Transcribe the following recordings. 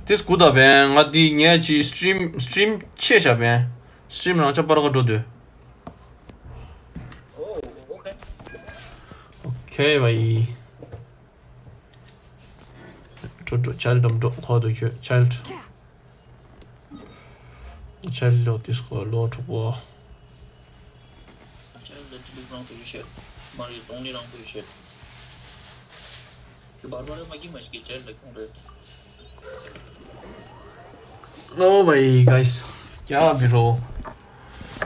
This good up and at the edge stream chesh up and stream launch up to do. Oh, okay. Okay, my child how do you child of this call lot of war. Child literally wrong to share. Mario only wrong to share. The Barbara making much get child like No my guys. क्या बिरो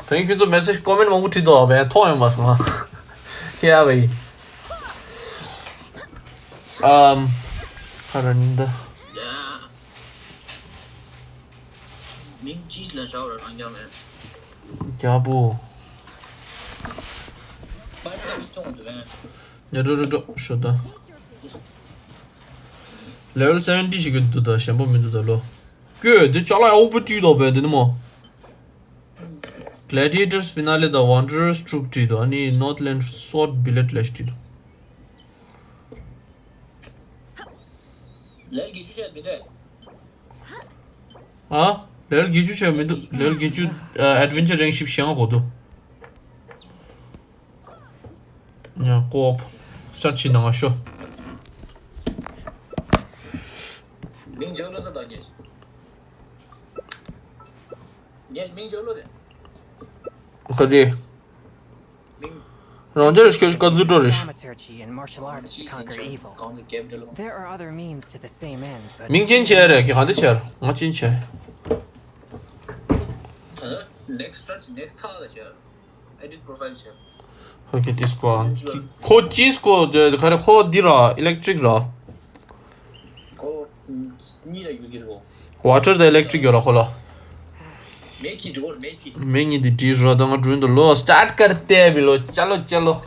Thank you to message comment में उठी दो अब तो है बस ना क्या भाई करंद yeah Ming cheese la shower on jam hai क्या बो But I'm stoned man 야도도 쇼다 level 70 시그도다 셴보 민도다로 그 잘라 오버티도 배드는 뭐 Gladiators finale the Wanderers troop tido ani Northland sword billet lashtido Lel geçiş etmedi 아 레일 기주 셔면도 레일 기주 adventure 랭 10시간 거도 야 코업 서치 나가셔 Ming jawlosa da geç Geç Ming jawlo de 그래 런저를 시켜줄까 누더리시 Dramaturgy and martial arts to conquer evil. Kong ke game delo There are other means to the same end, but 민진체래 기 한대체 아 진짜 next 타 da share edit profile share 오케이 디스코 코 디스코 가래 코 디라 일렉트릭라 Ko ni da yugirgo water the electric yola khola Make it or make it मैं दी चीज रहा था drawing the low start करते हैं below चलो चलो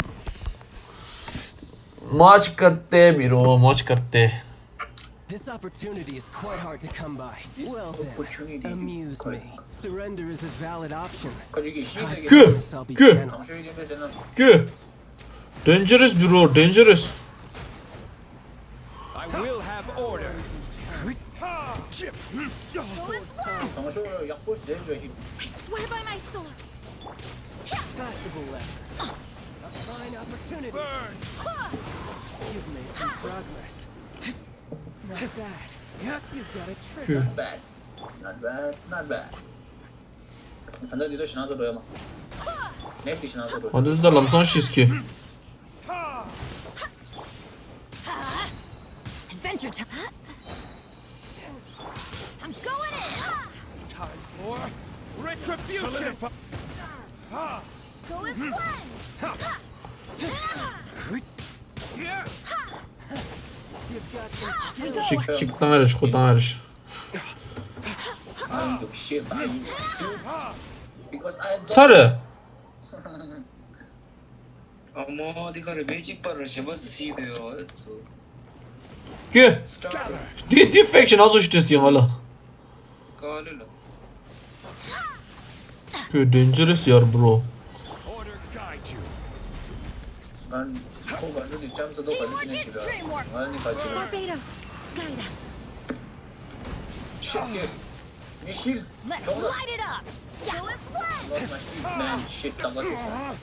मौज करते हैं बिलो मौज करते हैं This opportunity is quite hard to come by. Well opportunity then, amuse me. Surrender is a valid option. 가지기 시대 그 Promise I'll be 그 gentle. 그 dangerous bro dangerous I will have order. 당초 약보스 내줘 힘 I swear by my sword. Passable effort. A fine opportunity. You've made some progress. Not bad. You've got a trick. 그 not bad 단다 니도 신화서로야 마 넥스 신화서로 완전 다 람상 시스키 Adventure time. I'm going in. Time for retribution. Go as one. You've got some skill. 식당을 식당을 아유 shit because I 사르 어머, 니가를 매직 바를 집어주시대요. 그 디펙션 아주 시트스 영알라 가을을 그 dangerous यार bro Order guide you. 난 코가 눈이 잠서도 관심이 싫어 아니 같이 Barbados, guide us. 쉽게 미실 Let's 저거 light it up. Go as one. not my shit man shit 당각했어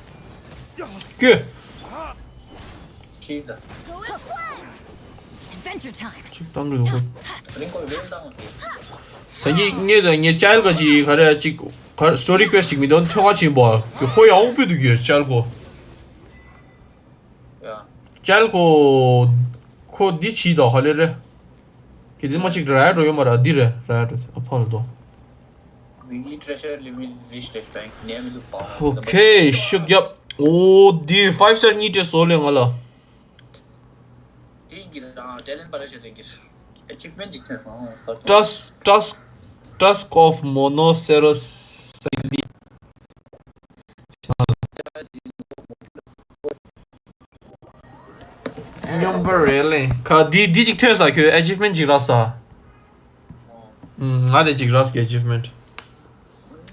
그 shit다 Go as one. Adventure time. 식당을 누구 링콜 왜 당했어 자기 이게 짧아지 가래 지 스토리 퀘스트 미던 태화지 뭐그 호야 오비도 이게 짧고 야 짧고 코 디치다 할래래 기름마치 드라이로 요마라 디레 라이로 아파도 위기 트레셔 리밋 리스트 뱅크 네임도 봐 오케이 슉yap오 디 5-star 니트 솔랭알라 이기다 탤런트 받으셔야 되겠어 achievement 직해서 Tusk of Monoceros Sandy Numberelli 카 디직트에서 그 achievement 지라사 나대 지라스 그 achievement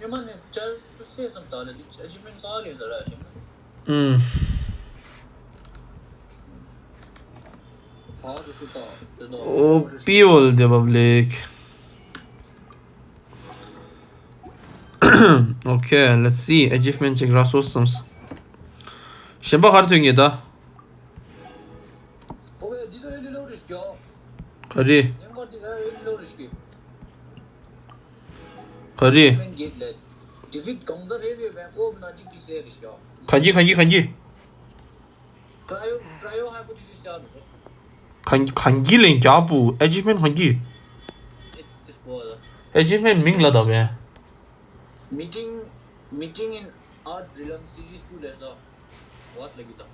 이만은 잘 스테이션 따라 achievement 쌓아려서라 음 Oh, people, the public. Okay, let's see. Achievement check resources. Shemba hartungida. 왜 니들 애들 노래 시켜? Kari. 내가 애들 노래 시켜. Kari. 맨 게tle. 디빅 공자 제비 뱅고 찍찍 세야 시켜. Kanji. 프라이오 하이포티시스 하는 거. Kanji kya bu? Achievement kanji. Just for Achievement mingla da be. meeting in art realm series 2 lesson was like that.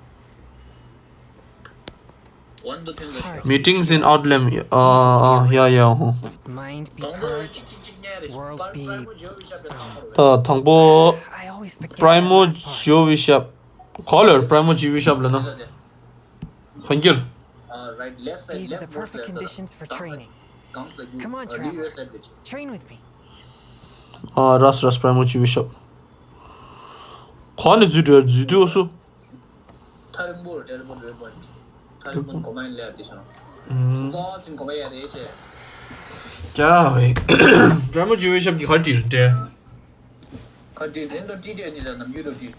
One the thing that Meetings in Outlam. Yeah. Mind be purged, world be. Thangbo I always forget. Primo that last part. Jovishap. Caller Primo Jovishap lana. Kangir. right left side These are left the perfect conditions for training. comes like Come on, leave traveler. your sandwich. Train with me. Ras Primo Jovishap. Khan Zudu also. Terrible point. Terrible command layer this one. So in command area che. क्या भाई Primo Jovishap की हर चीज है Kati den do tide ni da nam yu do tide.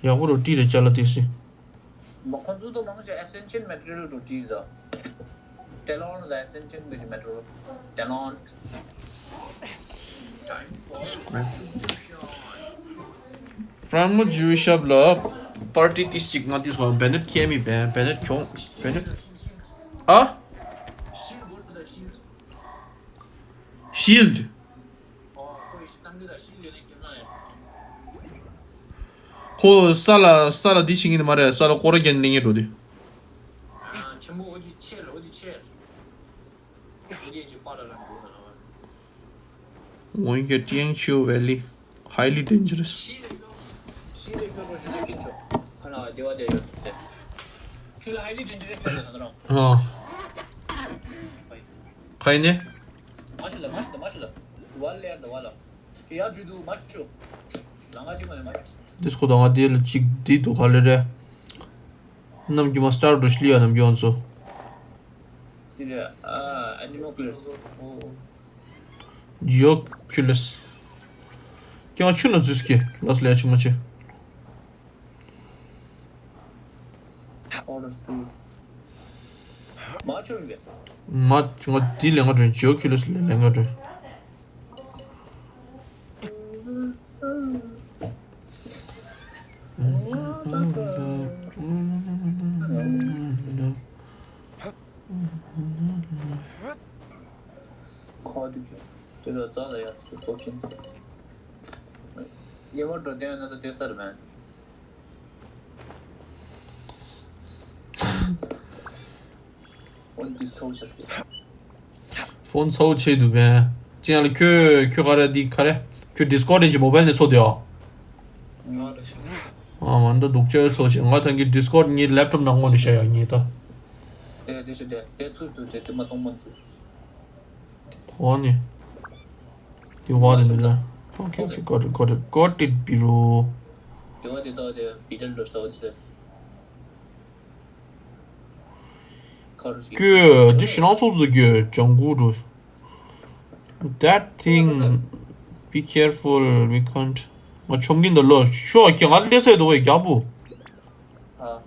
या वो रोटी रे चलती सी Ma khonzu to mang se essential material do tide da. Talon the essential material. Talon. Time for Primo Jovishap La party तीस चिकना तीस को Bennett किया मी Bennett क्यों Bennett uh shield go to the shield. Shield Oh, koi stand da shield ne kimna hai. 코 살라 디싱이는 말이야 살라 고르겐 링이 로디 전부 어디 채를 어디 채. 어디 지 빠르는 거. 오이게 띵치오 밸리 highly dangerous 시를 펴고 시를 겠죠. 하나 대화돼요. 네. 킬 하이리 딘지스 하더라. 어 가이네 마실라. wal래 한다 wal라. 야 주도 맞죠. 랑아지만에 맞. 디스코 당아 딜 직디도 갈레레 남기 마스터 루슬리아 남기 온소 시리아 애니모클스. 오. 지오큘러스 그냥 추나 주스키 라슬리아 추마치 어르스도. 맞죠인데. 마 중가 딜 랭가 준 지오큘러스 랭가 준 코드 들어잖아요. 소신. 이거 더 되는 데 됐어만. 어디 소치스. 폰 서우체도 베 지난 그 가래 디 가래 그 디스코드인지 모바일에 소대요 만다 독재 소식 같은 게 디스코드 니 랩톱 나온 거 있어요 아니다 네, 되시대. 대수수 대트마 동문지. 아니 이거 하는데 오케이 got it bro 이거 되다 돼. 비들로 써지. 그 디시나소도 그 정구로 that thing be careful we can't 총긴 달러 쇼 그냥 알려서 해도 왜 야부 아.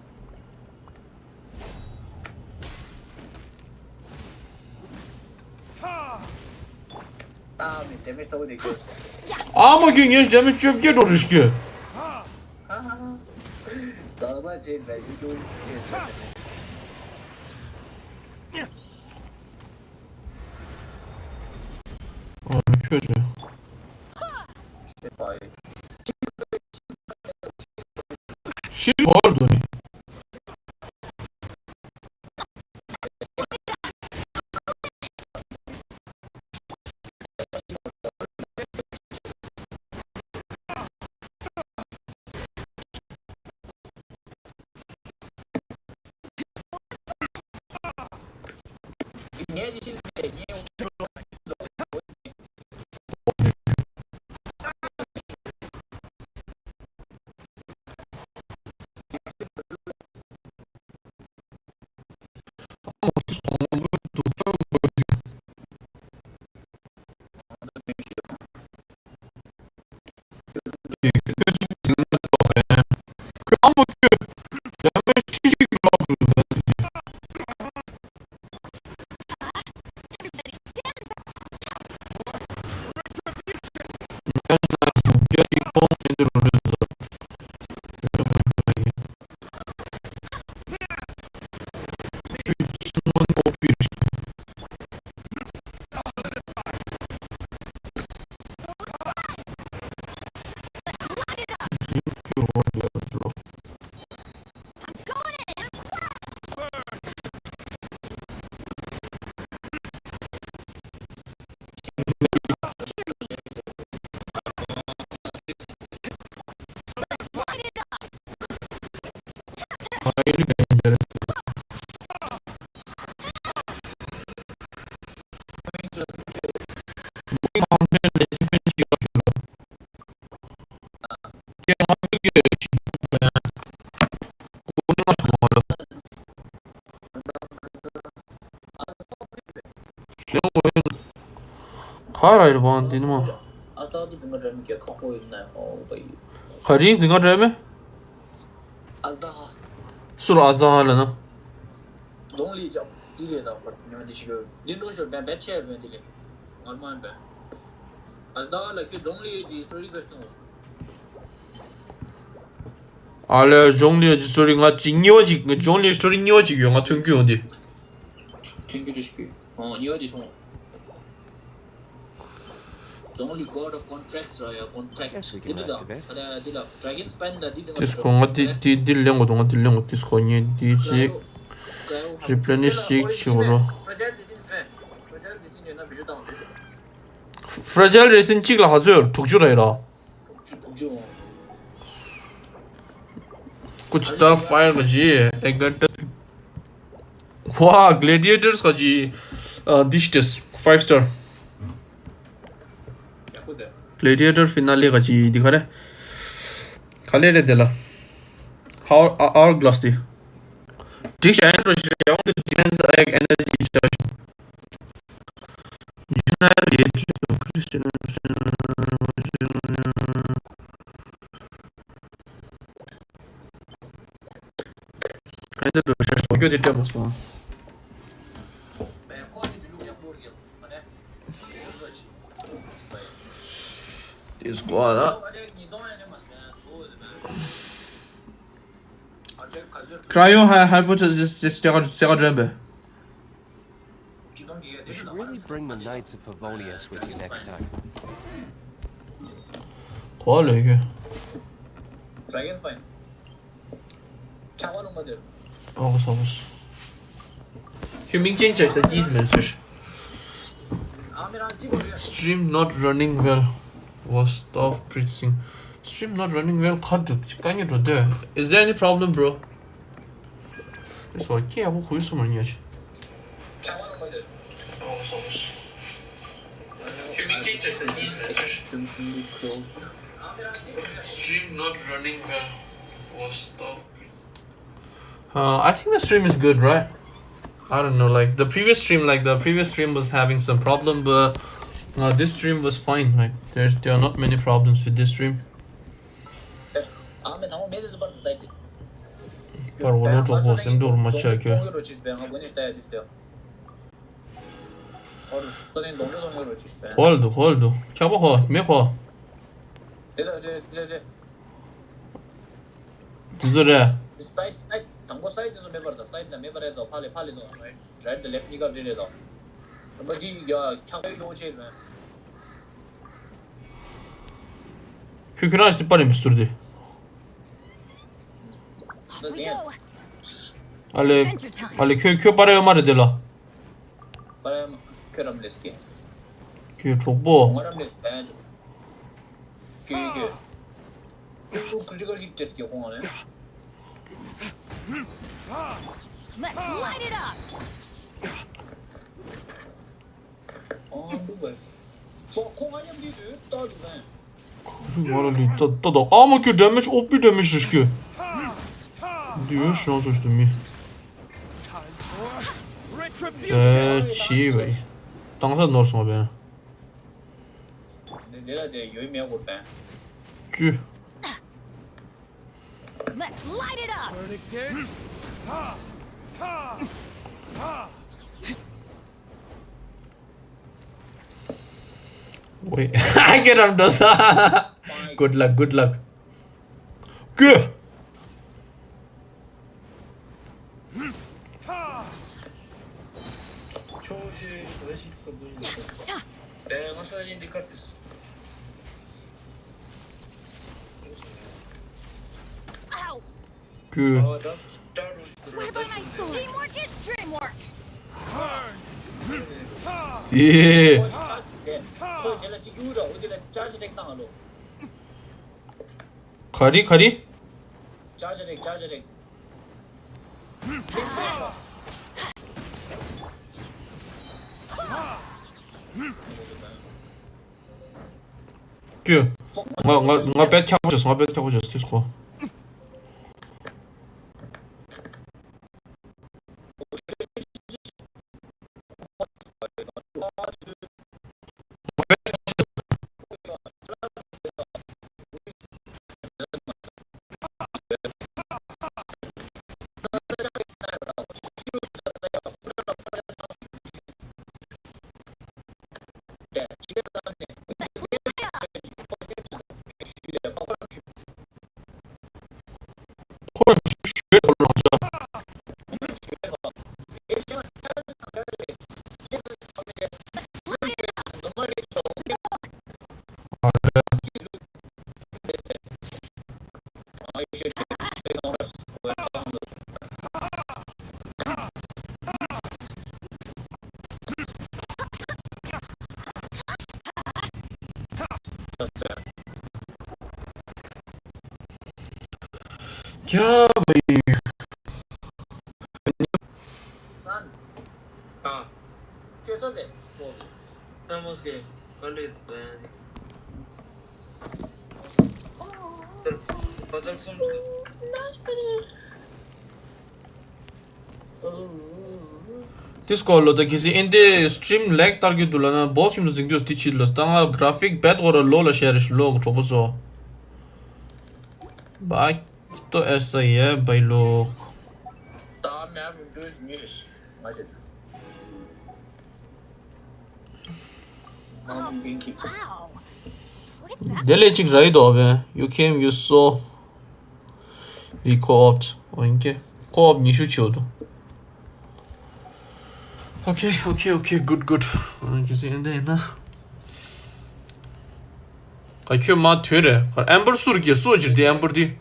다음에 재밌어 보이게. ama gün geç demiş çöp gel oruşki 너가 제일 밸류 제일 kötü 바이. şey vardı ni 이해지실 때 이해 아무 그다음에 취직을 하고 가라 이리 봐 니놈아 아까도 정말 재밌게 갖고 있나요? 가리 등가 재매 아스다 술 아자하려나 동리죠. 딜이다. 그러면 지금 린도쇼 배치해 면 딜이. 얼마나 배? 아스다가 그 동리지 스토리가 있어. 알레 종리 스토리가 징요지 그 종리 스토리 녀지 영화 튕겨온디 튕겨주시기. 니어디 통. Only god of contracts raya contract. Guess we can rest a bit. Ada dragon spend the this 디스코가 딜랭고 동안 딜랭고 디스코니 디지 replenish 식으로 fragile disease 왜? fragile disease 나 비주다. 프라자일 레슨 찍라 하죠 독주라 해라 독주. कुछ fire का जी एक घंटा वाह gladiators का जी दिस्टेस 5 star gladiator finale का जी दिखा रहे खाले रे देला हाउ आवर ग्लास दी डिश एंड रोशे ऑन द डिजाइन एग एनर्जी चार्ज जनरल ये क्रिस्टियन 근데 로셔 소교 됐다 무슨 디스코다 크라이오 하이포테시스 제가 드레베 You should really bring the Knights of Favonius with you next time. 뭐할래 이게 Dragon fine. 차가운 거들. 알았어 휴밍진짜的机子们确实 아미랑 찍어요. Stream not running well was stop preaching Stream not running well 카드 직관이 돼 Is there any problem bro? 그래서 어떻게 하고 거기서 말이야지 차가운 거들. 알았어 휴밍진짜的机子们确实 Stream not running well was stop I think the stream is good, right? I don't know, like the previous stream was having some problem, but this stream was fine. Like there are not many problems with this stream. 아메 당원 매드스 바로 사이트. 바로 원로 조고 쌤도 맞지 않게. 동료로 지스베 보내 있어야 됐어요. 바로 선생 동료로 지스베. 홀드. 켜봐, 매화. 네. 두드래. 사이트 당고 사이트에서 매버다. 사이트나 매버에도 팔레도 라이트 랩니가 되래도. 뭐지 야 창의도 오체면. Küküren istihbarim sürdü. Off we go. Ale kö paraya 말해 derla. para köramleski. 그 족보. 공화람레스 배죠. 이거 크리티컬 힙 데스기 공화네. Let's light it up. 누구야? 공화냠 디드 따주네. Morali da ama ki demiş o bir demiş ki. Diyor şu an sonuçta mi. Çiğ bey. 당사 넣었어 봐. 내가 내 요이면 못 봐. 그 Let's light it up. Verdict is... Ha! Ha! Ha! wait. I get on this. Good luck, good luck. 그 초시 다시 거 보이네. 내가 마사지 디카트스. Ow! 그 나 스타로 Swear by my sword. Teamwork is dreamwork. 예. 그 제가 지금 유로 어디다 짜지 덱 나가로. 가리 가리 짜지 덱. 그我 bet 跳过去我 bet 跳过去 Discord 야 산. 아, 최소세. estamos que vale. Pasar son Discord'da kisi ende stream lag target dulana boss him zingdios tichillos tanga graphic bad or low la share low choboso ba to ऐसा ही है भाई लोग 다 매번 그 미스. 맞아. 나는 뱅키. Wow. What is that? Deleching right over. You came, you saw. We co-opt. 이게 co-op 니슈치오도. Okay. Good. 그래서 근데 나. 가이큐 마 되래. 엠버 수르기 소지디 엠버디.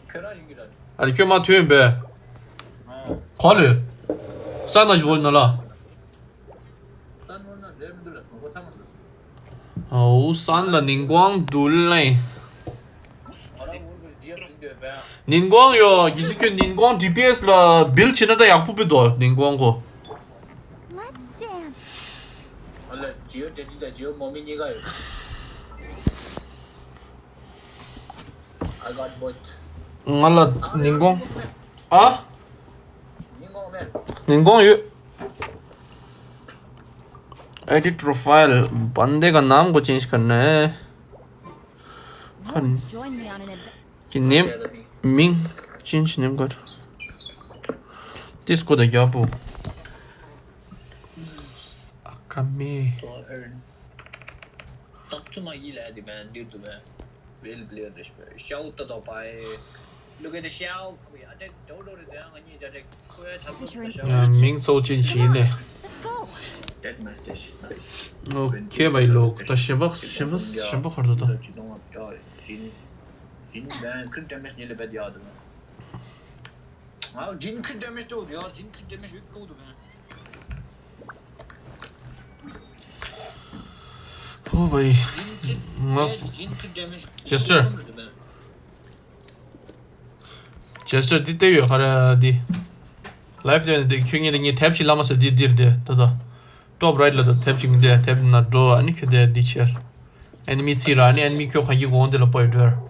편하신기라. 아니 큐마 되면 배. 관리. 싸나지 볼나라. 산원은 제임들었어. 뭐 참았어. 오 산라 닝광 둘레. 닌광요 이즈큐 닌광 DPS라 빌 치는데 약부비도 닌광고. Let's dance. 원래 지오 대지다 지오 몸이니가요. I got both. 알라 닌광. 아? 닝고맨. 닌광 유. Edit profile बंदे का नाम को change करना है Let's join me on an adventure. कि name Ming change name कर इसको दे क्या पू कमी Tatsuma gillar det men det du med vill bli det shout då på look at the show ja det då det där ni det så jag tar på मिंग so change शीने Let's go. that match nice okay भाई लोग तो शिवक कर दो Jin ben 40 damage nele bed yadı ben. Ha Jin 40 damage de oldu ya. Jin 40 damage yük oldu ben. ओ भाई Jin 40 damage. Chester. 제스처 뒤때요 가라디 라이프 되는데 킹이는 이 탭치 라마서 디디르데 다다 top right 라다 탭치인데 탭나 도 아니 그데 디처 enemy 시라니 enemy 켜 가기 고온들 보여줘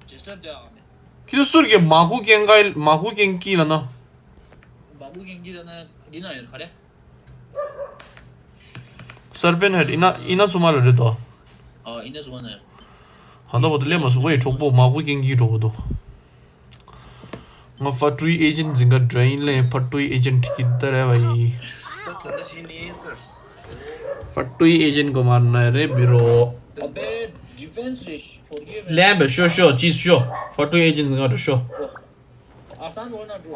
Chester de abi. 키도 소리게 마구 갱기라나 Babu gengirana dinayır kare. serpent head ina sumala re do ina suwana handa bodle mas wei chokbo ma gu gengi ro do nga factory agent jinga drain le factory agent kiddar hai bhai factory agent ko marna hai re biro abe defense rish forgive lamb sure cheese sure factory agent ga to sure asan wona dro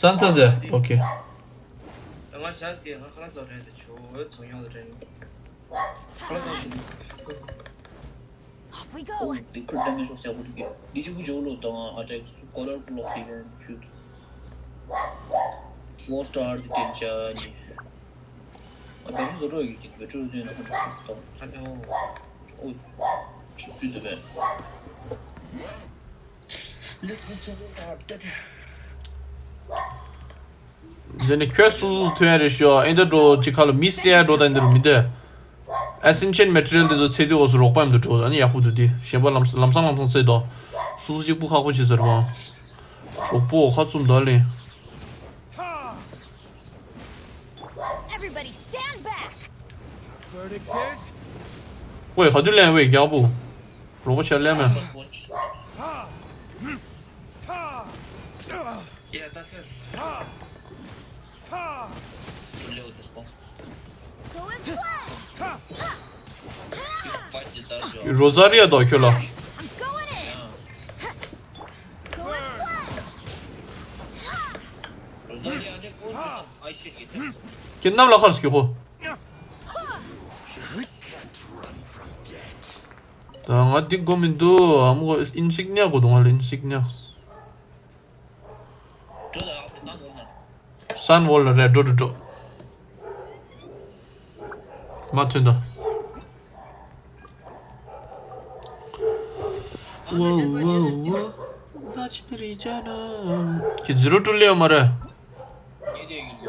sansas hai okay nga shas ke nga khalas ho rahe the cho songyong de khalas Off we go. the crit damage of sabu ke diju bu jolo ta attack color block even shoot 4 star the tension abe zo ro yi ke zo zo na ko ta 한테 oh tu de ben listen to that 전에 퀘스트 투야리쇼 엔더도 지칼로 미스야로 단데로미데 에센셜 매트리얼도 제대로 옷을 록밤도 줘 아니 야후드디 셰발 람상람상 쓰이도 수수직 부하고 지서로 족보 하좀 달리 Everybody stand back. Verdict is 왜 가들래 왜 야부 로봇 샬래면 yeah that's it Go and splat. 로자리아도 켜라 I'm going in. Go and splat. Rosalia attack goes with some high shit hit. 겐남 라카르스키 호 당아디 고민도 아무 인식냐 고동할 인식냐 저다 앞에 산 거나. 산월러 레도도 맞춘다 와와와 나치리잖아 기즈로 뚫려 말해 얘도 얘기려.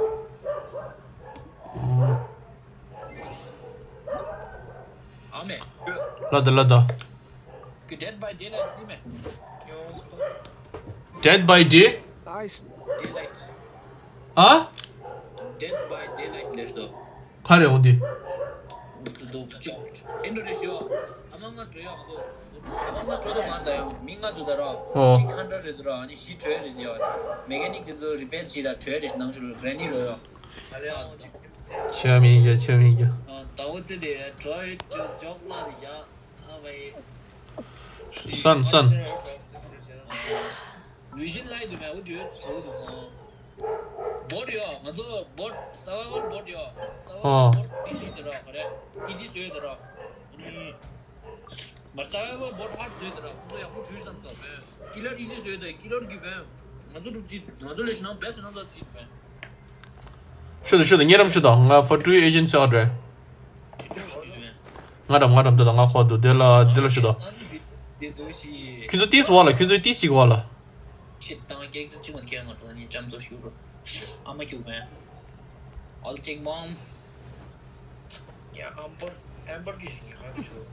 아메. 라다 그 Dead by Daylight 지메. Dead by Day? Daylight. 아? Dead by Daylight 레스도. 가래 어디? 너 인도네시아 아망가스 줘요. 아망가스 줘도 말다요. 민가도 달아. 100들어 아니 시 트레이드야. 메카닉 그 리페어 시라 트레이드 능줄 그래니로요. 처음이야 다우즈데 저이 저쪽라디야. 아베 산 위신 라이드면 어디에 서도 버려 맞아 버 사와벌 버려 사와벌 디시더라 그래 이지 쇠더라 우리 마사와벌 버 하트 쇠더라 그거 약간 주의 산다 왜 킬러 이지 쇠더 킬러 기베 맞아 루지 맞아 레시나 베스 나다 지베 是的你们是的我 factory agent order 我的我花的得了是的 퀸즈 디스 와라 퀸즈 디스 이거 와라 식당 계획 찍은 게 하나 더 잠도 쉬고 아마 기우면 얼찍 몸 야 햄버거 시키 가지고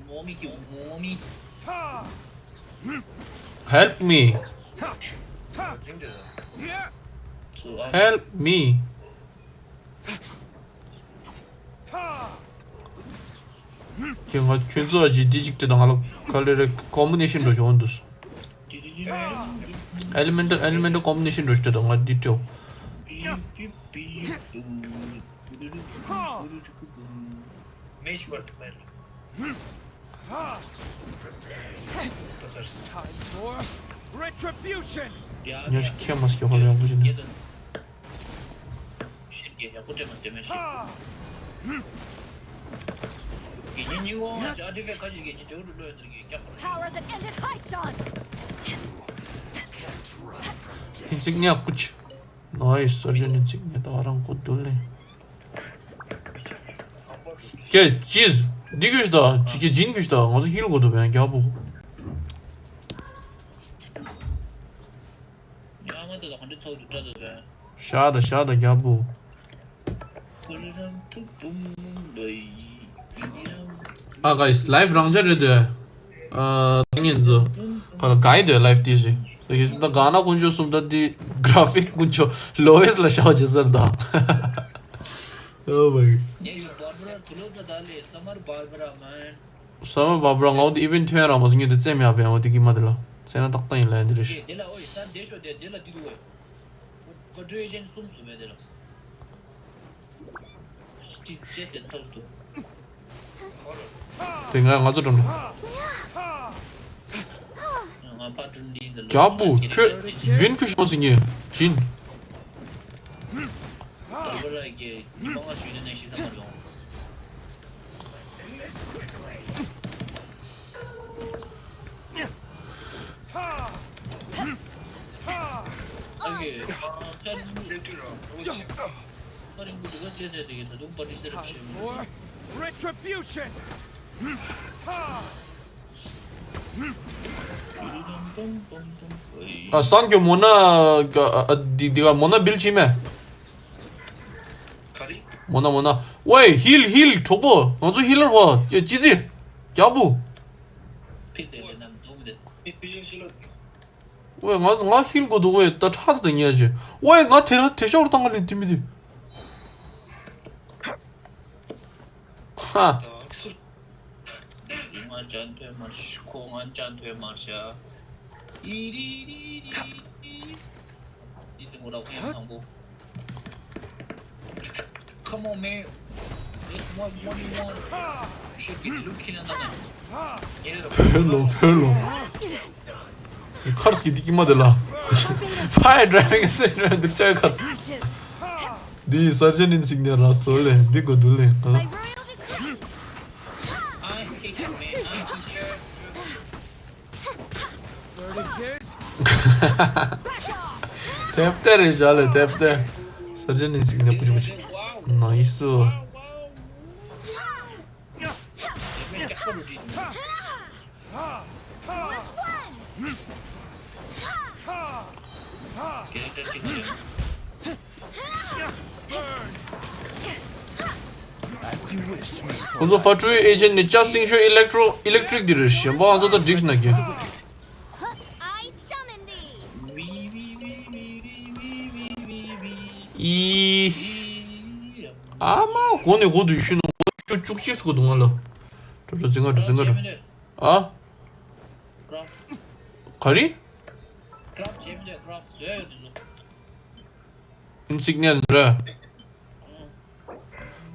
몸이 기우 몸이 help me 징대다 help me 걔가 퀸즈아지 디직트 당하러 갈래를 커뮤니케이션도 좋은데 엘리멘트 커뮤니케이션도 진짜 당하 뒤죠 메시 버트 사이드 time for retribution. 야 시키야 마스키 하려고 보시네 얘든 쉽게 야구제만 때문에 쉽 이니고 자디페 가지게 니 저를 넣어서 이렇게 깜빡 Power that ended Hyson. 인식냐 꾸치 나이스 서전 인식냐 나랑 곧 돌래 걔 지즈 니 güç다 지게 진 güç다 가서 힐 거도 그냥 걔하고 야마도 한대 쳐도 짜도 돼 샤다 걔하고 아 guys live 랑자르데 당연히 그 가이드 라이브 디지 그래서 나 가나 군조 숨다디 그래픽 군조 로에스 라샤오제 서다 Oh my. 얘 Barbara tulada dali Summer Barbara man. Sama babra ngod even thera mas ngi de chemya be odi ki madla. Sena takta in la dirish. Ye dela oi san desho de dela didu oi. For duration sum tu me dela. Just in toast to. Tenga ngazo dum. Patron din de. Jabu, winfish was in Jin. Barbara 이게 이방아 수는 내 시선 말로. 이게 다른 거 누가 쓰야 되겠다. 좀 버리 세럽시. Retribution! 아 산교 모나 디가 모나 빌치메. 가리? 모나. 왜 힐 줘봐. 너도 힐을 봐. 야 지지. 야부. 필때 남 도움이 돼. 비전 실로 왜나 힐고 너왜 나 차도 다녀야지. 왜나 대셔로 당갈리 팀이지. 하. 잉아 잔퇴 마시 공안 잔퇴 마샤. 이리리리. 이제 뭐라고 그냥 상고. Come on man. It's what you want. Should be looking at that. 별로. 카르스키 니키마들라. 파이 드라이빙 세르 늑자의 카르스. Ashes. 네 서전 인식냐 라솔레. 니고 둘레. My royal decree. I hate you man. I hate you. 탭대를 잘해 탭대. 서전 인식냐 부지부지. 나이스. 왜 짝벌을 쥐는 걔들 지금 As you wish, me. Also factory agent ni just sing electric dirish. Ba anzo da dish na ki. I summon thee. 이 아마 고네 고도 이슈는 쭉 씩고 동알라. 저 증가. 아? 그래프 가리? 그래프 재밌네. 그래프 써야 되죠. 인시그니아라.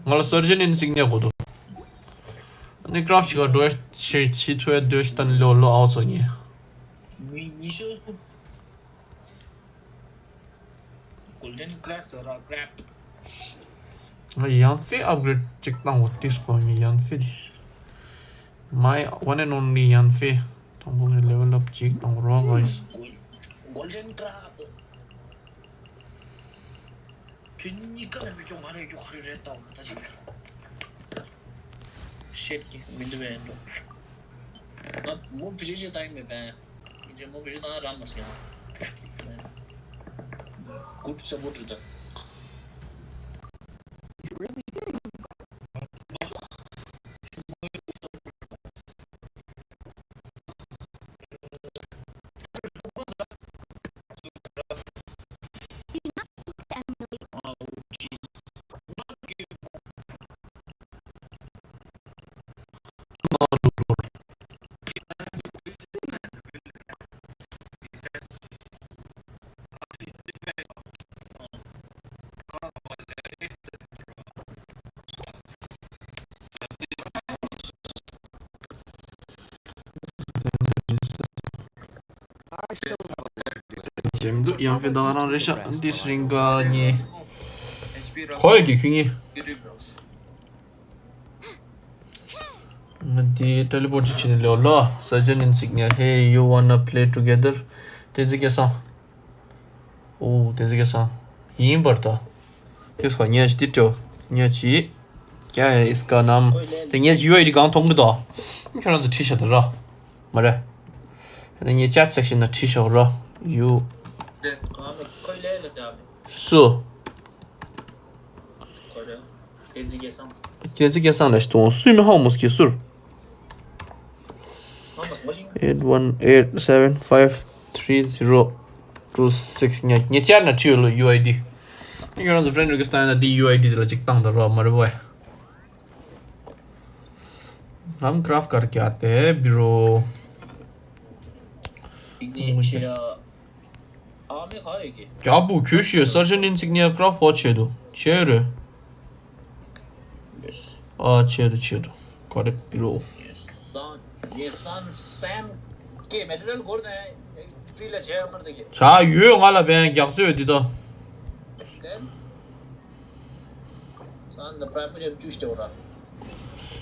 ngal surgeon insignia kodo ne craft chiga do chi thwe do stan lo out so ni 미쇼 골든 클래스 라 그랩 yan fe upgrade check na what is going yan fe my one and only yan fe tambung level up check na raw guys 골든 크랍 그니까 좀 말해 좀 하려 했다 다시 쉐키 윈드밴드 나뭐 비지지 타임에 봐 이제 뭐 비지 나 라마스야 굿 서포트다 I still 잼도 yan fe da ran resha this ringa ni HP 라 거의 기흉이 리브로스 the teleport chin lo lo surgeon insignia hey you wanna play together tezige sa oh tezige sa yin barta किसको न्याज दितो न्याजी क्या है इसका नाम तो न्याज UID गांव थोंग दो इनका T shirt रा मरे ये चैट सेक्शन ना टी शर्ट रा यू 네, 거의 내려서 सो 거래. 엔지게상. केजे के सामने तो सुई में हाउ मुस्की सुर 한번 뭐지? 8187533026 न्या चैट ना टी लो यूआईडी 이거는 저 friend request 나 DUID ला चिकतांग दर मर वो है हम क्राफ्ट करके आते हैं ब्रो क्या बु क्यूशी सर्जन इंसिग्निया क्राफ्ट वॉच है दो chair chair got it bro 자 유용하라 뱅 약속해 디다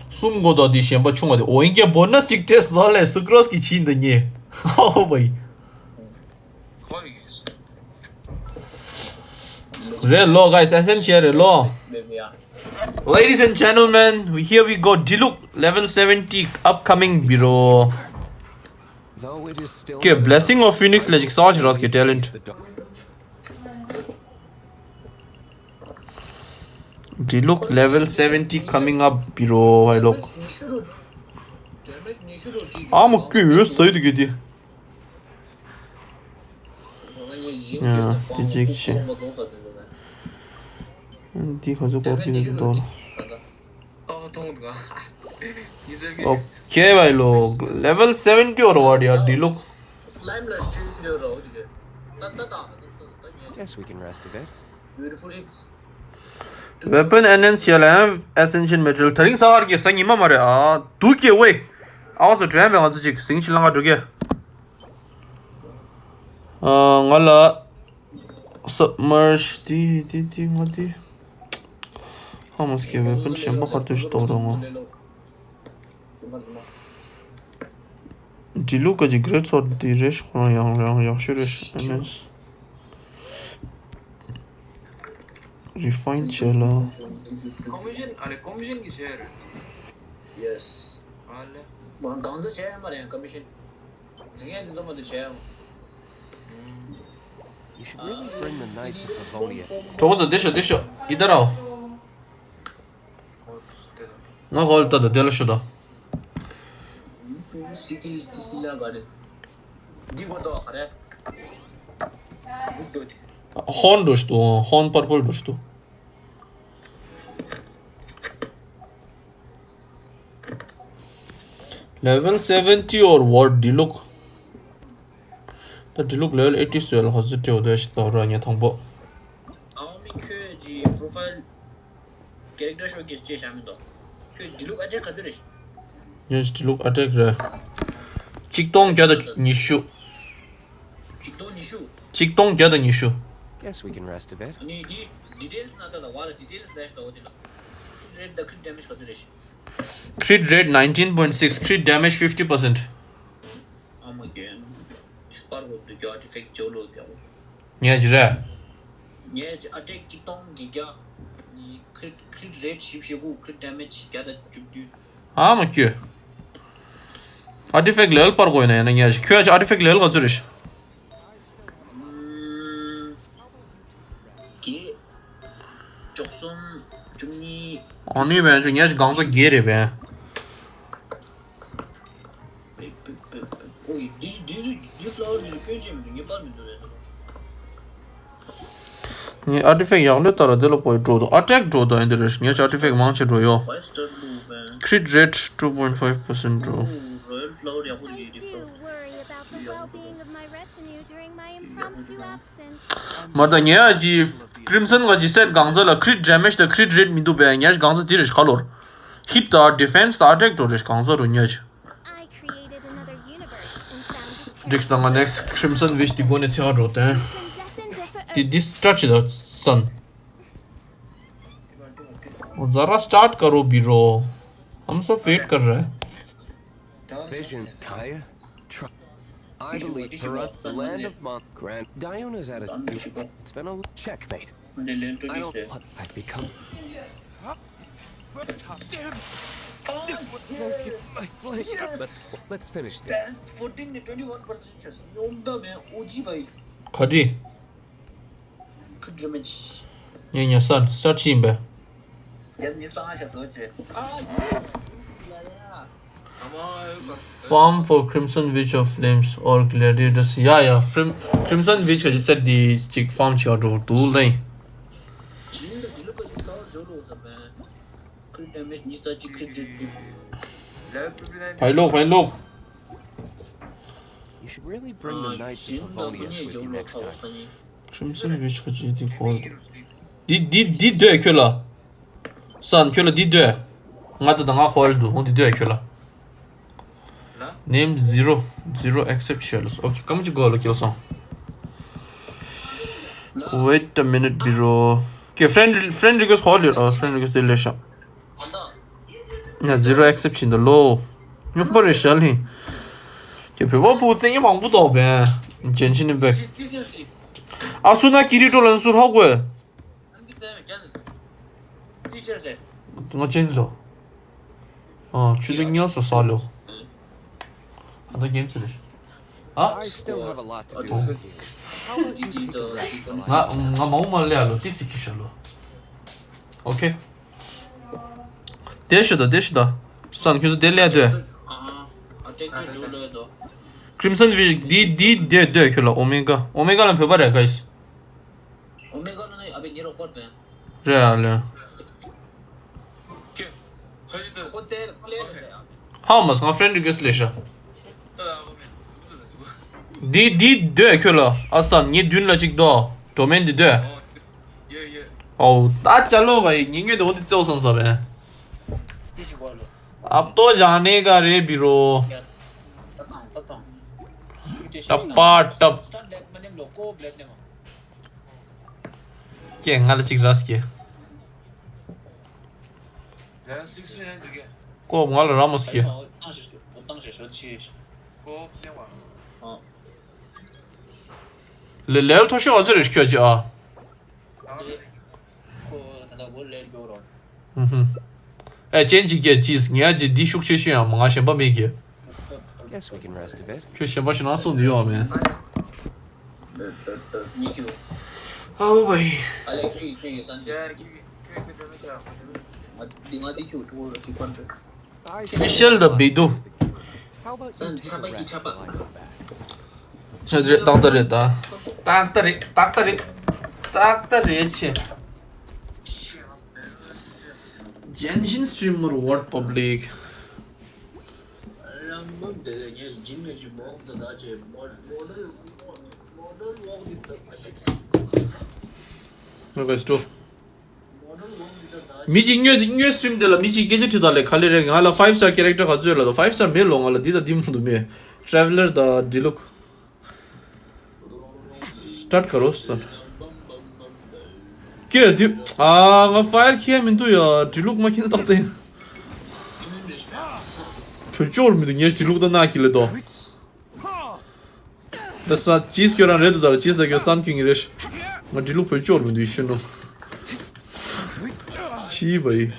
숨고도 디시엠바 충어데 오인게 보너스 테스트 할래 스크로스키 친다니 하오 바이 Hello guys, essential hello. Ladies and gentlemen, here we go. Diluc level 70 upcoming bro. Okay, blessing of Phoenix Legic Sarge Roski talent. Diluc level 70 coming up bro. I look. I'm curious side gidi. Yeah, Genshin. 디 가지고 거기는 또 오케이 바이로 레벨 70 or what यार Diluc Guess we can rest a bit. weapon essential है essential material थरिंग सार के संग इमा मारे दु के वे आवाज ड्राम में आवाज जिक सिंग छिलंगा दुगे ngala submerge di ngati Hamas weapon shamba khatış doğru Diluc acı great sword direş kona yaxşı reş MS refined chela commission ki şey Yes. 뭐 강서 제한 말이야 커미션. 중요한 점도 제한. You should really bring the Knights of Livonia. 저거서 대셔 이따라 나 걸다다 delash다 시킬라 가래. 디고도 가래. hon dostu hon purple dostu level 70 or what Diluc the Diluc level 80 swell positive dash tawranya thangbo 아미 그지 프로파일 캐릭터 쇼케이스 제 샤면도 그 Diluc 아직 가지르시. yes Diluc attack ra 직동 gyada nishu 직도 니슈. 직동 gyada nishu Guess we can rest a bit. 아니 이 디테일스 나타나 와 디테일스 내서 어디라. 레드 더 크리 데미지 가지르시. crit rate 19.6 crit damage 50% 아마게. 스파르고도 겨 디펙트 졸로 겨. yes ra 예, 아직 직동 기가 이 크리 레이트 15 크리 데미지 갸다 죽디. ama kyo artifact level par koyna yani yes kyo artifact level gazurish 기 쪽선 중니 ani bence yes gangsa gere be 오이 디 플라워 니 펜jem 니 빠르면 돼. ni artifact yagle tara delo poy draw do attack draw do enderish yes artifact manche draw yo Faster move. crit rate 2.5% draw Royal flower ya I do worry about the well-being of my retinue during my impromptu absence. Mada nya ji crimson ga ji set gangza la crit damage the crit rate mindu be nya gangza dirish khalor hit the defense the attack dorish gangza ro nya I created another universe and found Dix the next crimson wish the bonus ya rote hain possessing did this touch the sun जरा start करो बीरो हम सब wait कर रहे हैं Vision, Kaya. I believe Perut, the land of Mont Grand. Diona's at a. It's been a checkmate. 근데 렌토 I 있어. don't. I've become. My flank. Let's finish this. 14 21% chance. 용담에 오지 바이. खड़ी 그 데미지. ये ये सन start team be 니 상하셔서지. farm for crimson witch of flames or gladiators yeah Crimson witch ka just said the chick farm cha do tool nahi crit damage ni such crit damage. 발록. You should really bring the Knights of Favonius with you next time. Crimson 위치가 GD 골드. 디 큐라. 산 큐라 디 나도 당아 홀드. 어디 돼 큐라. Name zero exceptions. Okay, come to go look your Wait a minute, bro. Okay, friend request hold it. Friend request delete. Yeah, zero exception the low. You put it shelly. Okay, people put in your mouth up, man. Genshin in back. 아수나 길이도 런술 하고 해. 너 젠로. 주쟁이었어 살려. 너 게임 쓰래. 아? I still have a lot to do with you. How about you take a rest while I 나 너무 말려로 디스키셔로. 오케이. 대시다. 산 계속 델려야 돼. 크림슨 디 킬러 오메가는 배발해 가이스. 오메가는 아베 니로 거든. 레알레. How much? My friend request leisha. Di 킬러. 아산 니 듄라 직도. 도메인 디 돼. Oh, ता चलो भाई निंगे तो this awesome सब है अब तो जाने का रे बिरो टप क्या ngala sik ras ke को ngala ramos ke le level to show azir ish kyo ja 젠지게 지스 냐지 디슈크시야 뭔가 셴바메게 Guess we can rest a bit. 그 셴바시 나서 니요면 아우 바이 Official the bidu How about you take a rest while I go back? 딱따리 Genshin streamer what public 뭐가 있어 미지 인류 스트림들라 미지 게제트 달래 칼레랑 알아 5-star 캐릭터 가져라도 5-star 멜롱 알아 디다 디모도 메 traveller the डिलुक start करो sir क्या दी fire किया मैं तो यार डिलुक मखिन तब तक 표절 믿은 예시 디룩도 나길래도 다사 치즈 교란 레드다 치즈 다 교산 킹이래시 뭐 디룩 표절 믿은 이슈노 치바이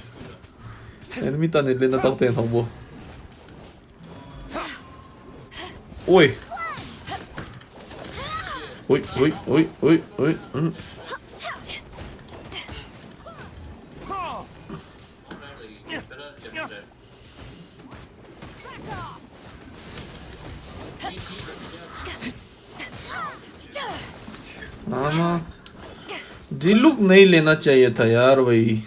에니미 따네 렌다 딱대 하고 오이 मामा डिलुक नहीं लेना चाहिए था यार भाई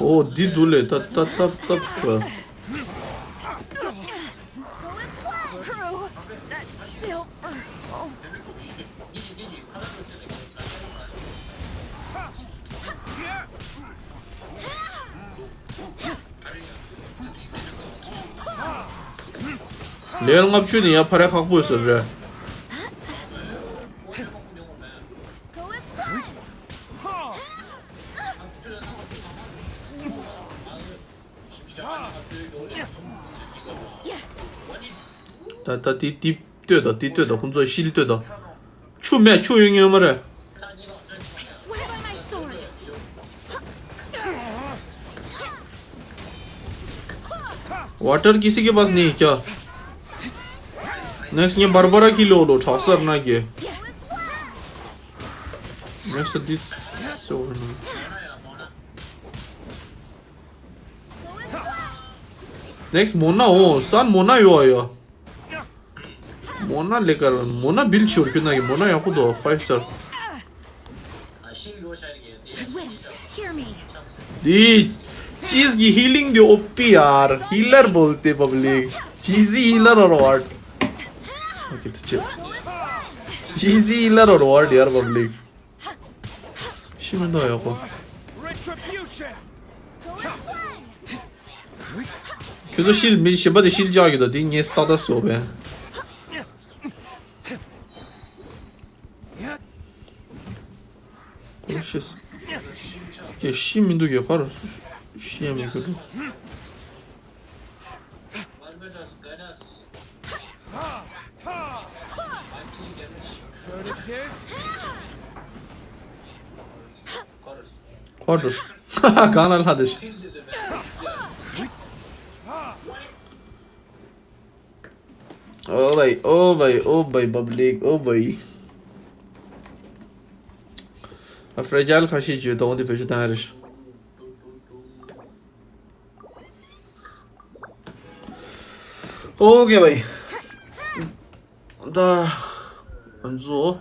ओ दी दूले तब छुआ 레알 갑주니야 팔에 갖고 있어 그래 다 뒤되다 혼자 실되다 추매 추용이 말해 वाटर किसी के पास नहीं क्या नेक्स्ट ये बरबरा की लो छासर ना के next this so Next Mona san Mona yo ya. Mona लेकर Mona build छोड़ क्यों ना ये Mona या को दो 5 star. Wait, hear me. दी चीज की healing जो ओपी यार healer बोलते public cheesy healer और what? Okay तो चल cheesy healer और what यार public. 심은 더 여고. 그래서 실 시바데 실지하기다 딩에 스타다 쏘베. 오시스. 게 시민도게 가라. 시엠이 그래. Quarters. Kanal hadiş. Oh boy, public, oh boy. A fragile kaşıcı da onu peşi tanır. Okay boy. Da anzo.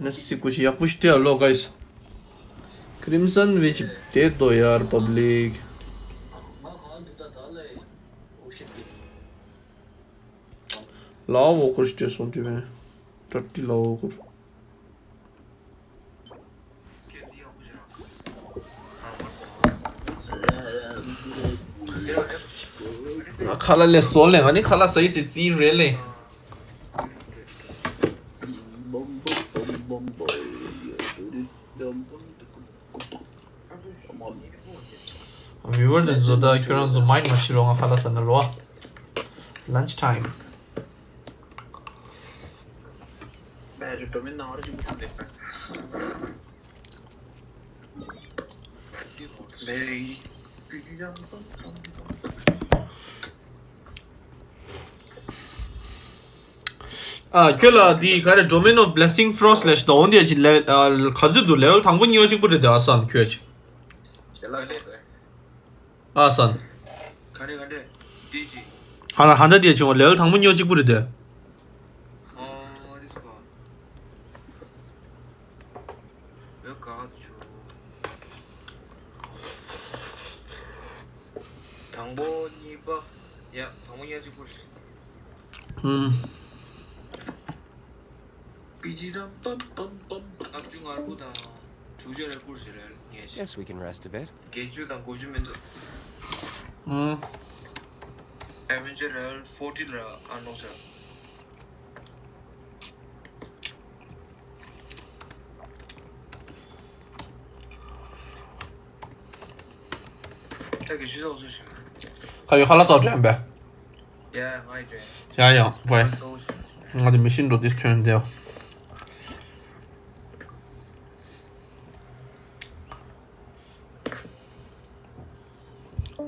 Nasıl kuş yapmıştı ya lo guys. Crimson which did do yaar public. Lav okur istiyorsun diyor beni. 30 lav okur. खाला ले soul ले गनी खाला सही से ची रे ले viewer den so da können so mein maschirong खाला सन रो lunch time 큐라 디 가레 domain of blessing frost slash 더 온디에 가즈도 레벨 당분 이어지고 그래 아산 큐지 아산 가래 디지 하나 한자 뒤에 지금 레벨 당분 이어지고 그래 어디서 봐 여기가 당번이 봐야 당번이 해지고 비지던 뻔뻔뻔 앞중 알보다 조절할 꿀시를 예시 Guess we can rest a bit. 개주당 고주면도 에벤저를 40라 안 놓자 되게 주소 없으시 가요 할라서 준비 야 많이 돼 야야 왜 어디 머신도 디스트는데요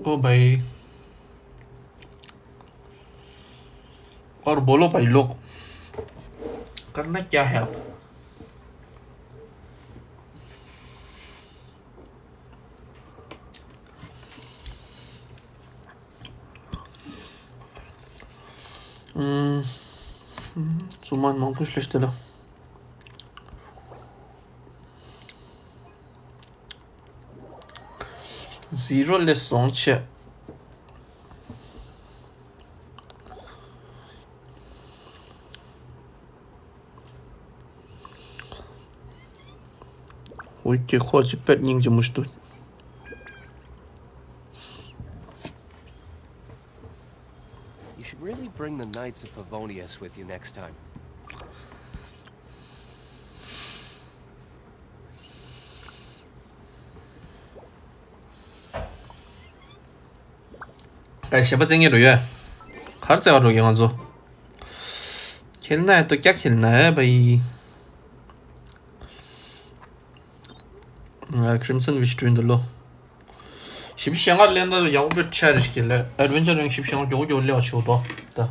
ओ भाई और बोलो भाई लोग करना क्या है अब Zumal man gut schlechter Zero lesson che. Ой, те хочет пять нигде мы что. You should really bring the Knights of Favonius with you next time. Cái xe bắt rồi à? Khát sao rồi cái gì? खेल ना है तो क्या खेलना है भाई? Crimson Witch in the low. 십시행을 낸다도 야구별 차를 시킬래. 애드벤처링 십시행을 요거 올려 치고도. 다.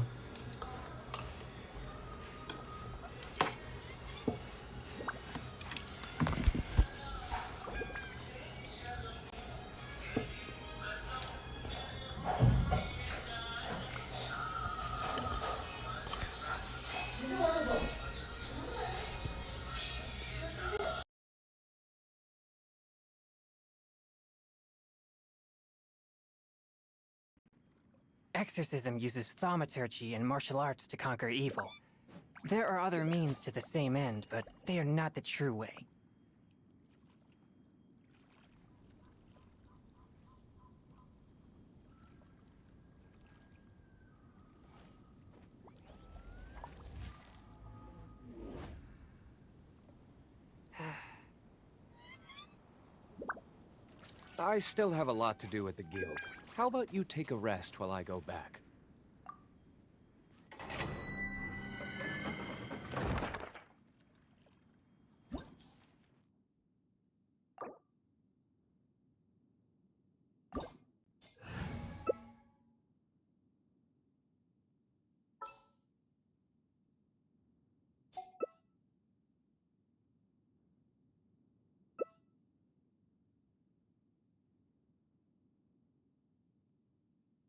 exorcism uses thaumaturgy and martial arts to conquer evil. There are other means to the same end, but they are not the true way. I still have a lot to do at the guild. How about you take a rest while I go back?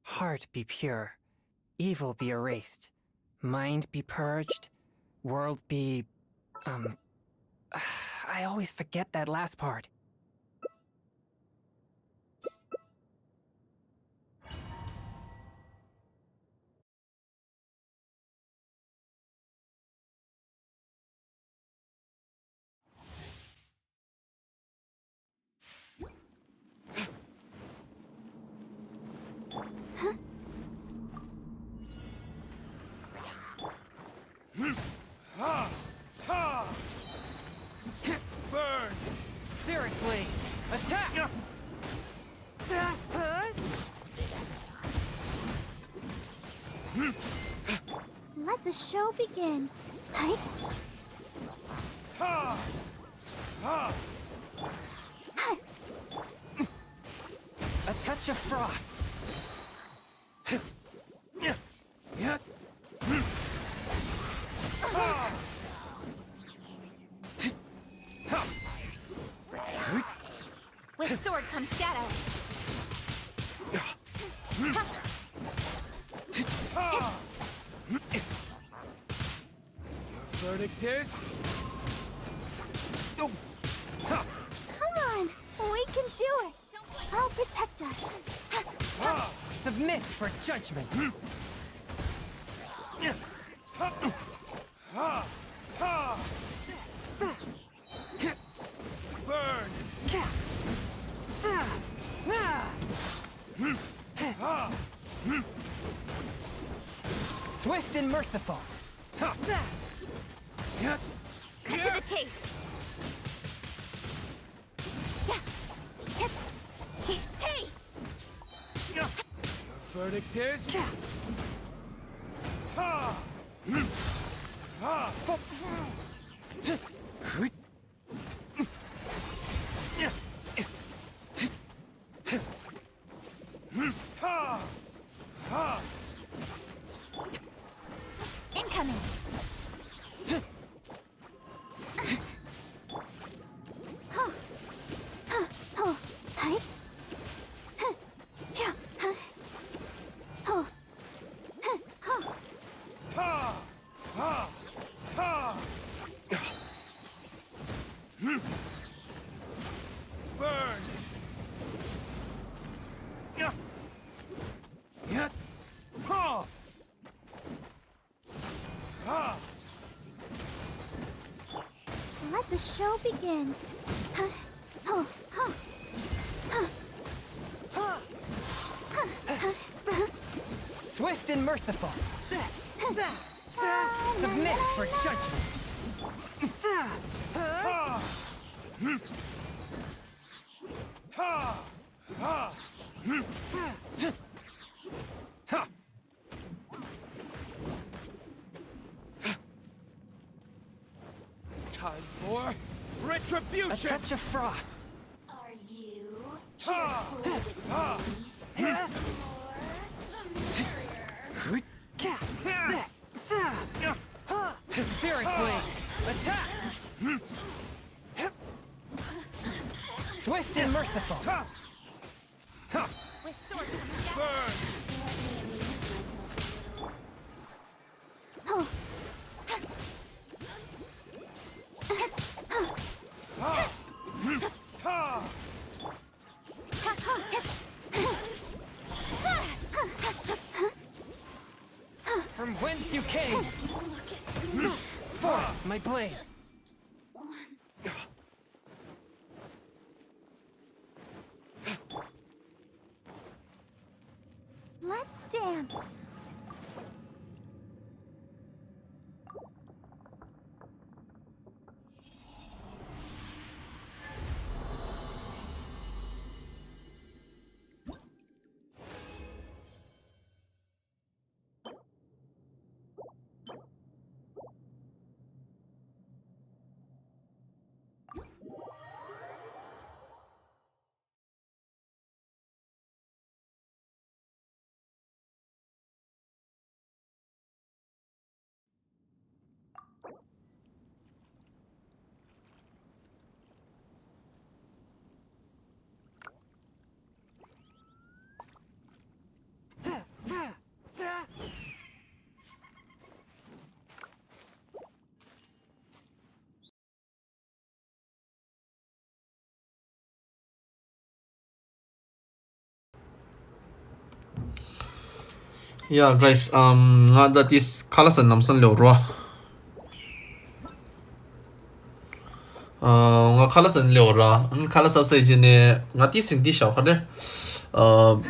Heart be pure, evil be erased, mind be purged, world be... I always forget that last part. Burn! Spirit Blade, attack! Let the show begin. Hi. A touch of frost. With sword comes shadow. Verdict is... Come on, we can do it. I'll protect us. Submit for judgment. Burn! Swift and merciful. Cut to the chase. Hey! Verdict is... Incoming. Hi. Burn! Let the show begin. Swift and merciful. Submit for judgment. Time for A retribution! touch of frost. Are you careful with me? The merrier. Spirit Blade, attack! Swift and merciful. With sword comes shadow. Burn! Against you, king! For my blade! Let's dance. Yeah, guys, that is colors and namsan liu ro. Nga colors and liu ra. Colors are saying ne nga ti sing di xiao khade.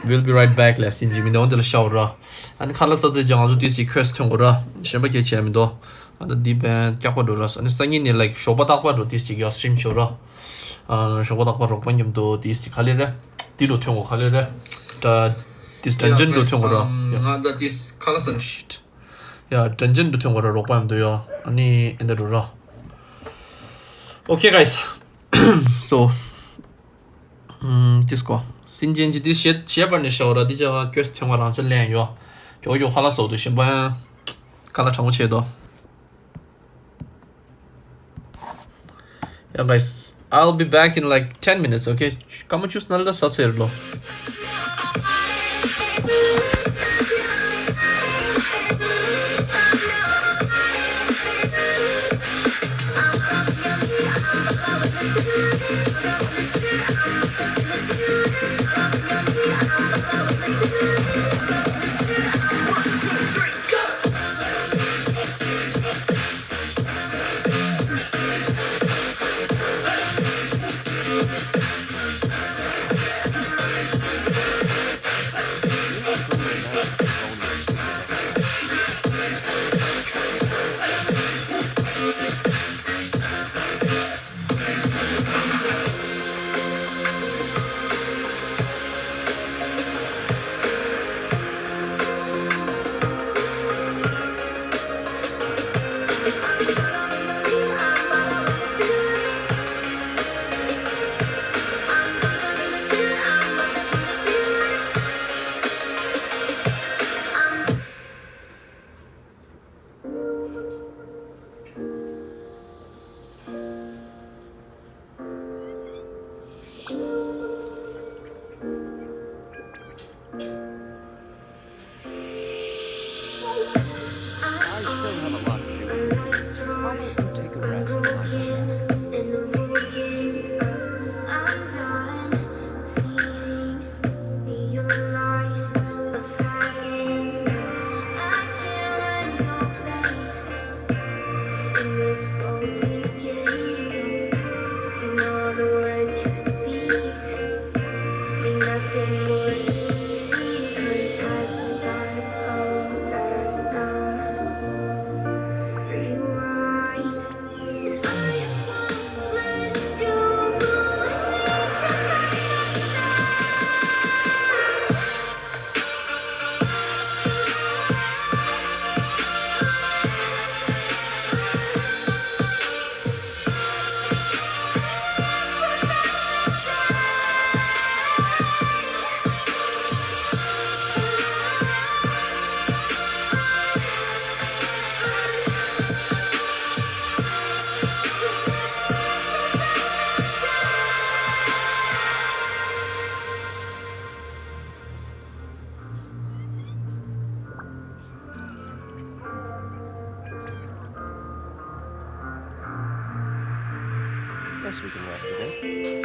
We'll be right back. Let's in Jimmy on the xiao ra. And colors are the jang zu di si quest thong ra. Sheba ke chem do. And the deep band kya pa do ras. And sangin ne like shoba tak pa do ti si ya stream show ra. Shoba tak pa ro pa nyam do ti si khale re. Ti lo thong khale re. Ta this dungeon do thong ra. That is colors and shit. Yeah, dungeon do thong ra ro pa am do yo. Ani in the do ra. Okay, guys. So, this go. 新进去的写本的时候了，这叫 quest 听话上去练哟，就有花了手的，先不看了长我切的。Yeah, guys, I'll be back in like 10 minutes. Okay, kamu choose nalda sacerlo. Guess we can rest a bit.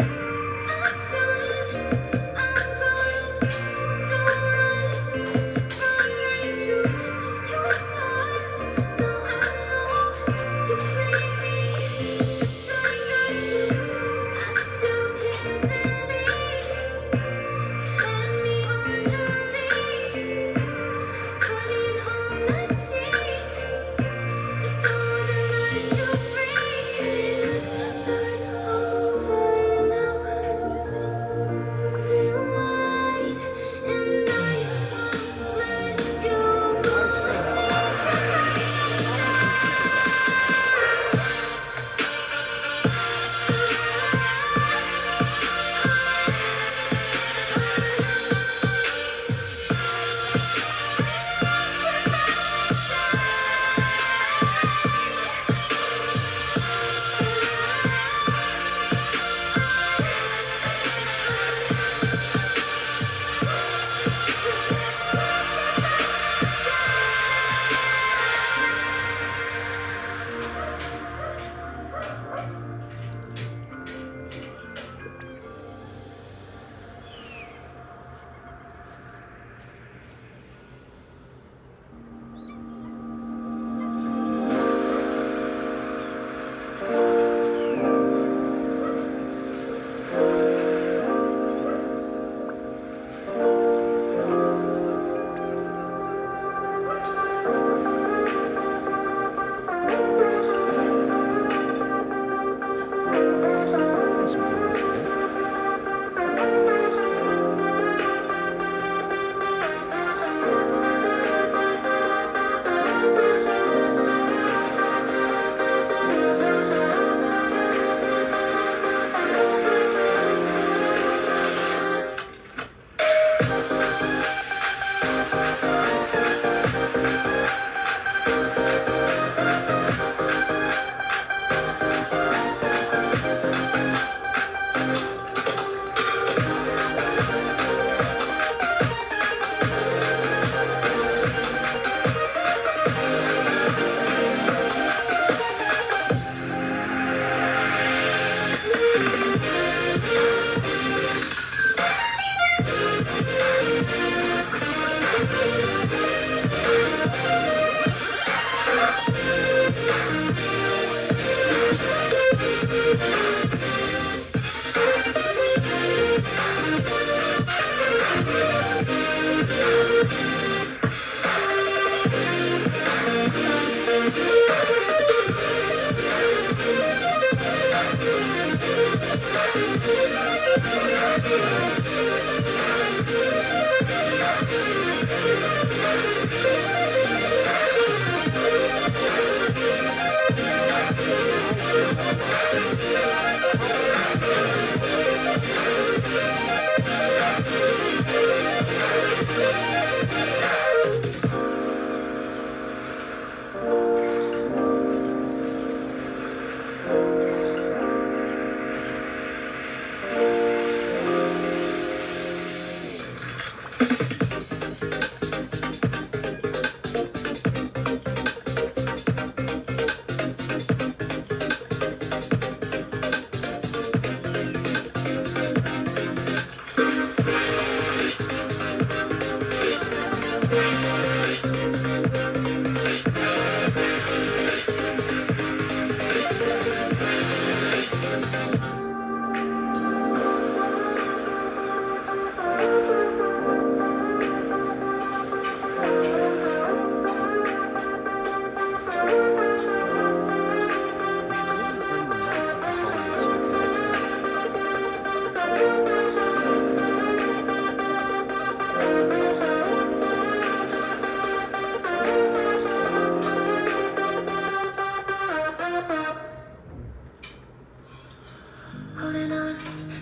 Holding on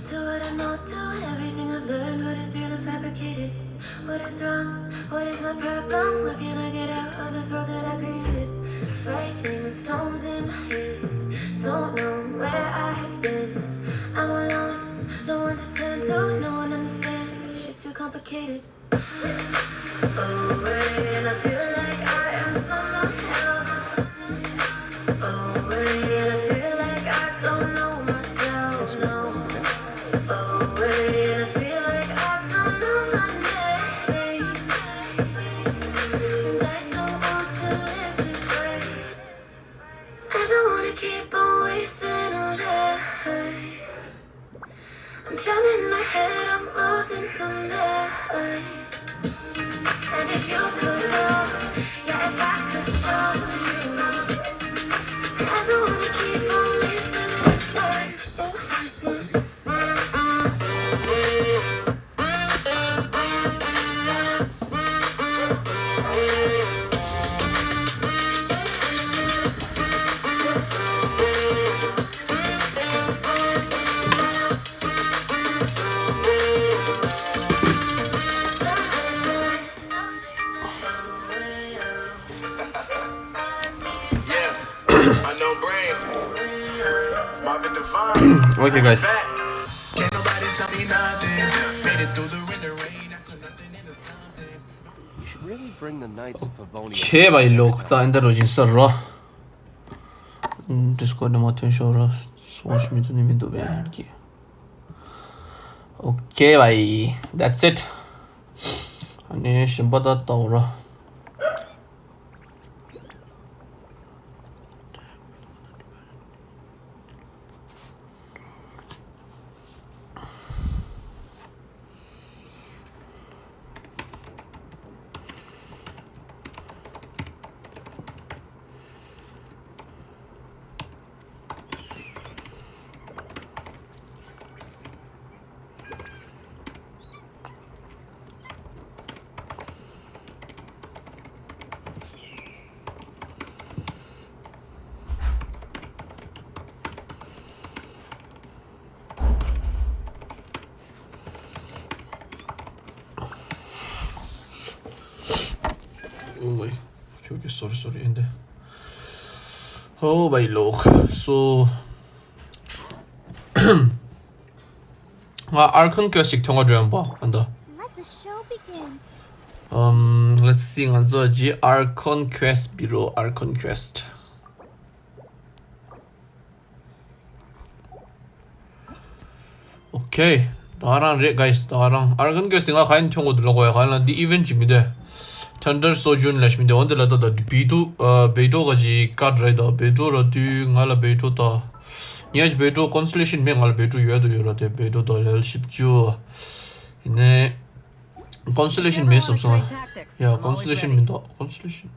to what I know, to everything I've learned. What is real and fabricated? What is wrong? What is my problem? What can I get out of this world that I created? Fighting the storms in my head. Don't know where I have been. I'm alone, no one to turn to, no one understands. This shit's too complicated. Oh, wait, and I feel like I am someone else. Oh, wait, and I feel like I don't know myself, no. Oh, wait, and I feel like I don't know my name. And I don't want to live this way. I don't want to keep on wasting a life. I'm drowning in my head, I'm losing the mind. And if you could know, yeah, if I could show you, I don't wanna keep on living this life so faceless. Okay, guys. You should really bring the Knights of Favonius. Okay, भाई लोग तो अंदर rosin sir रो Discord में मत show रो सोच में तो नहीं तो बैठ की Okay भाई that's it अने शिंपता तो रो Oh wait, okay, sorry, in there. Oh भाई लोग, so Archon Quest 통화 좀 봐, 안다. Let the show begin. Let's see, also G Archon Quest 비로 Archon Quest. Okay, 나랑 guys, 나랑 Archon Quest가 가인 통화 들어가야 가는 디 이벤트입니다. Thunder Sojourn Lashminde on the letter the Bidu Beto Gaji Kadrada Beto Ratu Ngala Beto ta Yes Beto Constellation Mengal Beto Yadu Yurate Beto the Ship Jew in a Constellation May some song. Yeah, Constellation Minto Constellation.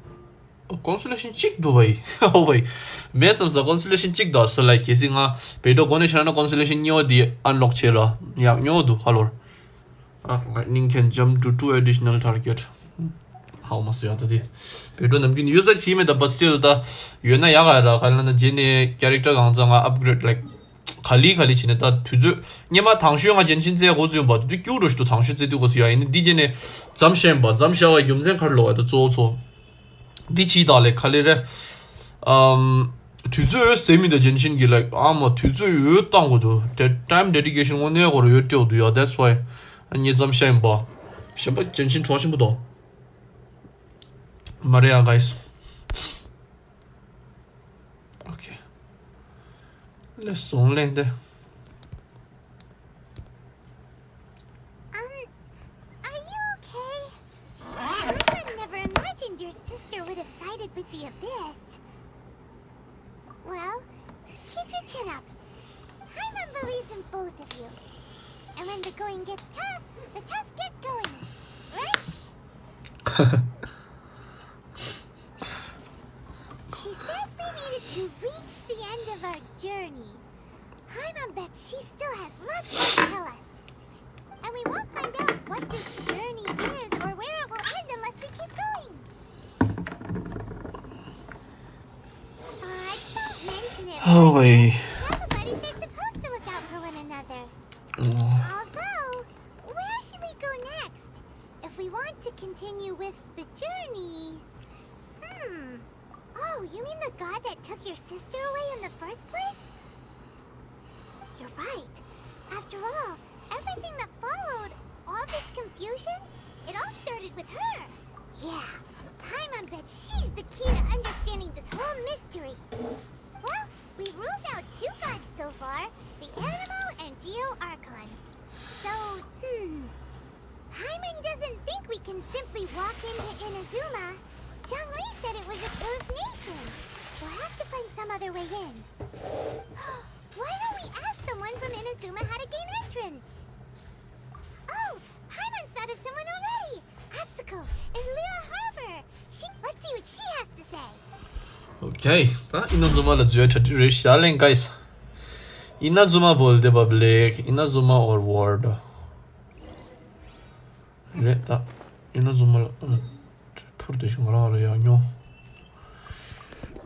Constellation chick do way. Oh way. May some Constellation chick does so like kissing a Beto Constellation Constellation Yo the unlock chela. Yeah, no do hello. Lightning can jump to 2 additional target. How much you have to do? But when you use the team, but still the you know yaga kalana jene character gangzanga upgrade like khali chine ta tuzu nyama tangshu가 Genshin 제 고즈 봐. 또 교로도 당시 제도 고스야 있는 디제네 잠시엔 봐. 잠시와 염생 칼로 와도 조조 디치달에 칼레레 tuzu 세미더 Genshin 기 like 아마 tuzu 요딴 거도 that time dedication 원에 거로 요때도 야 that's why 아니 잠시엔 봐. 셔버 Genshin 좋아하신 분도 Maria guys. Okay. Let's only there. Are you okay? I've been with the abyss. Well, keep your chin up. Paimon believes in both of you. And when the going gets tough, the tough get going. Right? She said we needed to reach the end of our journey. Paimon bets she still has lots more to tell us. And we won't find out what this journey is or where it will end unless we keep going. Don't mention it. Oh boy. Travel buddies are supposed to look out for one another. Although, where should we go next? If we want to continue with the journey... Oh, you mean the god that took your sister away in the first place? You're right. After all, everything that followed, all this confusion, it all started with her. Yeah, Paimon bets she's the key to understanding this whole mystery. Well, we've ruled out two gods so far, the Animal and Geo-Archons. So, Paimon doesn't think we can simply walk into Inazuma. Zhongli said it was a closed nation. We'll have to find some other way in. Why don't we ask someone from Inazuma how to gain entrance? Oh, Paimon's thought of someone already. Atsuko in Lua Harbor. Let's see what she has to say. Okay, Inazuma là dưới thật rich lên guys. Inazuma bolde public, Inazuma or ward. Right, that Inazuma protection करा रहे हैं न्यों.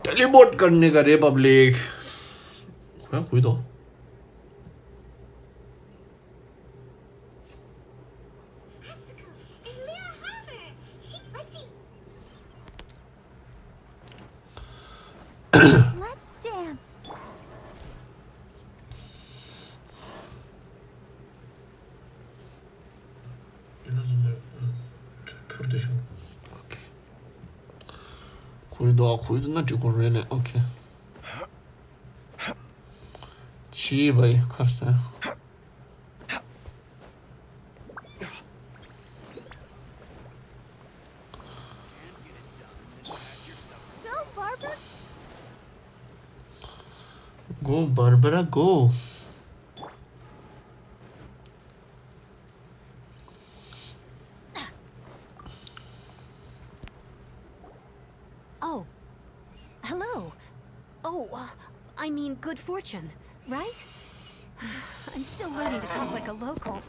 Teleport करने का रे public. क्या कोई तो? Let's dance. Inazuma protection. Okay. कोई तो ना चुक रहे ने. Okay. जी भाई करते हैं. Go, Barbara, go. Oh, hello. Oh, I mean good fortune, right? I'm still learning to talk like a local.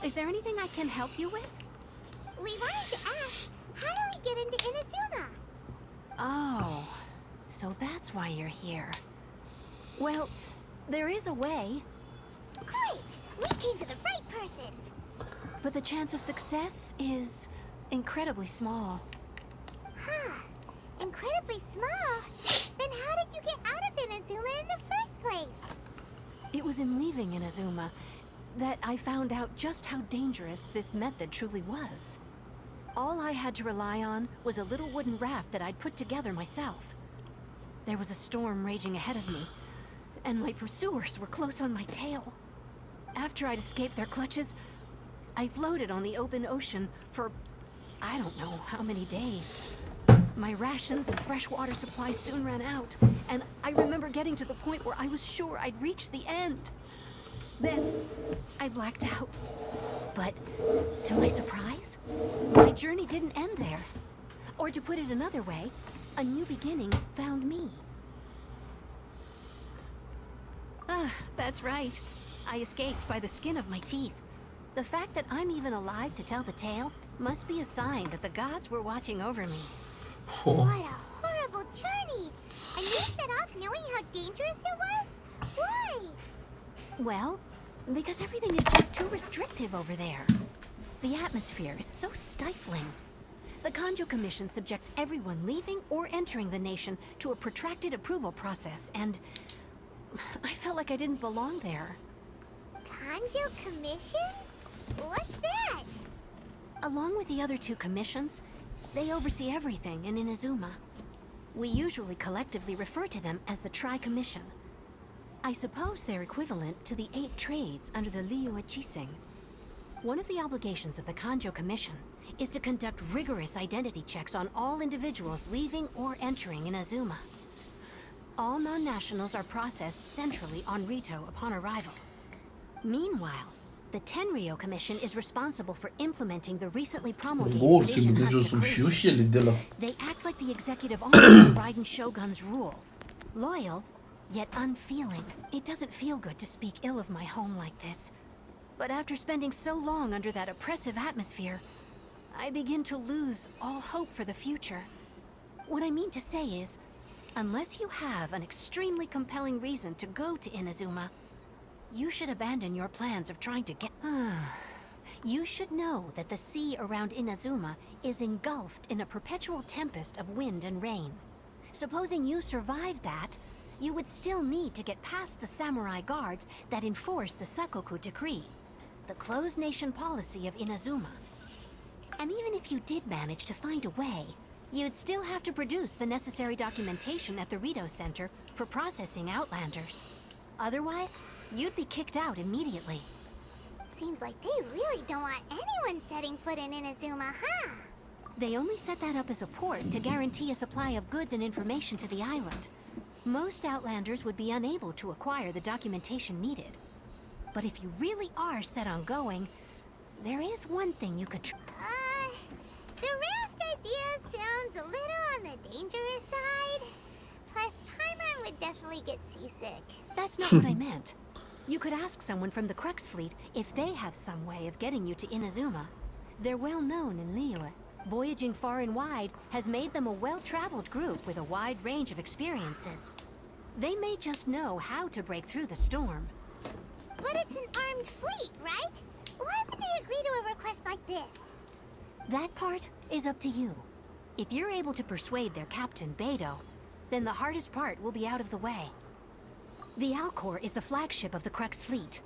Is there anything I can help you with? We wanted to ask, how do we get into Inazuma? Oh, so that's why you're here. Well, there is a way. Great! We came to the right person! But the chance of success is incredibly small. Huh. Incredibly small? Then how did you get out of Inazuma in the first place? It was in leaving Inazuma that I found out just how dangerous this method truly was. All I had to rely on was a little wooden raft that I'd put together myself. There was a storm raging ahead of me, and my pursuers were close on my tail. After I'd escaped their clutches, I floated on the open ocean for I don't know how many days. My rations and freshwater supplies soon ran out, and I remember getting to the point where I was sure I'd reached the end. Then I blacked out. But to my surprise, my journey didn't end there. Or to put it another way, a new beginning found me. Ah, that's right. I escaped by the skin of my teeth. The fact that I'm even alive to tell the tale must be a sign that the gods were watching over me. What a horrible journey! And you set off knowing how dangerous it was? Why? Well, because everything is just too restrictive over there. The atmosphere is so stifling. The Kanjo Commission subjects everyone leaving or entering the nation to a protracted approval process, and I felt like I didn't belong there. Kanjo Commission? What's that? Along with the other two commissions, they oversee everything in Inazuma. We usually collectively refer to them as the Tri-Commission. I suppose they're equivalent to the 8 trades under the Liu Chising. One of the obligations of the Kanjo Commission is to conduct rigorous identity checks on all individuals leaving or entering Inazuma. All non-nationals are processed centrally on Rito upon arrival. Meanwhile, the Tenryo Commission is responsible for implementing the recently promulgated 뭘 Vision 지금 Hut 늦어서 Decree. 쉬우시리 되라. They act like the executive arm of the Raiden Shogun's rule. Loyal, yet unfeeling. It doesn't feel good to speak ill of my home like this. But after spending so long under that oppressive atmosphere, I begin to lose all hope for the future. What I mean to say is, unless you have an extremely compelling reason to go to Inazuma, you should abandon your plans of trying to get... You should know that the sea around Inazuma is engulfed in a perpetual tempest of wind and rain. Supposing you survived that, you would still need to get past the samurai guards that enforce the Sakoku Decree, the closed nation policy of Inazuma. And even if you did manage to find a way, you'd still have to produce the necessary documentation at the Rito Center for processing Outlanders. Otherwise, you'd be kicked out immediately. Seems like they really don't want anyone setting foot in Inazuma, huh? They only set that up as a port to guarantee a supply of goods and information to the island. Most Outlanders would be unable to acquire the documentation needed. But if you really are set on going, there is one thing you could The raft idea sounds a little on the dangerous side. Plus, Paimon would definitely get seasick. That's not what I meant. You could ask someone from the Crux fleet if they have some way of getting you to Inazuma. They're well known in Liyue. Voyaging far and wide has made them a well-traveled group with a wide range of experiences. They may just know how to break through the storm. But it's an armed fleet, right? Why would they agree to a request like this? That part is up to you. If you're able to persuade their captain, Beidou, then the hardest part will be out of the way. The Alcor is the flagship of the Crux fleet.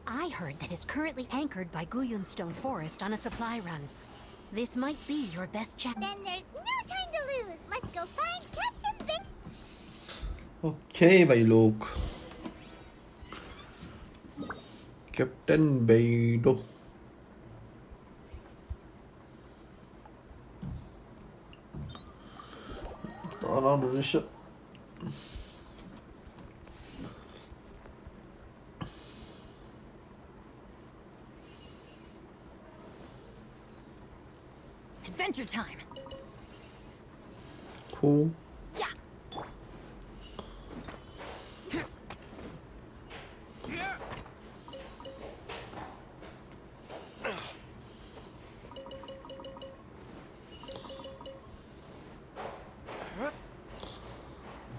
I heard that it's currently anchored by Guyunstone Forest on a supply run. This might be your best chance. Then there's no time to lose. Let's go find Captain Big. Okay भाई लोग, captain बेइडो. Around the ship. Adventure time. Cool. Yeah.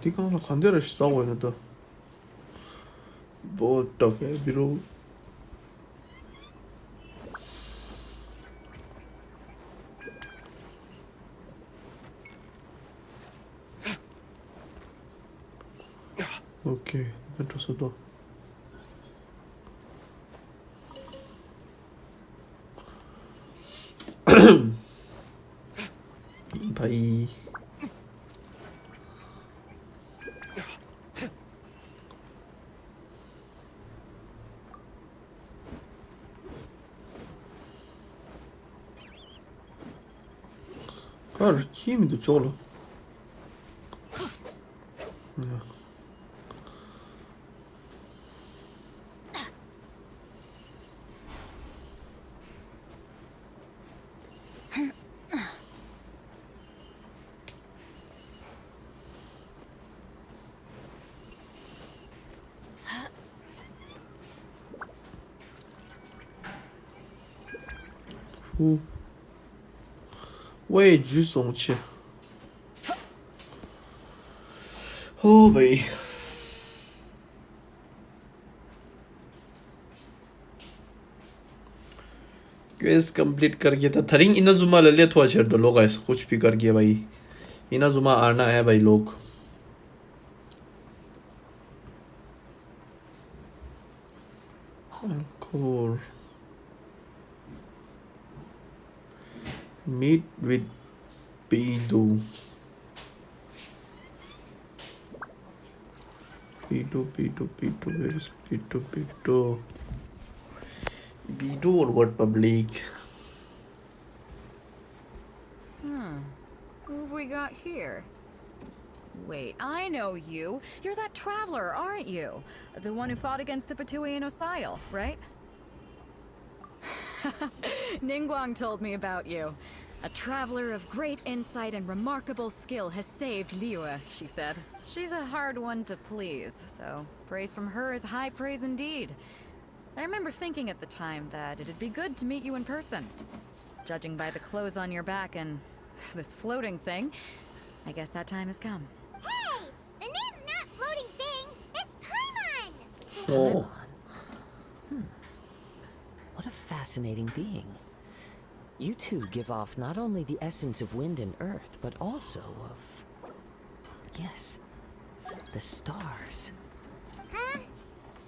네가 하나 간대를 싸고 있는데 뭐 더해 비로. 오케이, 멘토스도. 바이. Cara, tímido, cholo. 후. 畏惧松气。Oh भाई, quest complete कर गया था. थरिंग Inazuma ले ले थोड़ा छेड़ दो लोग, ऐसा कुछ भी कर गया भाई. इनाजुमा आना है भाई लोग. Encore. Meet with Beidou. Beidou, where is Beidou? Bidu or what public? Who have we got here? Wait, I know you. You're that traveler, aren't you? The one who fought against the Fatuian Osile, right? Ningguang told me about you. A traveler of great insight and remarkable skill has saved Liyue, she said. She's a hard one to please, so praise from her is high praise indeed. I remember thinking at the time that it'd be good to meet you in person. Judging by the clothes on your back and this floating thing, I guess that time has come. Hey! The name's not Floating Thing, it's Paimon! Oh. What a fascinating being. You two give off not only the essence of wind and earth, but also of... yes, the stars. Huh?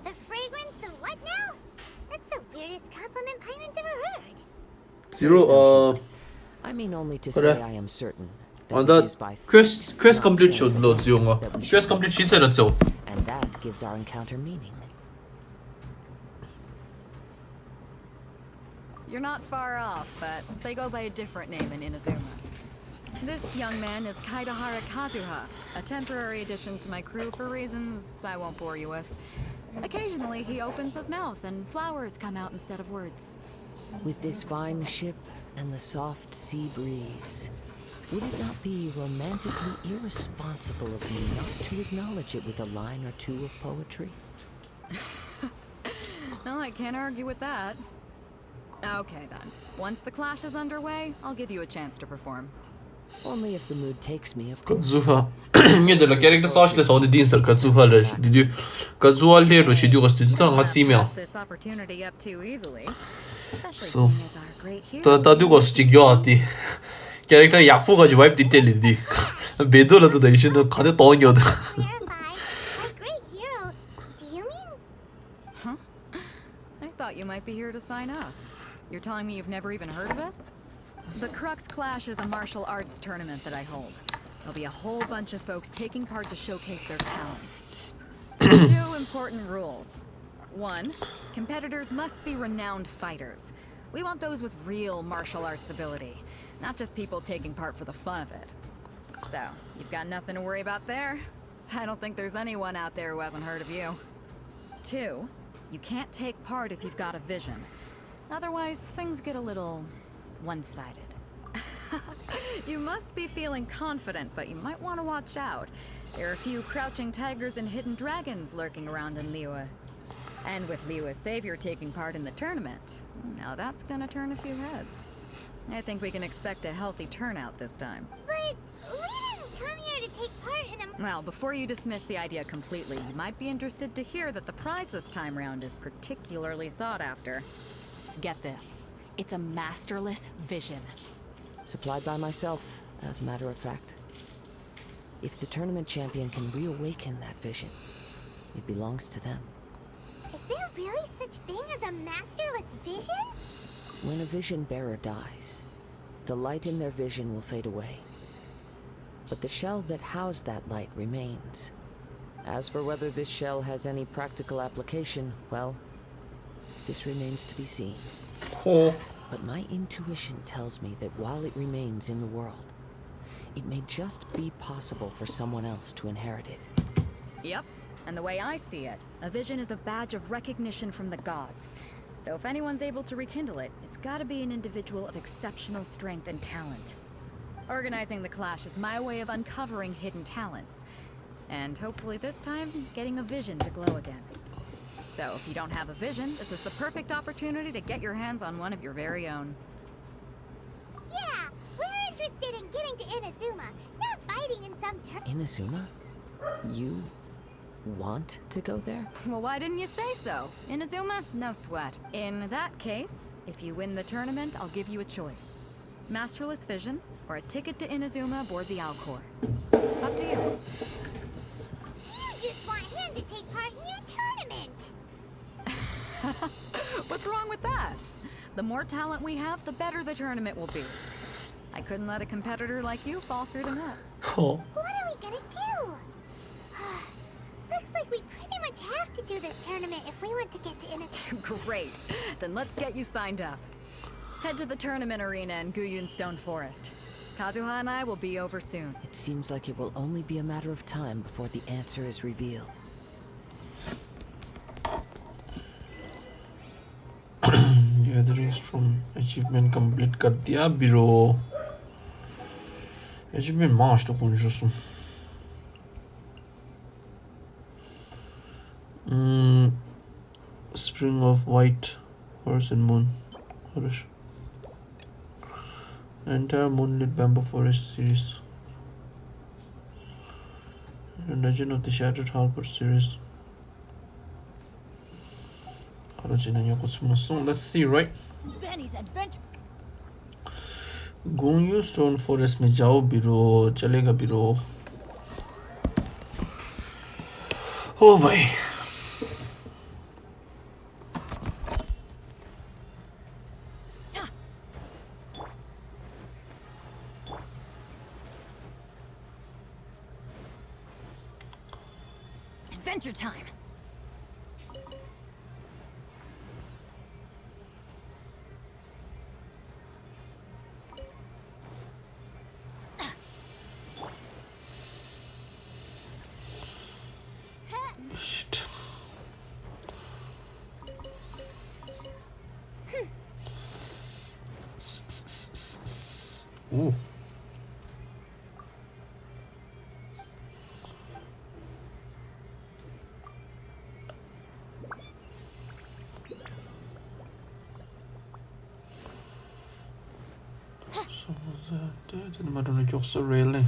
The fragrance of what now? That's the weirdest compliment Paimon's ever heard. Zero, I mean only to 그래. say I am certain 아, that 나 it is by 퀘스트 not 컴플리트 chance 줬어, 지용아. that we 퀘스트 should 컴플리트 취소했죠. and that gives our encounter meaning. You're not far off, but they go by a different name in Inazuma. This young man is Kaidahara Kazuha, a temporary addition to my crew for reasons I won't bore you with. Occasionally, he opens his mouth and flowers come out instead of words. With this fine ship and the soft sea breeze, would it not be romantically irresponsible of me not to acknowledge it with a line or two of poetry? No, I can't argue with that. Okay then. Once the clash is underway, I'll give you a chance to perform. Only if the mood takes me, of course. Kazuha. Niente, la character social sono di Dinser, Kazuha leży. Kazuha leży, ci dico sto zitto nga simia. This opportunity up too easily. Especially So, seeing as our great hero. 다 dico sto 지겨웠디. 캐릭터 약fu 가지고 와이프 디텔리디. 배도라도 다 이신도 가대 떠녀도. Clarify, our great hero, do you mean... Huh? I thought you might be here to sign up. You're telling me you've never even heard of it? The Crux Clash is a martial arts tournament that I hold. There'll be a whole bunch of folks taking part to showcase their talents. 2 important rules. 1, competitors must be renowned fighters. We want those with real martial arts ability, not just people taking part for the fun of it. So, you've got nothing to worry about there. I don't think there's anyone out there who hasn't heard of you. 2, you can't take part if you've got a vision. Otherwise, things get a little one-sided. You must be feeling confident, but you might want to watch out. There are a few crouching tigers and hidden dragons lurking around in Liyue. And with Liyue's savior taking part in the tournament, now that's gonna turn a few heads. I think we can expect a healthy turnout this time. But we didn't come here to take part in a... Well, before you dismiss the idea completely, you might be interested to hear that the prize this time round is particularly sought after. Get this. It's a masterless vision. Supplied by myself, as a matter of fact. If the tournament champion can reawaken that vision, it belongs to them. Is there really such thing as a masterless vision? When a vision bearer dies, the light in their vision will fade away. But the shell that housed that light remains. As for whether this shell has any practical application, well, this remains to be seen. Cool. But my intuition tells me that while it remains in the world, it may just be possible for someone else to inherit it. Yep. And the way I see it, a vision is a badge of recognition from the gods. So if anyone's able to rekindle it, it's gotta be an individual of exceptional strength and talent. Organizing the clash is my way of uncovering hidden talents. And hopefully this time, getting a vision to glow again. So if you don't have a vision, this is the perfect opportunity to get your hands on one of your very own. Yeah, we're interested in getting to Inazuma, not fighting in some Inazuma? You want to go there? Well, why didn't you say so? Inazuma? No sweat. In that case, if you win the tournament, I'll give you a choice. Masterless Vision, or a ticket to Inazuma aboard the Alcor. Up to you. You just want him to take part in your tournament! What's wrong with that? The more talent we have, the better the tournament will be. I couldn't let a competitor like you fall through the net. Oh. What are we gonna do? Looks Looks like we pretty much have to do this tournament if we want to get to Inata. Great. Then let's get you signed up. Head to the tournament arena in Guyun Stone Forest. Kazuha and I will be over soon. It seems like it will only be a matter of time before the answer is revealed. Gathering from achievement complete कर दिया biro. Achievement maaşta konuşuyorsun. Spring of White Horse and Moon Forest. Entire Moonlit Bamboo Forest series. Legend of the Shattered Harbor series. Let's see, right? Benny's adventure. Gongyu Stone Forest में जाओ बिरो चलेगा बिरो. Oh भाई. Adventure time. Shit. Ooh. Dedim adını yoksa really.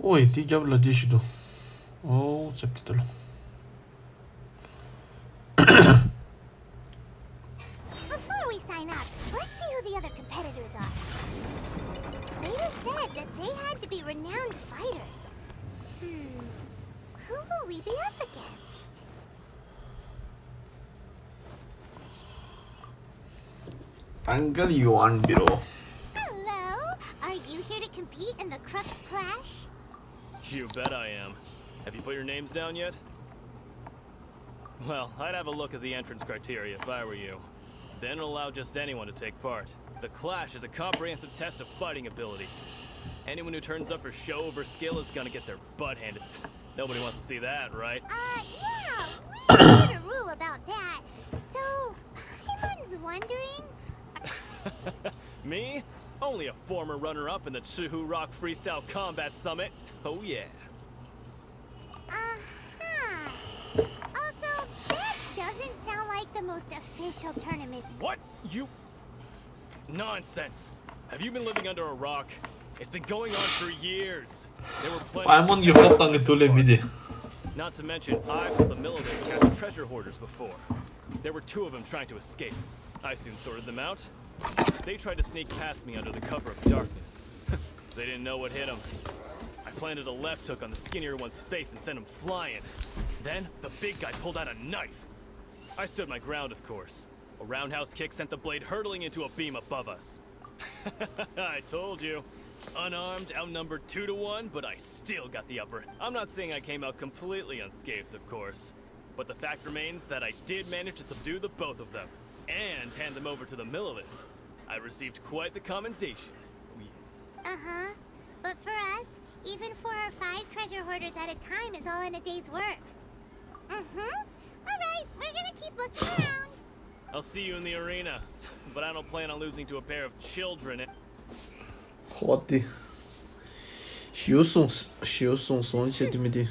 Oi, ti diavolo dici tu? Oh, acceptatelo. Before we sign up, let's see who the other competitors are. Later said that they had to be renowned fighters. Who will we be up against? Uncle Yuan Biro. Hello, are you here to compete in the Crux Clash? You bet I am. Have you put your names down yet? Well, I'd have a look at the entrance criteria if I were you. Then allow just anyone to take part. The Clash is a comprehensive test of fighting ability. Anyone who turns up for show over skill is gonna get their butt handed. Nobody wants to see that, right? Yeah, we made a rule about that. So, Paimon's wondering... Me? Only a former runner-up in the Chihu Rock Freestyle Combat Summit. Oh yeah. Also, that doesn't sound like the most official tournament. What? You... Nonsense. Have you been living under a rock? It's been going on for years. There were plenty I'm on your phone video. Not to mention, I've helped the Military catch treasure hoarders before. There were 2 of them trying to escape. I soon sorted them out. They tried to sneak past me under the cover of darkness. They didn't know what hit them. I planted a left hook on the skinnier one's face and sent him flying. Then, the big guy pulled out a knife. I stood my ground, of course. A roundhouse kick sent the blade hurtling into a beam above us. I told you. Unarmed, outnumbered 2 to 1, but I still got the upper. I'm not saying I came out completely unscathed, of course. But the fact remains that I did manage to subdue the both of them. And hand them over to the Millilith. I received quite the commendation. Uh-huh. But for us, even 4 or 5 treasure hoarders at a time is all in a day's work. Alright, look around. I'll see you in the arena, but I don't plan on losing to a pair of children. 어디? 시우송 이제 디미디.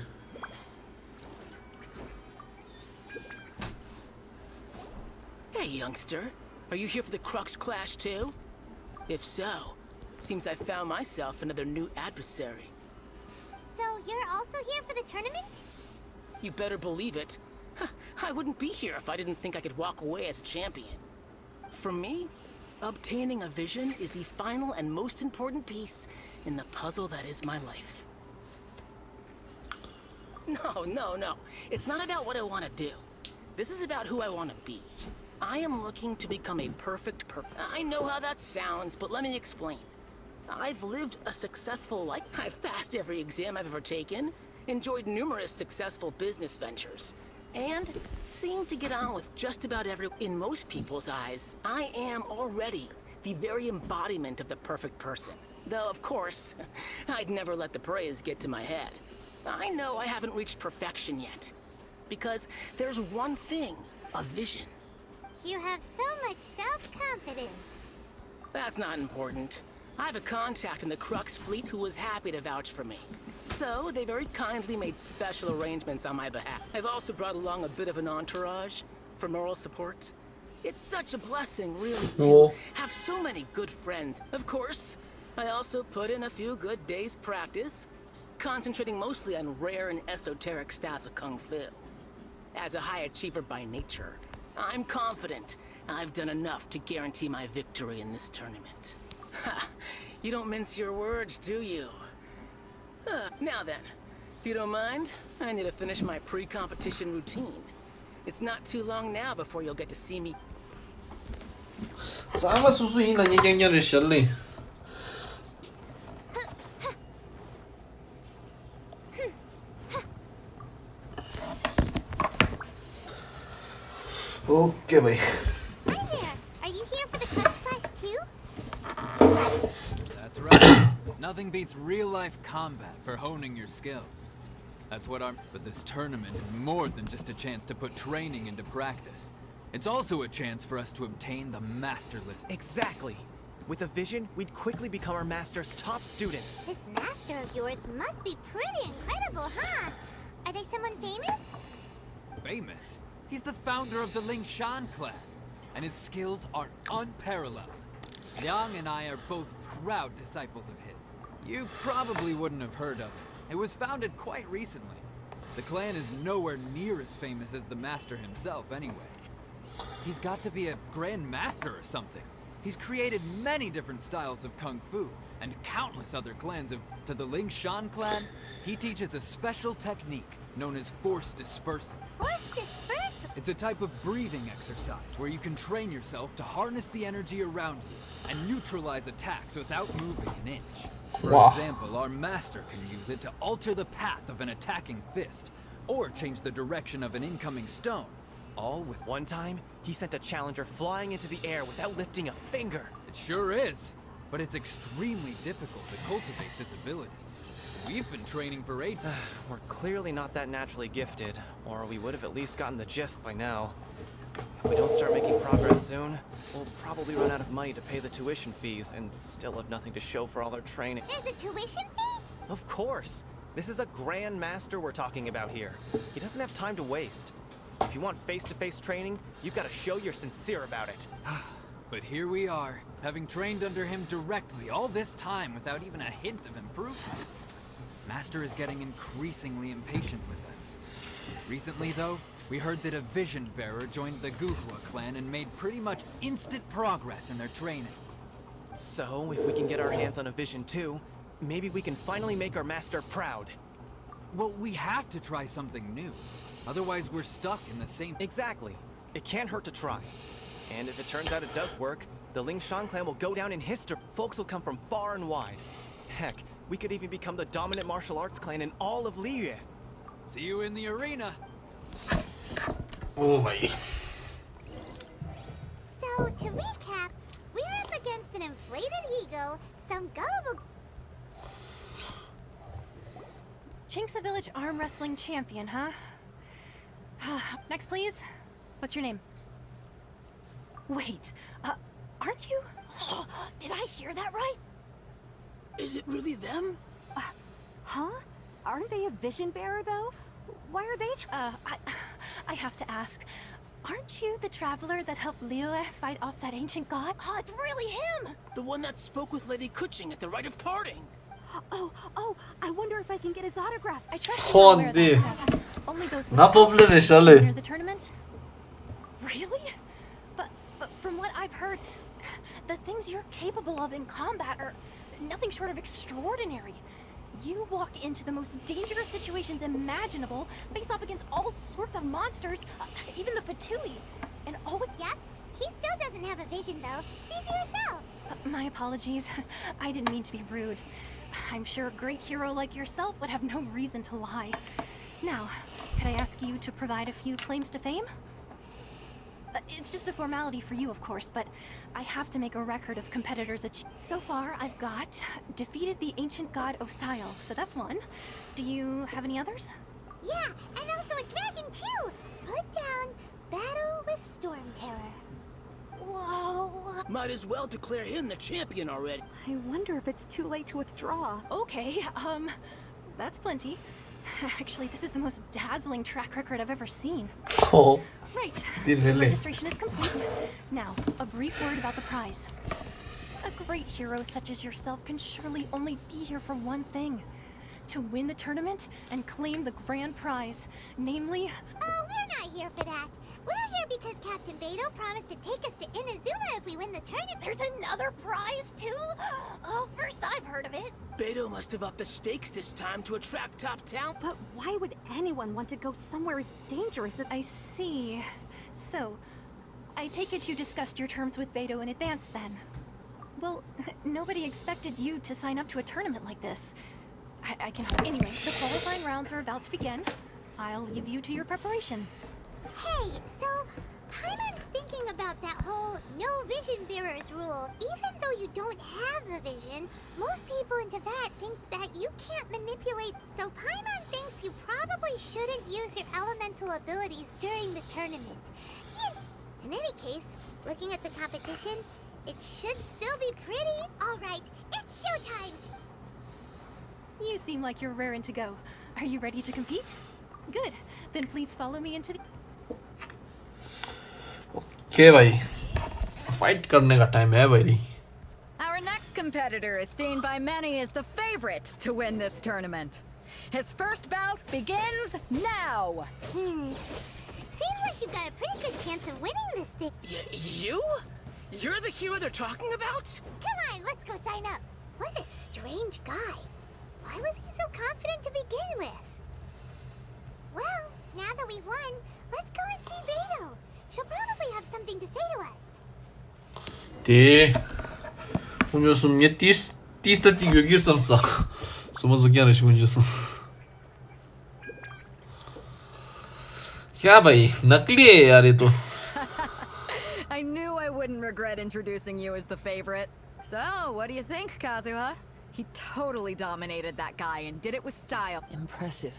Hey, youngster. Are you here for the Crux Clash too? If so, seems I found myself another new adversary. So you're also here for the tournament? You better believe it. I wouldn't be here if I didn't think I could walk away as champion. For me, obtaining a vision is the final and most important piece in the puzzle that is my life. No. It's not about what I want to do. This is about who I want to be. I am looking to become a perfect I know how that sounds, but let me explain. I've lived a successful life. I've passed every exam I've ever taken, enjoyed numerous successful business ventures, and seem to get on with just about everyone. In most people's eyes, I am already the very embodiment of the perfect person. Though, of course, I'd never let the praise get to my head. I know I haven't reached perfection yet, because there's one thing, a vision. You have so much self-confidence. That's not important. I have a contact in the Crux fleet who was happy to vouch for me. So, they very kindly made special arrangements on my behalf. I've also brought along a bit of an entourage for moral support. It's such a blessing, really, to have so many good friends. Of course, I also put in a few good days' practice, concentrating mostly on rare and esoteric styles of Kung Fu. As a high achiever by nature, I'm confident I've done enough to guarantee my victory in this tournament. Ha! You don't mince your words, do you? Now then, if you don't mind, I need to finish my pre-competition routine. It's not too long now before you'll get to see me. 这么叔叔赢了你点的心里。Okay, boy. Hi there. Are you here for the Crux Clash too? That's right. Nothing beats real-life combat for honing your skills. That's what But this tournament is more than just a chance to put training into practice. It's also a chance for us to obtain the master list. Exactly. With a vision, we'd quickly become our master's top students. This master of yours must be pretty incredible, huh? Are they someone famous? Famous? He's the founder of the Lingshan clan, and his skills are unparalleled. Liang and I are both proud disciples of his. You probably wouldn't have heard of it. It was founded quite recently. The clan is nowhere near as famous as the master himself anyway. He's got to be a grand master or something. He's created many different styles of Kung Fu, and countless other clans of... To the Lingshan clan, he teaches a special technique known as force dispersal. Force dispersal? It's a type of breathing exercise where you can train yourself to harness the energy around you and neutralize attacks without moving an inch. For example, our master can use it to alter the path of an attacking fist, or change the direction of an incoming stone, all with... One time, he sent a challenger flying into the air without lifting a finger. It sure is, but it's extremely difficult to cultivate this ability. We've been training for 8... We're clearly not that naturally gifted, or we would have at least gotten the gist by now. If we don't start making progress soon, we'll probably run out of money to pay the tuition fees and still have nothing to show for all our training. There's a tuition fee? Of course! This is a grand master we're talking about here. He doesn't have time to waste. If you want face-to-face training, you've got to show you're sincere about it. But here we are, having trained under him directly all this time without even a hint of improvement. Master is getting increasingly impatient with us. Recently, though, we heard that a vision bearer joined the Guhua clan and made pretty much instant progress in their training. So, if we can get our hands on a vision too, maybe we can finally make our master proud. Well, we have to try something new. Otherwise, we're stuck in the same... Exactly. It can't hurt to try. And if it turns out it does work, the Lingshan clan will go down in history. Folks will come from far and wide. Heck, we could even become the dominant martial arts clan in all of Liyue. See you in the arena. Oh my. So, to recap, we're up against an inflated ego, some gullible... Chinksa Village arm wrestling champion, huh? Next, please. What's your name? Wait, aren't you? Did I hear that right? Is it really them? Huh? Aren't they a vision bearer, though? Why are they I have to ask. Aren't you the traveler that helped Liyue fight off that ancient god? Oh, it's really him! The one that spoke with Lady Kuching at the rite of parting. Oh, I wonder if I can get his autograph. I trust you are aware of Hon, that, only those Na popular near Shirley. the tournament? Really? But from what I've heard, the things you're capable of in combat are nothing short of extraordinary. You walk into the most dangerous situations imaginable, face off against all sorts of monsters, even the Fatui. And Yep, he still doesn't have a vision though. See for yourself. My apologies. I didn't mean to be rude. I'm sure a great hero like yourself would have no reason to lie. Now, could I ask you to provide a few claims to fame? It's just a formality for you, of course, but I have to make a record of competitors' So far, I've got defeated the ancient god Osial, so that's one. Do you have any others? Yeah, and also a dragon too. Put down battle with Storm Terror. Whoa. Might as well declare him the champion already. I wonder if it's too late to withdraw. Okay, that's plenty. Actually, this is the most dazzling track record I've ever seen. Oh. Right. Didn't really. Registration is complete. Now, a brief word about the prize. A great hero such as yourself can surely only be here for one thing. To win the tournament and claim the grand prize. Namely... Oh, we're not here for that. We're here because Captain Beidou promised to take us to Inazuma if we win the tournament. There's another prize, too? Oh, first I've heard of it. Beidou must have upped the stakes this time to attract top talent. But why would anyone want to go somewhere as dangerous as... I see. So, I take it you discussed your terms with Beidou in advance, then? Well, nobody expected you to sign up to a tournament like this. I can... Anyway, the qualifying rounds are about to begin. I'll leave you to your preparation. Hey, so Paimon's thinking about that whole no vision bearers rule. Even though you don't have a vision, most people in Teyvat think that you can't manipulate. So Paimon thinks you probably shouldn't use your elemental abilities during the tournament. In any case, looking at the competition, it should still be pretty. All right, it's showtime. You seem like you're raring to go. Are you ready to compete? Good. Then please follow me into the... Okay, भाई. Fight करने का time है भाई. Our next competitor is seen by many as the favorite to win this tournament. His first bout begins now. Seems like you've got a pretty good chance of winning this thing. You? You're the hero they're talking about? Come on, let's go sign up. What a strange guy. Why was he so confident to begin with? Well, now that we've won, let's go and see Beidou. She'll probably have something to say to us. 네. उन्हें सुनिए 30 तक की समस्या. समझ गया नहीं मुझे सम. क्या भाई नकली है यार ये तो. I knew I wouldn't regret introducing you as the favorite. So, what do you think, Kazuha? He totally dominated that guy and did it with style. Impressive.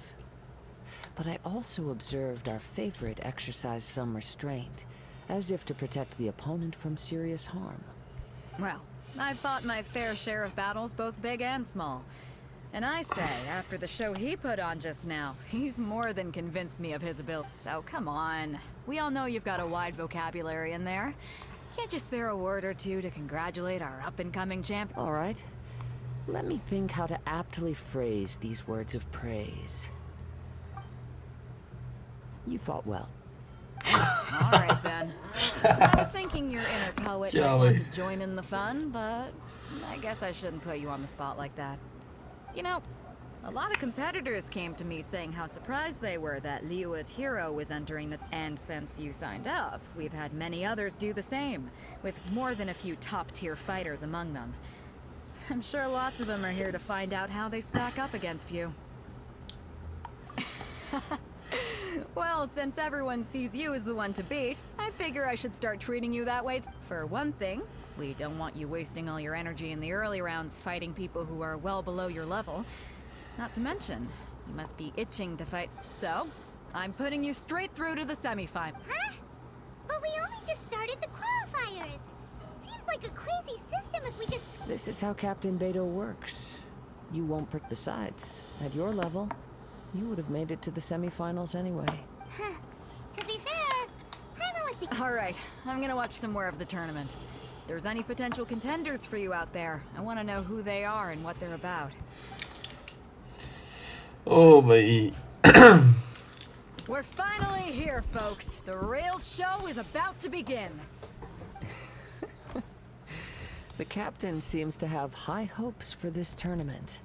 But I also observed our favorite exercise some restraint, as if to protect the opponent from serious harm. Well, I've fought my fair share of battles, both big and small. And I say, after the show he put on just now, he's more than convinced me of his ability. So come on. We all know you've got a wide vocabulary in there. Can't you spare a word or two to congratulate our up-and-coming champ? All right. Let me think how to aptly phrase these words of praise. You fought well. All right, then. I was thinking your inner poet might want to join in the fun, but I guess I shouldn't put you on the spot like that. You know, a lot of competitors came to me saying how surprised they were that Liyue's hero was entering the... And since you signed up, we've had many others do the same, with more than a few top-tier fighters among them. I'm sure lots of them are here to find out how they stack up against you. Well, since everyone sees you as the one to beat, I figure I should start treating you that way. For one thing, we don't want you wasting all your energy in the early rounds fighting people who are well below your level. Not to mention, you must be itching to fight. So, I'm putting you straight through to the semi-final. Huh? started the qualifiers. Seems like a crazy system if we just... This is how Captain Beto works. You won't besides, at your level, you would have made it to the semifinals anyway. To be fair, I'm always thinking... Alright, I'm gonna watch some more of the tournament. If there's any potential contenders for you out there, I want to know who they are and what they're about. Oh my. We're finally here, folks. The real show is about to begin. The captain seems to have high hopes for this tournament.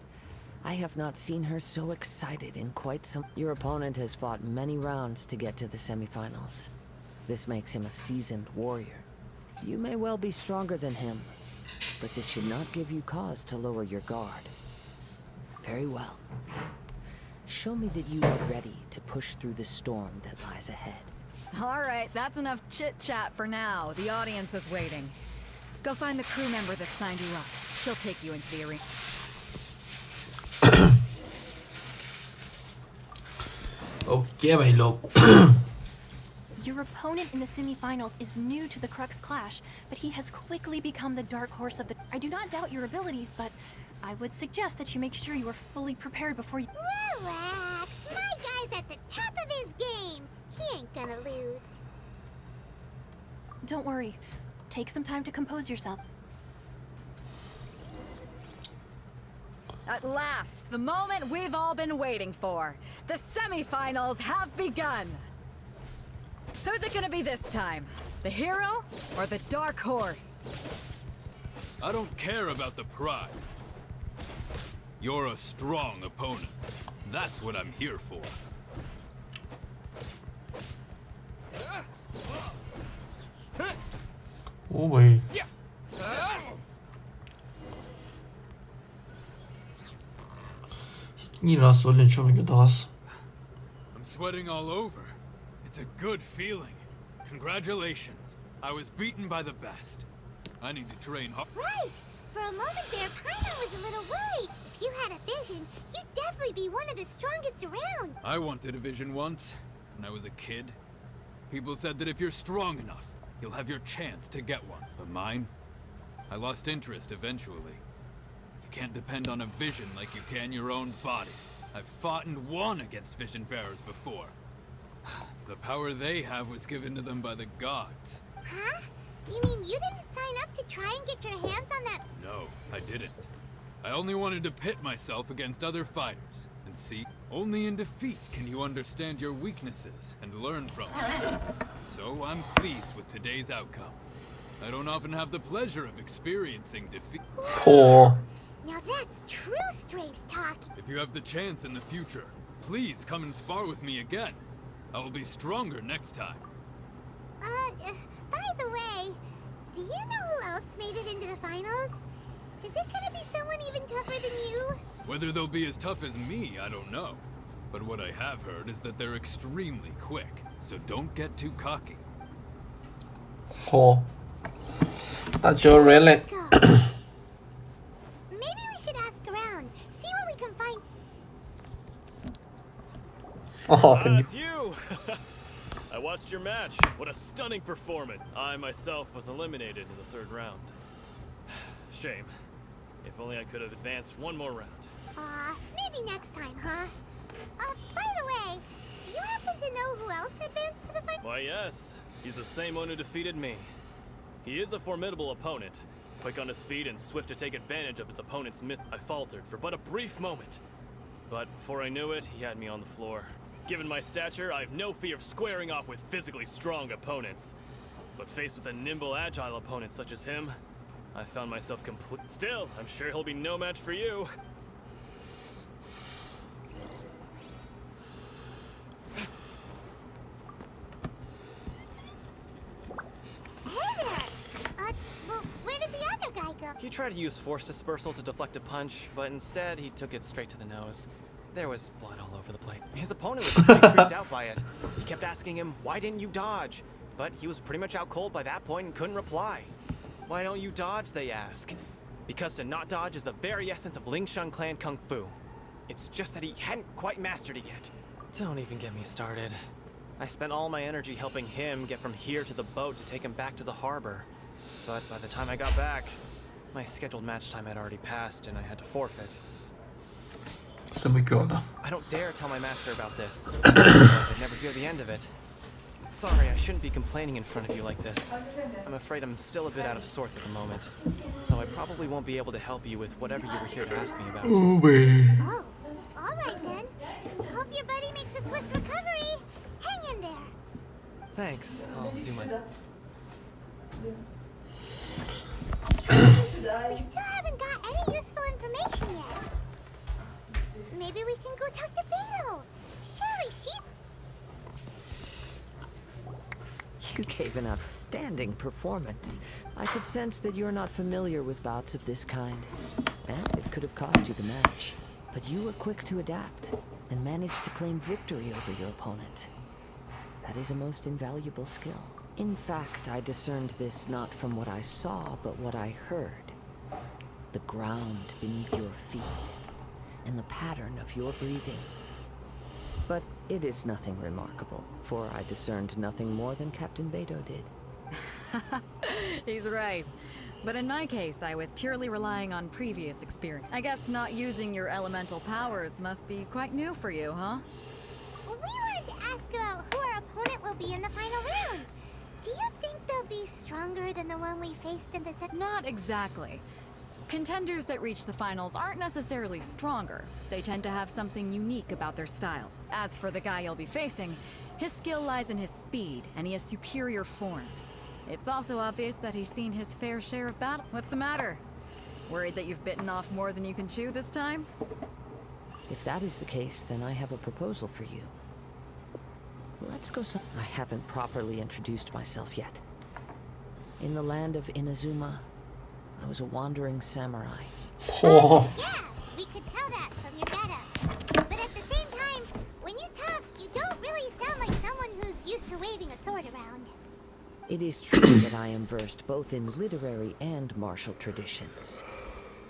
I have not seen her so excited in quite some... Your opponent has fought many rounds to get to the semifinals. This makes him a seasoned warrior. You may well be stronger than him, but this should not give you cause to lower your guard. Very well. Show me that you are ready to push through the storm that lies ahead. Alright, that's enough chit-chat for now. The audience is waiting. Go find the crew member that signed you up. She'll take you into the arena. Okay, भाई लोग. Your opponent in the semifinals is new to the Crux Clash, but he has quickly become the dark horse of the... I do not doubt your abilities, but I would suggest that you make sure you are fully prepared before you... Relax, my guy's at the top of his game. He ain't gonna lose. Don't worry. Take some time to compose yourself. At last, the moment we've all been waiting for. The semifinals have begun. Who's it gonna be this time? The hero or the dark horse? I don't care about the prize. You're a strong opponent. That's what I'm here for. Oh boy. I'm sweating all over. It's a good feeling. Congratulations. I was beaten by the best. I need to train hard. Right! For a moment there, Paimon was a little worried. If you had a vision, you'd definitely be one of the strongest around. I wanted a vision once, when I was a kid. People said that if you're strong enough, you'll have your chance to get one. But mine? I lost interest eventually. You can't depend on a vision like you can your own body. I've fought and won against vision bearers before. The power they have was given to them by the gods. Huh? You mean you didn't sign up to try and get your hands on that? No, I didn't. I only wanted to pit myself against other fighters. And see, only in defeat can you understand your weaknesses and learn from them. So I'm pleased with today's outcome. I don't often have the pleasure of experiencing defeat. Poor. Now that's true strength talk. If you have the chance in the future, please come and spar with me again. I will be stronger next time. By the way, do you know who else made it into the finals? Is it gonna be someone even tougher than you? Whether they'll be as tough as me, I don't know. But what I have heard is that they're extremely quick, so don't get too cocky. Oh. That's your really. Maybe we should ask around, see what we can find. Oh, thank you. It's you! I watched your match. What a stunning performance. I myself was eliminated in the third round. Shame. If only I could have advanced one more round. Maybe next time, huh? By the way, do you happen to know who else advanced to the final? Why, yes. He's the same one who defeated me. He is a formidable opponent. Quick on his feet and swift to take advantage of his opponent's myth. I faltered for but a brief moment. But before I knew it, he had me on the floor. Given my stature, I have no fear of squaring off with physically strong opponents. But faced with a nimble, agile opponent such as him, I found myself complete. Still, I'm sure he'll be no match for you. Where did the other guy go? He tried to use force dispersal to deflect a punch, but instead he took it straight to the nose. There was blood all over the place. His opponent was pretty freaked out by it. He kept asking him, "Why didn't you dodge?" But he was pretty much out cold by that point and couldn't reply. "Why don't you dodge?" they ask. Because to not dodge is the very essence of Lingshan clan kung fu. It's just that he hadn't quite mastered it yet. Don't even get me started. I spent all my energy helping him get from here to the boat to take him back to the harbor. But by the time I got back, my scheduled match time had already passed and I had to forfeit. I don't dare tell my master about this, otherwise I'd never hear the end of it. Sorry, I shouldn't be complaining in front of you like this. I'm afraid I'm still a bit out of sorts at the moment, so I probably won't be able to help you with whatever you were here to ask me about. Oh, all right then. Hope your buddy makes a swift recovery. Hang in there. Thanks. I'll do my... We still haven't got any useful information yet. Maybe we can go talk to Beto. Surely she... You gave an outstanding performance. I could sense that you're not familiar with bouts of this kind, and it could have cost you the match. But you were quick to adapt, and managed to claim victory over your opponent. That is a most invaluable skill. In fact, I discerned this not from what I saw, but what I heard. The ground beneath your feet, and the pattern of your breathing. But it is nothing remarkable, for I discerned nothing more than Captain Beto did. He's right. But in my case, I was purely relying on previous experience. I guess not using your elemental powers must be quite new for you, huh? We wanted to ask about who our opponent will be in the final round. Do you think they'll be stronger than the one we faced in the Not exactly. Contenders that reach the finals aren't necessarily stronger. They tend to have something unique about their style. As for the guy you'll be facing, his skill lies in his speed, and he has superior form. It's also obvious that he's seen his fair share of battle. What's the matter? Worried that you've bitten off more than you can chew this time? If that is the case, then I have a proposal for you. Let's go some... I haven't properly introduced myself yet. In the land of Inazuma, I was a wandering samurai. Oh. Yeah, we could tell that from your data. But at the same time, when you talk, you don't really sound like someone who's used to waving a sword around. It is true that I am versed both in literary and martial traditions.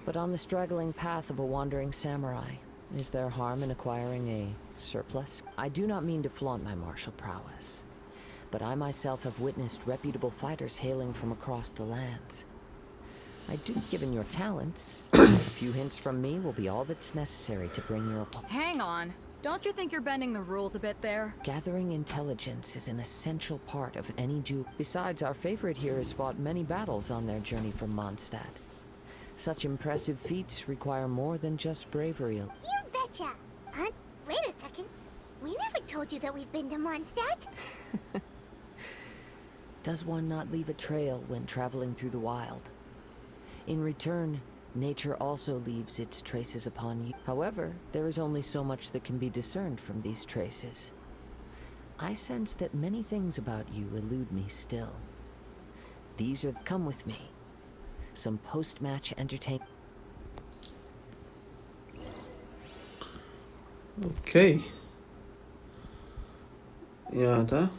But on the straggling path of a wandering samurai, is there harm in acquiring a surplus? I do not mean to flaunt my martial prowess, but I myself have witnessed reputable fighters hailing from across the lands. I do, given your talents, a few hints from me will be all that's necessary to bring your opponent. Hang on. Don't you think you're bending the rules a bit there? Gathering intelligence is an essential part of any duel. Besides, our favorite here has fought many battles on their journey from Mondstadt. Such impressive feats require more than just bravery. You betcha! Wait a second. We never told you that we've been to Mondstadt. Does one not leave a trail when traveling through the wild? In return, nature also leaves its traces upon you. However, there is only so much that can be discerned from these traces. I sense that many things about you elude me still. These are... Come with me. Some post-match entertainment. Okay. Yeah, that.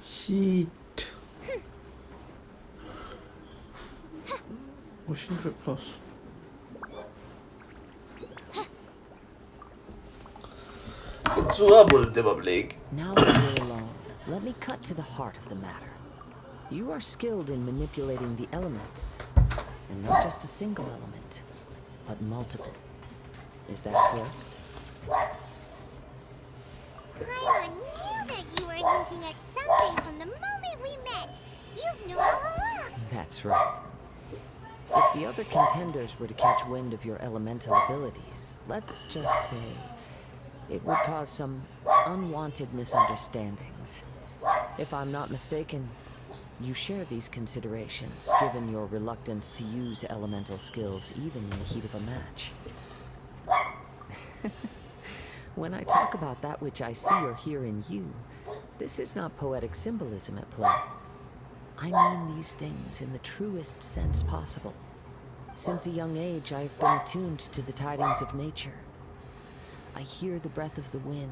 Shit. Ocean Grip Plus. Now that we're alone, let me cut to the heart of the matter. You are skilled in manipulating the elements, and not just a single element, but multiple. Is that correct? I knew that you were hinting at something from the moment we met. You've known all along. That's right. If the other contenders were to catch wind of your elemental abilities, let's just say it would cause some unwanted misunderstandings. If I'm not mistaken, You share these considerations, given your reluctance to use elemental skills even in the heat of a match. When I talk about that which I see or hear in you, this is not poetic symbolism at play. I mean these things in the truest sense possible. Since a young age, I have been attuned to the tidings of nature. I hear the breath of the wind,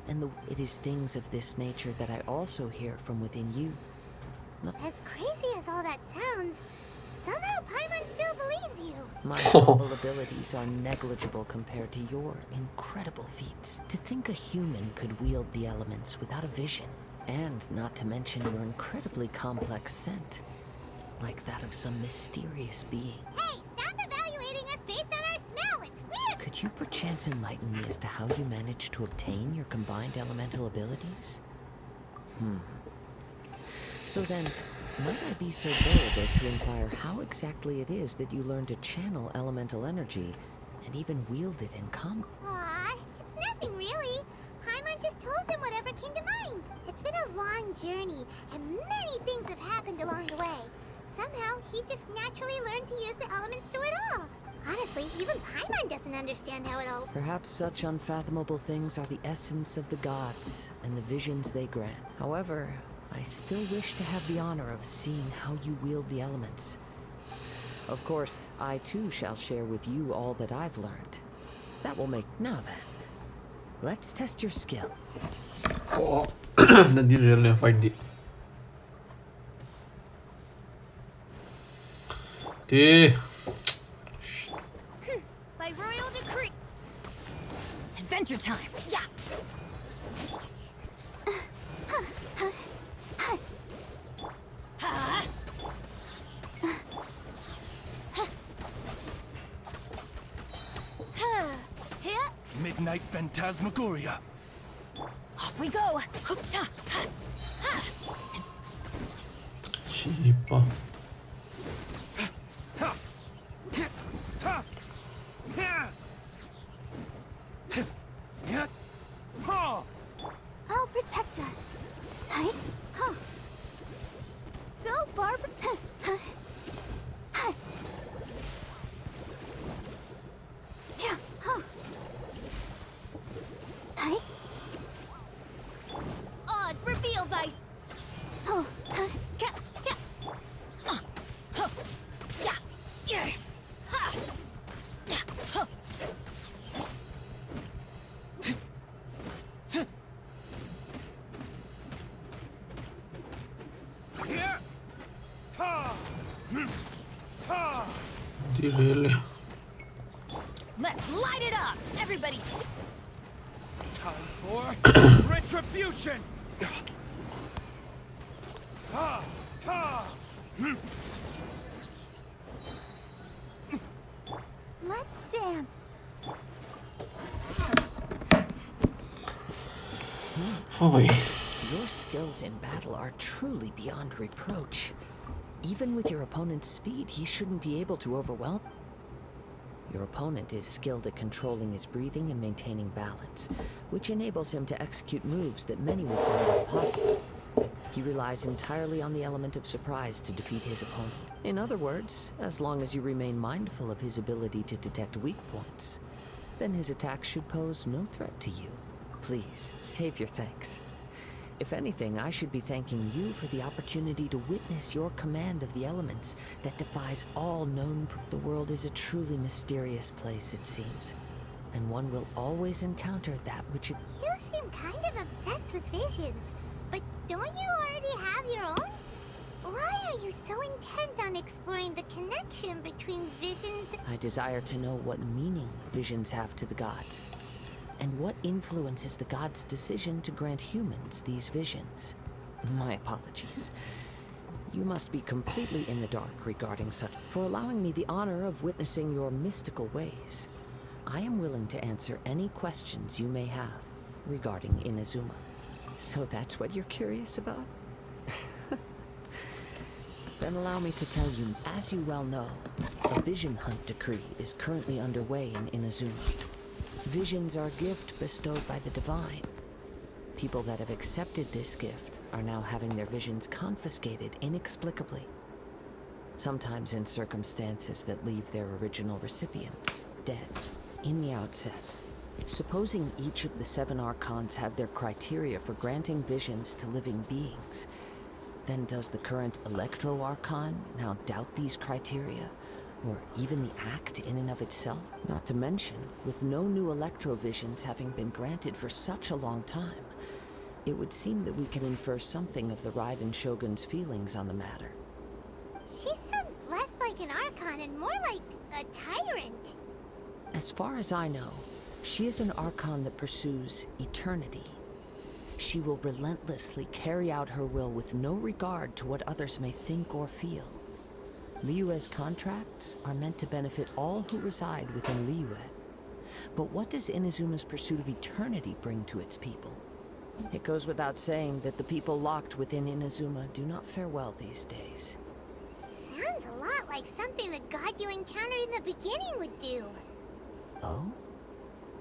and it is things of this nature that I also hear from within you. As crazy as all that sounds, somehow Paimon still believes you. My humble abilities are negligible compared to your incredible feats. To think a human could wield the elements without a vision, and not to mention your incredibly complex scent, like that of some mysterious being. Hey, stop evaluating us based on our smell. It's weird. Could you perchance enlighten me as to how you managed to obtain your combined elemental abilities? So then, might I be so bold as to inquire how exactly it is that you learn to channel elemental energy and even wield it in combat? Aw, it's nothing really. Paimon just told him whatever came to mind. It's been a long journey, and many things have happened along the way. Somehow, he just naturally learned to use the elements through it all. Honestly, even Paimon doesn't understand how it all... Perhaps such unfathomable things are the essence of the gods and the visions they grant. However, I still wish to have the honor of seeing how you wield the elements. Of course, I too shall share with you all that I've learned. That will make... Now then, let's test your skill. Oh, nanti realnya fight di. By royal decree. Adventure time. Yeah. Midnight Phantasmagoria. Off we go. Cheaper. I'll protect us. Hey? Huh. Go, Barbara. Yeah. Huh. Hey? Oz, reveal thy... Oh. Yeah. Yeah. Ha. Huh. Really? Let's light it up. Everybody Time for retribution. Let's dance. Boy. Your skills in battle are truly beyond reproach. Even with your opponent's speed, he shouldn't be able to overwhelm. Your opponent is skilled at controlling his breathing and maintaining balance, which enables him to execute moves that many would find impossible. He relies entirely on the element of surprise to defeat his opponent. In other words, as long as you remain mindful of his ability to detect weak points, then his attack should pose no threat to you. Please, save your thanks. If anything, I should be thanking you for the opportunity to witness your command of the elements that defies all known... The world is a truly mysterious place, it seems. And one will always encounter that which it... You seem kind of obsessed with visions, but don't you already have your own? Why are you so intent on exploring the connection between visions? I desire to know what meaning visions have to the gods, and what influences the gods' decision to grant humans these visions. My apologies. You must be completely in the dark regarding such... For allowing me the honor of witnessing your mystical ways, I am willing to answer any questions you may have regarding Inazuma. So that's what you're curious about? Then allow me to tell you, as you well know, a vision hunt decree is currently underway in Inazuma. Visions are a gift bestowed by the divine. People that have accepted this gift are now having their visions confiscated inexplicably. Sometimes in circumstances that leave their original recipients dead. In the outset, supposing each of the 7 Archons had their criteria for granting visions to living beings, then does the current Electro Archon now doubt these criteria? Or even the act in and of itself? Not to mention, with no new Electro visions having been granted for such a long time, it would seem that we can infer something of the Raiden Shogun's feelings on the matter. She sounds less like an Archon and more like a tyrant. As far as I know, she is an Archon that pursues eternity. She will relentlessly carry out her will with no regard to what others may think or feel. Liyue's contracts are meant to benefit all who reside within Liyue. But what does Inazuma's pursuit of eternity bring to its people? It goes without saying that the people locked within Inazuma do not fare well these days. Sounds a lot like something the god you encountered in the beginning would do. Oh?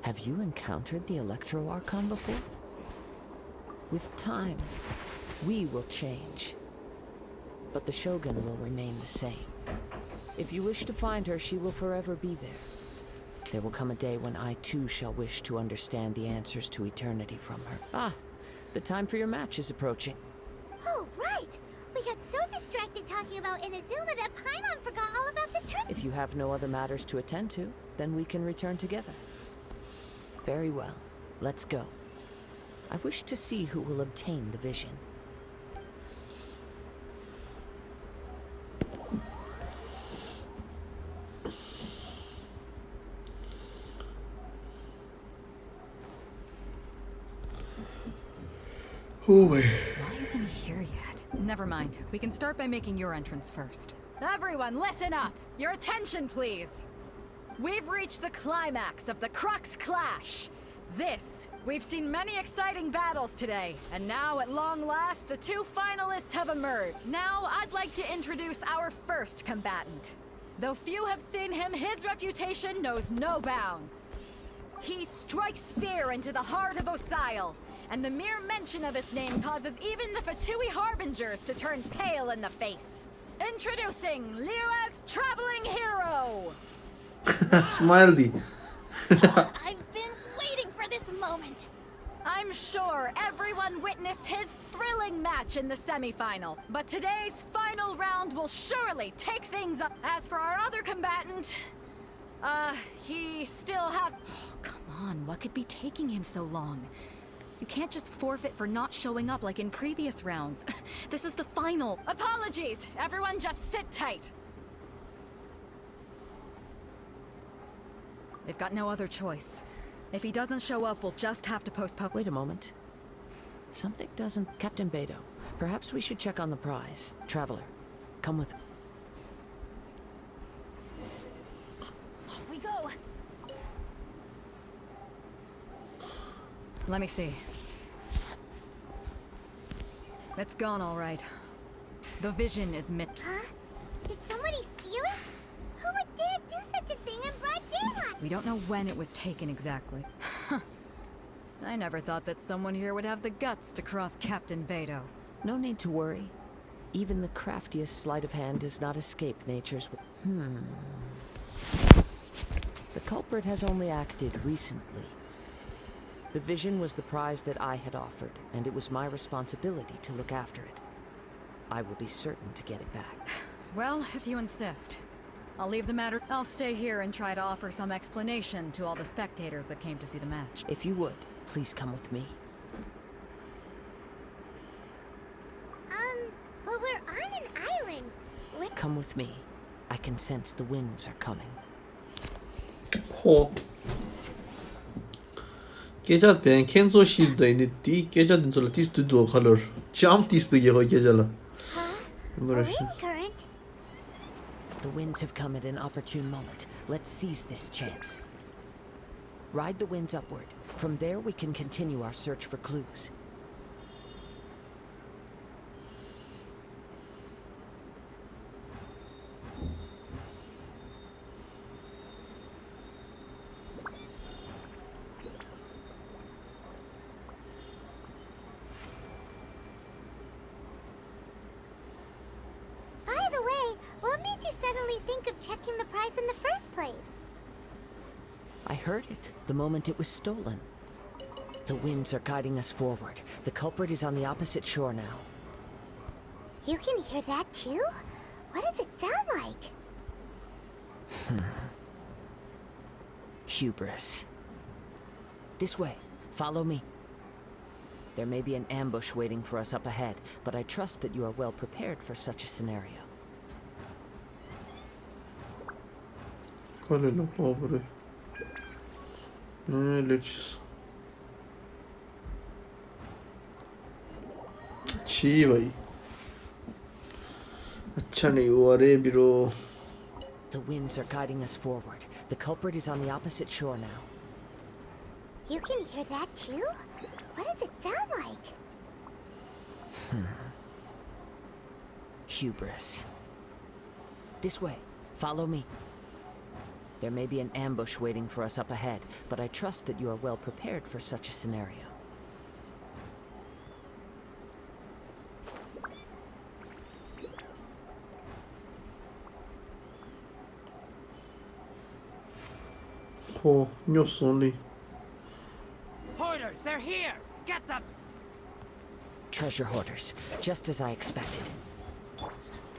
Have you encountered the Electro Archon before? With time, we will change. But the Shogun will remain the same. If you wish to find her, she will forever be there. There will come a day when I too shall wish to understand the answers to eternity from her. Ah, the time for your match is approaching. Oh, right! We got so distracted talking about Inazuma that Paimon forgot all about the tournament. If you have no other matters to attend to, then we can return together. Very well. Let's go. I wish to see who will obtain the vision. Oh my. Why isn't he here yet? Never mind. We can start by making your entrance first. Everyone, listen up! Your attention, please! We've reached the climax of the Crux Clash! We've seen many exciting battles today, and now at long last, the 2 finalists have emerged. Now, I'd like to introduce our first combatant. Though few have seen him, his reputation knows no bounds. He strikes fear into the heart of Osile, and the mere mention of his name causes even the Fatui Harbingers to turn pale in the face. Introducing Liyue's traveling hero! Smiley. I've been waiting for this moment. I'm sure everyone witnessed his thrilling match in the semi-final, but today's final round will surely take things up. As for our other combatant, he still has... Oh, come on, what could be taking him so long? You can't just forfeit for not showing up like in previous rounds. This is the final. Apologies! Everyone just sit tight. They've got no other choice. If he doesn't show up, we'll just have to postpone. Wait a moment. Something doesn't... Captain Beidou, perhaps we should check on the prize. Traveler, come with... Off we go. Let me see. It's gone all right. The vision is Huh? Did somebody steal it? Who would dare do such a thing in broad daylight? We don't know when it was taken exactly. I never thought that someone here would have the guts to cross Captain Beidou. No need to worry. Even the craftiest sleight of hand does not escape nature's... The culprit has only acted recently. The vision was the prize that I had offered, and it was my responsibility to look after it. I will be certain to get it back. Well, if you insist. I'll leave the matter. I'll stay here and try to offer some explanation to all the spectators that came to see the match. If you would, please come with me. But we're on an island. Come with me. I can sense the winds are coming. Gece ben Kenzo Shield in the gece din sonra tis to do color. Jump tis to go gece la. Current. The winds have come at an opportune moment. Let's seize this chance. Ride the winds upward. From there we can continue our search for clues. think of checking the prize in the first place? I heard it the moment it was stolen. The winds are guiding us forward. The culprit is on the opposite shore now. You can hear that too? What does it sound like? Hubris. This way. Follow me. There may be an ambush waiting for us up ahead, but I trust that you are well prepared for such a scenario. Qual è la povera? Let's छी भाई अच्छा नहीं हुआ रे बिरो. The winds are guiding us forward. The culprit is on the opposite shore now. You can hear that too? What does it sound like? Hubris. This way. Follow me. There may be an ambush waiting for us up ahead, but I trust that you are well prepared for such a scenario. Oh, news only. Hoarders, they're here! Get them! Treasure hoarders, just as I expected.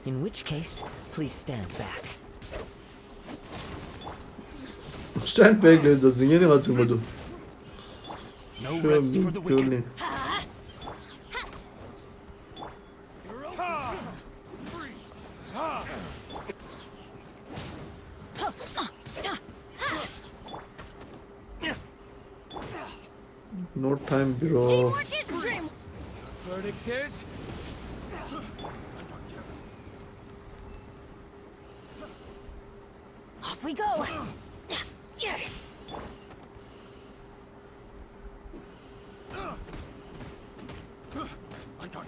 In which case, please stand back. Stand back, le doesn't get it to No rest for the wicked. No time, bro. Verdict is Off we go. I got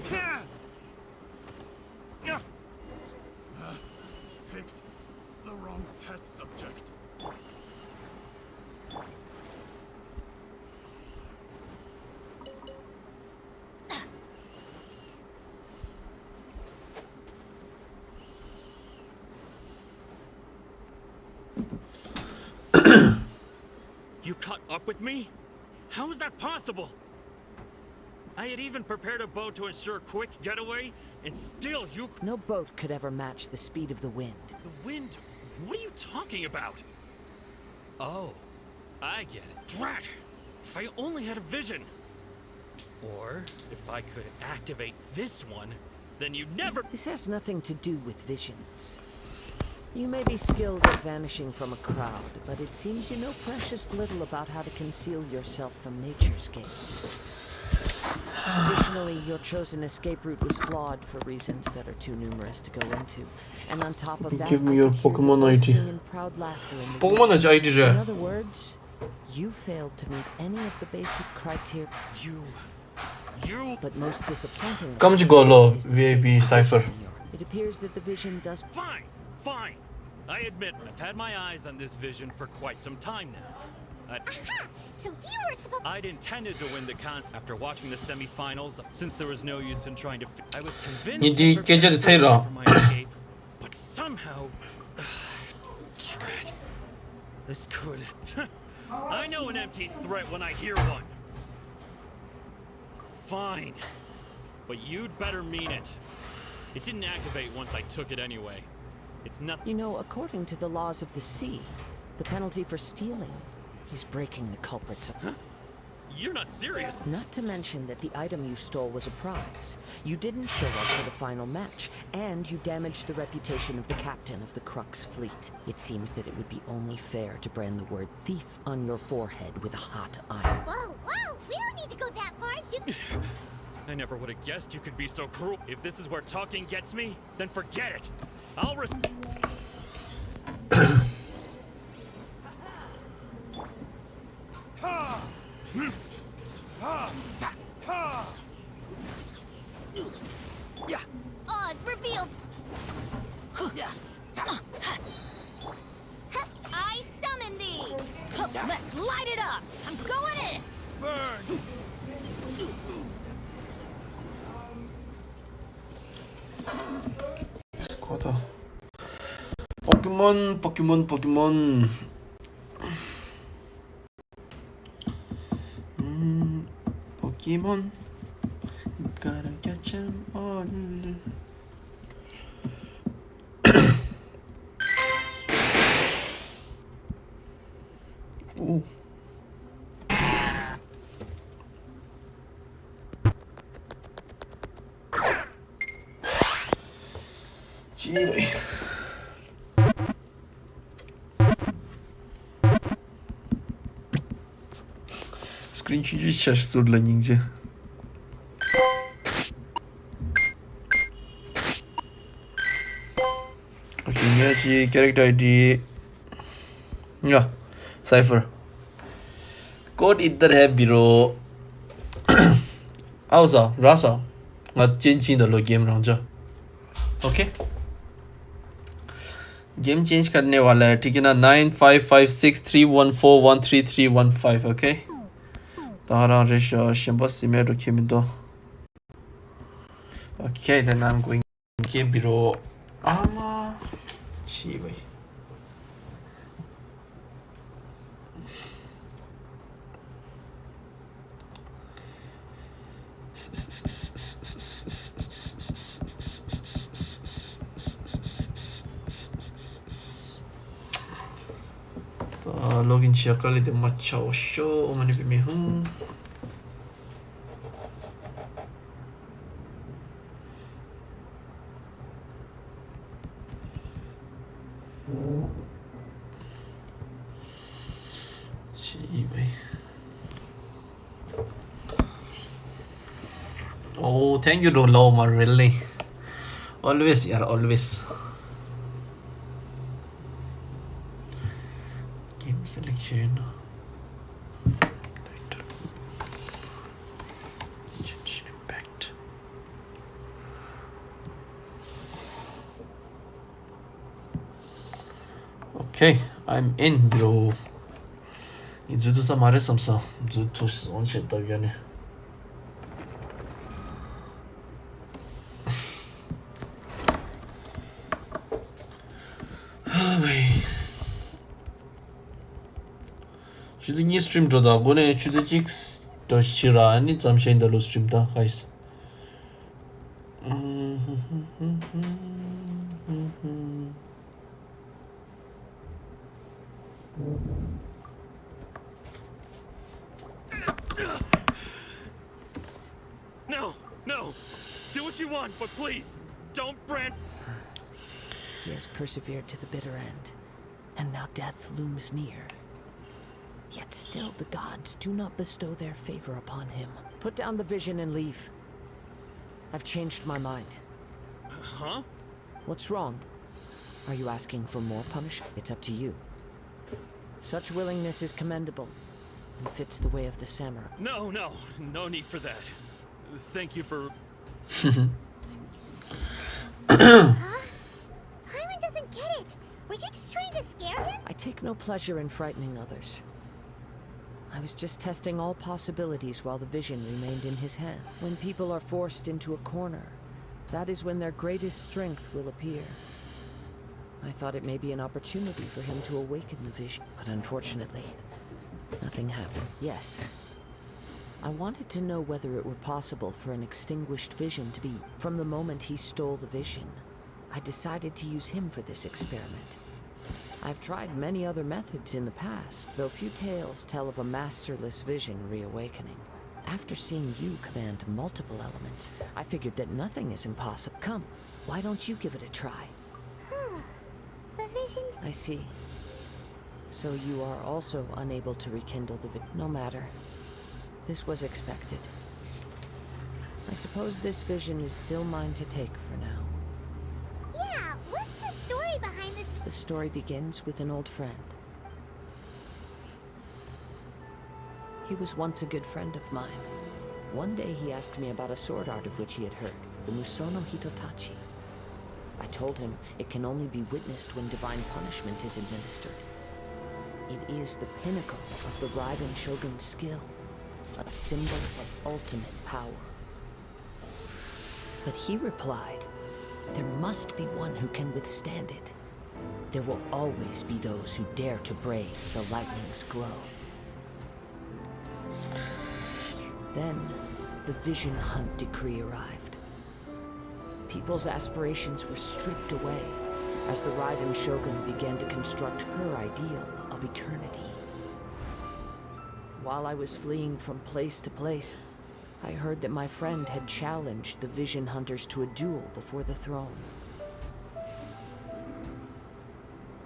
picked the wrong test subject. You caught up with me? How is that possible? I had even prepared a boat to ensure a quick getaway, and still you... No boat could ever match the speed of the wind. The wind? What are you talking about? Oh, I get it. Drat! If I only had a vision. Or, if I could activate this one, then you'd never... This has nothing to do with visions. You may be skilled at vanishing from a crowd, but it seems you know precious little about how to conceal yourself from nature's gaze. Additionally, your chosen escape route was flawed for reasons that are too numerous to go into. And on top of that, give me your Pokemon ID. And proud laughter in the Pokemon ID, In other words, you failed to meet any of the basic criteria. You. But most disappointing. Come to go VAB Cypher. It appears that the vision does. Fine. I admit I've had my eyes on this vision for quite some time now. So you were supposed. I'd intended to win the after watching the semi-finals, since there was no use in trying to. I was convinced for my escape, but somehow, dread. This could. I know an empty threat when I hear one. Fine, but you'd better mean it. It didn't activate once I took it anyway. It's nothing. You know, according to the laws of the sea, the penalty for stealing is breaking the culprits. Huh? You're not serious. Not to mention that the item you stole was a prize. You didn't show up for the final match, and you damaged the reputation of the captain of the Crux fleet. It seems that it would be only fair to brand the word thief on your forehead with a hot iron. Whoa, we don't need to go that far. I never would have guessed you could be so cruel. If this is where talking gets me, then forget it. I'll risk. Oz, revealed. I summon thee. Let's light it up. I'm going in. Burn. Pokemon. Pokemon. Gotta catch 'em all. Ooh. Gee. Screen чуть-чуть сейчас для нигде. Okay, न्याची character ID. Yeah, cipher. Code इधर है बिरो. आओ रासा. मैं Genshin的 game 上जा. Okay. Game change करने वाला है ठीक है ना 955631413315 ओके तारा रेशो शंबस सिमेरो केमिदो okay then I'm going to biro ama chibai login siya kali de machao show o mani bi hum oh thank you Loma really always yaar always selection Genshin impact okay I'm in bro 이제도 사 말했었어 이제 도시 온셨다 위안해 주제니 스트림 줘다 보내 주제직 더 싫어 아니 잠시만 더 스트림 다 가이스 No, do what you want, but please don't brand. He has persevered to the bitter end, and now death looms near. Yet still the gods do not bestow their favor upon him. Put down the vision and leave. I've changed my mind. Huh? What's wrong? Are you asking for more punishment? It's up to you. Such willingness is commendable and fits the way of the samurai. No need for that. Thank you for... Huh? Paimon doesn't get it. Were you just trying to scare him? I take no pleasure in frightening others. I was just testing all possibilities while the vision remained in his hand. When people are forced into a corner, that is when their greatest strength will appear. I thought it may be an opportunity for him to awaken the vision, but unfortunately, nothing happened. Yes. I wanted to know whether it were possible for an extinguished vision to be... From the moment he stole the vision, I decided to use him for this experiment. I've tried many other methods in the past, though few tales tell of a masterless vision reawakening. After seeing you command multiple elements, I figured that nothing is impossible. Come, why don't you give it a try? The vision... I see. So you are also unable to rekindle the vision. No matter. This was expected. I suppose this vision is still mine to take for now. Yeah, what's the story behind this? The story begins with an old friend. He was once a good friend of mine. One day he asked me about a sword art of which he had heard, the Musono Hitotachi. I told him it can only be witnessed when divine punishment is administered. It is the pinnacle of the Raiden Shogun's skill, a symbol of ultimate power. But he replied, there must be one who can withstand it. there will always be those who dare to brave the lightning's glow. Then, the Vision Hunt decree arrived. People's aspirations were stripped away as the Raiden Shogun began to construct her ideal of eternity. While I was fleeing from place to place, I heard that my friend had challenged the Vision Hunters to a duel before the throne.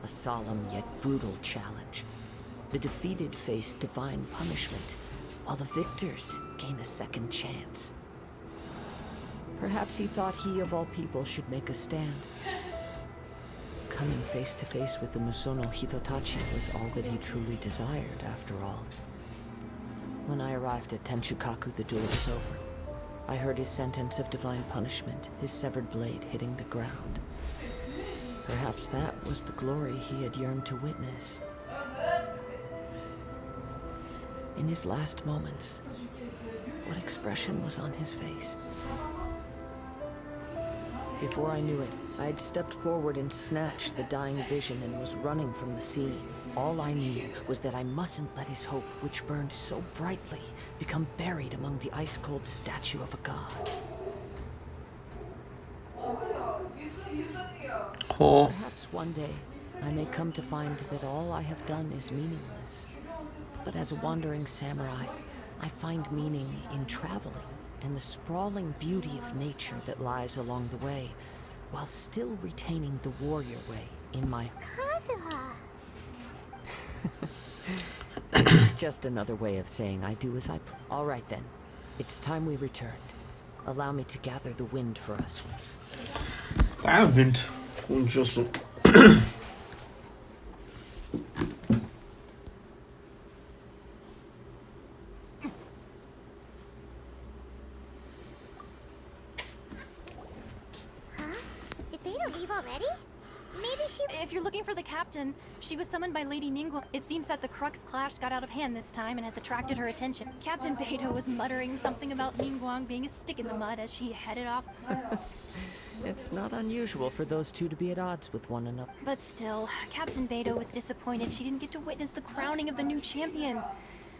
A solemn yet brutal challenge. The defeated face divine punishment, while the victors gain a second chance. Perhaps he thought he of all people should make a stand. Coming face to face with the Musono Hitotachi was all that he truly desired, after all. When I arrived at Tenchukaku, the duel was over. I heard his sentence of divine punishment, his severed blade hitting the ground. Perhaps that was the glory he had yearned to witness. In his last moments, what expression was on his face? Before I knew it, I had stepped forward and snatched the dying vision and was running from the scene. All I knew was that I mustn't let his hope, which burned so brightly, become buried among the ice-cold statue of a god. Perhaps one day, I may come to find that all I have done is meaningless. But as a wandering samurai, I find meaning in traveling and the sprawling beauty of nature that lies along the way, while still retaining the warrior way in my... Kazuha! It's just another way of saying I do as I All right then, it's time we returned. Allow me to gather the wind for us. Wind. Just Did Beto leave already? Maybe she... If you're looking for the captain, she was summoned by Lady Ningguang. It seems that the Crux clash got out of hand this time and has attracted her attention. Captain Beto was muttering something about Ningguang being a stick in the mud as she headed off. It's not unusual for those two to be at odds with one another. But still, Captain Beto was disappointed she didn't get to witness the crowning of the new champion.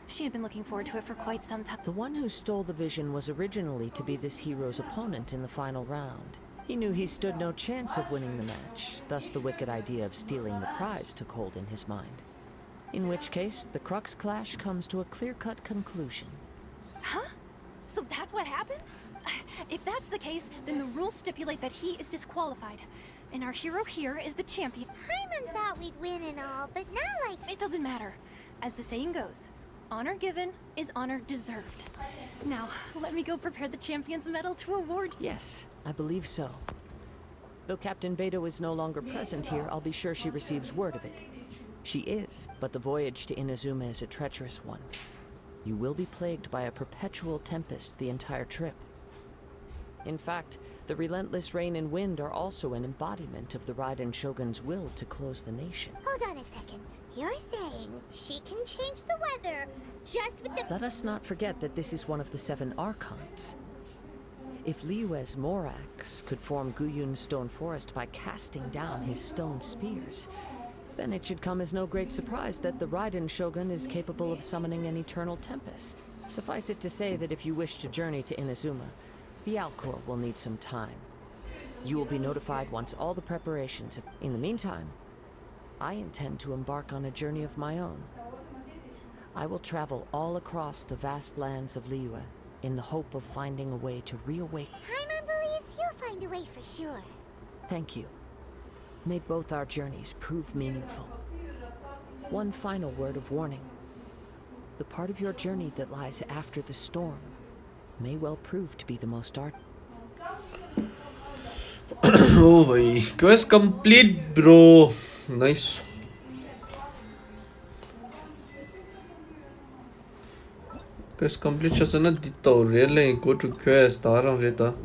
She had been looking forward to it for quite some time. The one who stole the vision was originally to be this hero's opponent in the final round. He knew he stood no chance of winning the match, thus the wicked idea of stealing the prize took hold in his mind. In which case, the Crux clash comes to a clear-cut conclusion. Huh? So that's what happened? If that's the case, then the rules stipulate that he is disqualified. And our hero here is the champion. Paimon thought we'd win and all, but not like... It doesn't matter. As the saying goes, honor given is honor deserved. Now, let me go prepare the champion's medal to award. Yes, I believe so. Though Captain Beto is no longer present here, I'll be sure she receives word of it. She is, but the voyage to Inazuma is a treacherous one. You will be plagued by a perpetual tempest the entire trip. In fact, the relentless rain and wind are also an embodiment of the Raiden Shogun's will to close the nation. Hold on a second. You're saying she can change the weather just with the... Let us not forget that this is one of the 7 Archons. If Liyue's Morax could form Guyun's stone forest by casting down his stone spears, then it should come as no great surprise that the Raiden Shogun is capable of summoning an eternal tempest. Suffice it to say that if you wish to journey to Inazuma, the Alcor will need some time. You will be notified once all the preparations have... In the meantime, I intend to embark on a journey of my own. I will travel all across the vast lands of Liyue in the hope of finding a way to reawaken... Paimon believes you'll find a way for sure. Thank you. May both our journeys prove meaningful. One final word of warning. The part of your journey that lies after the storm may well prove to be the most art. Oh boy, quest complete, bro. Nice. Quest complete just not dito really go to quest arang reta.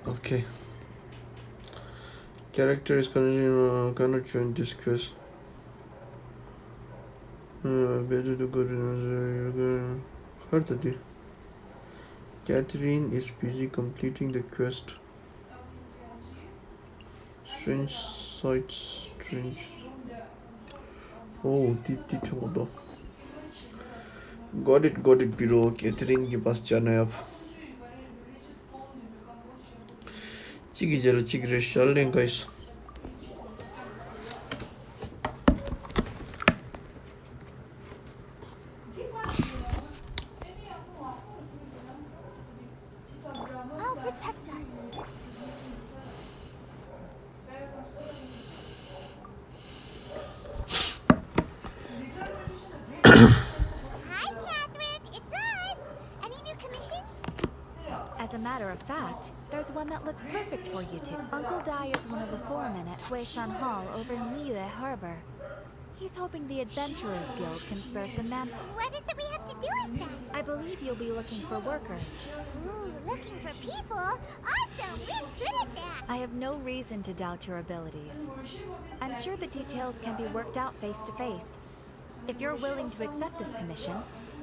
Okay. Character is cannot join this quest. Better to go to hard to do. Catherine is busy completing the quest. Strange sights, strange. Oh, tit होगा. Got it, bro. Catherine के पास जाना है अब. Chigi race चल रहे हैं guys. Oh, protect us. Hi, Catherine. It's us. Any new commissions? As a matter of fact, there's one that looks perfect for you two. Uncle Dai is one of the foremen at Huishan Hall over in Liyue Harbor. He's hoping the Adventurers Guild can spare some man. What is it we have to do with that? I believe you'll be looking for workers. Ooh, looking for people? Awesome! We're good at that! I have no reason to doubt your abilities. I'm sure the details can be worked out face to face. If you're willing to accept this commission,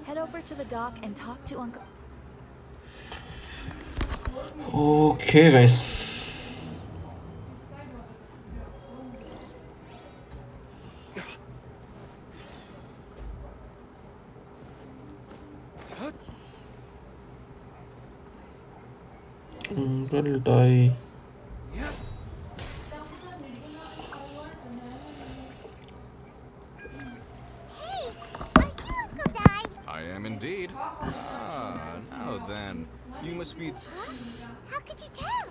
head over to the dock and talk to Uncle. Okay, guys. Uncle Dai. I am indeed. Now then. You must be... Huh? How could you tell?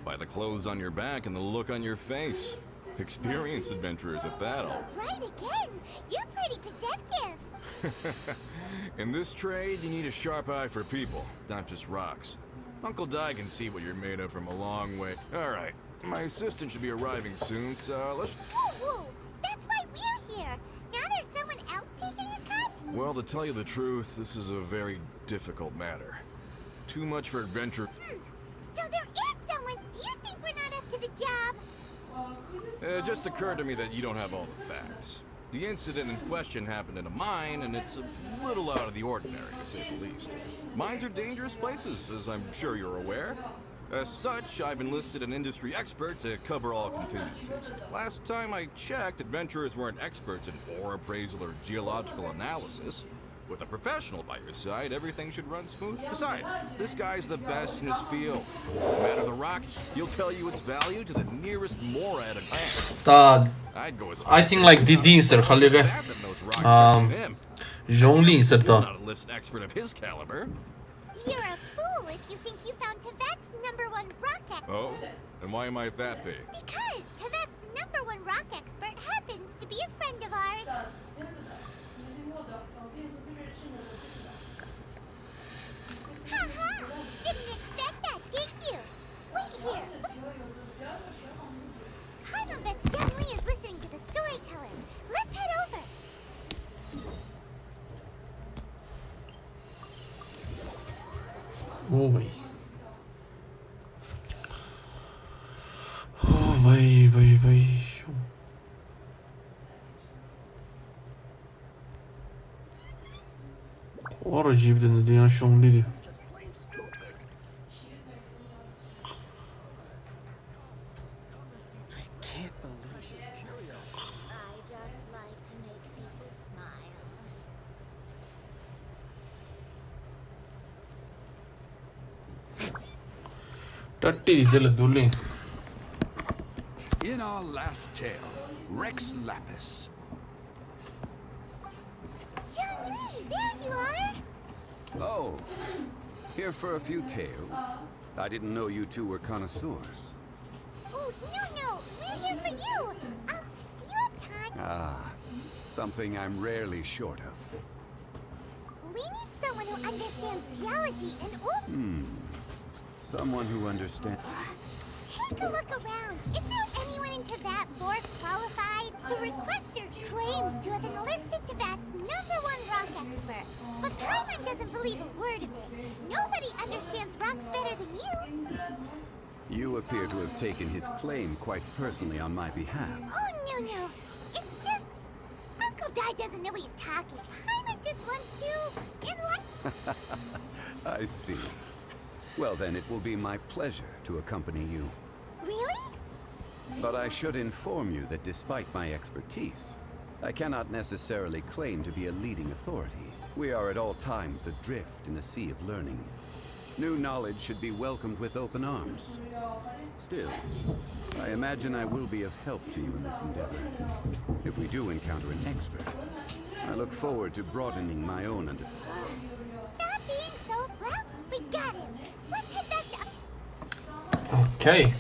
by the clothes on your back and the look on your face. Experienced adventurers at that, all. Right again! You're pretty perceptive! In this trade, you need a sharp eye for people, not just rocks. Uncle Dai can see what you're made of from a long way. Alright, my assistant should be arriving soon, so let's... Whoa! That's why we're here! Now there's someone else taking a cut? Well, to tell you the truth, this is a very difficult matter. Too much for adventure... So there is someone! Do you think we're not up to the job? It just occurred to me that you don't have all the facts. The incident in question happened in a mine, and it's a little out of the ordinary, to say the least. Mines are dangerous places, as I'm sure you're aware. As such, I've enlisted an industry expert to cover all contingencies. Last time I checked, adventurers weren't experts in ore appraisal or geological analysis. With a professional by your side, everything should run smooth. Besides, this guy's the best in his field. No matter the rock, he'll tell you its value to the nearest morad at hand. I'd go as far I think like Didi sir khallega Zhongli sir ta. Not a list expert of his caliber. You're a fool if you think you found Tevet's #1 rock expert. Oh, and why might that be? Because Tevet's #1 rock expert happens to be a friend of ours. Haha! Didn't expect that, did you? Wait here. Hyman bets Zhongli is listening to the storyteller. Let's head over. Oh boy. Oh boy. What a jeep in the Dian Shong Lily. In our last tale, Rex Lapis. Zhongli, there you are! Oh, here for a few tales. I didn't know you two were connoisseurs. Oh, no, we're here for you. Do you have time? Ah, something I'm rarely short of. We need someone who understands geology and Someone who understands... Take a look around. Is there anyone in Tevat more qualified? The requester claims to have enlisted Tevat's #1 rock expert. But Paimon doesn't believe a word of it. Nobody understands rocks better than you. You appear to have taken his claim quite personally on my behalf. Oh, no. It's just... Uncle Dai doesn't know what he's talking. Paimon that just wants to enlighten. I see. Well then, it will be my pleasure to accompany you. Really? But I should inform you that despite my expertise, I cannot necessarily claim to be a leading authority. We are at all times adrift in a sea of learning. New knowledge should be welcomed with open arms. Still, I imagine I will be of help to you in this endeavor. If we do encounter an expert, I look forward to broadening my own understanding. Stop being so... Well, we got him. Let's head back to... Okay.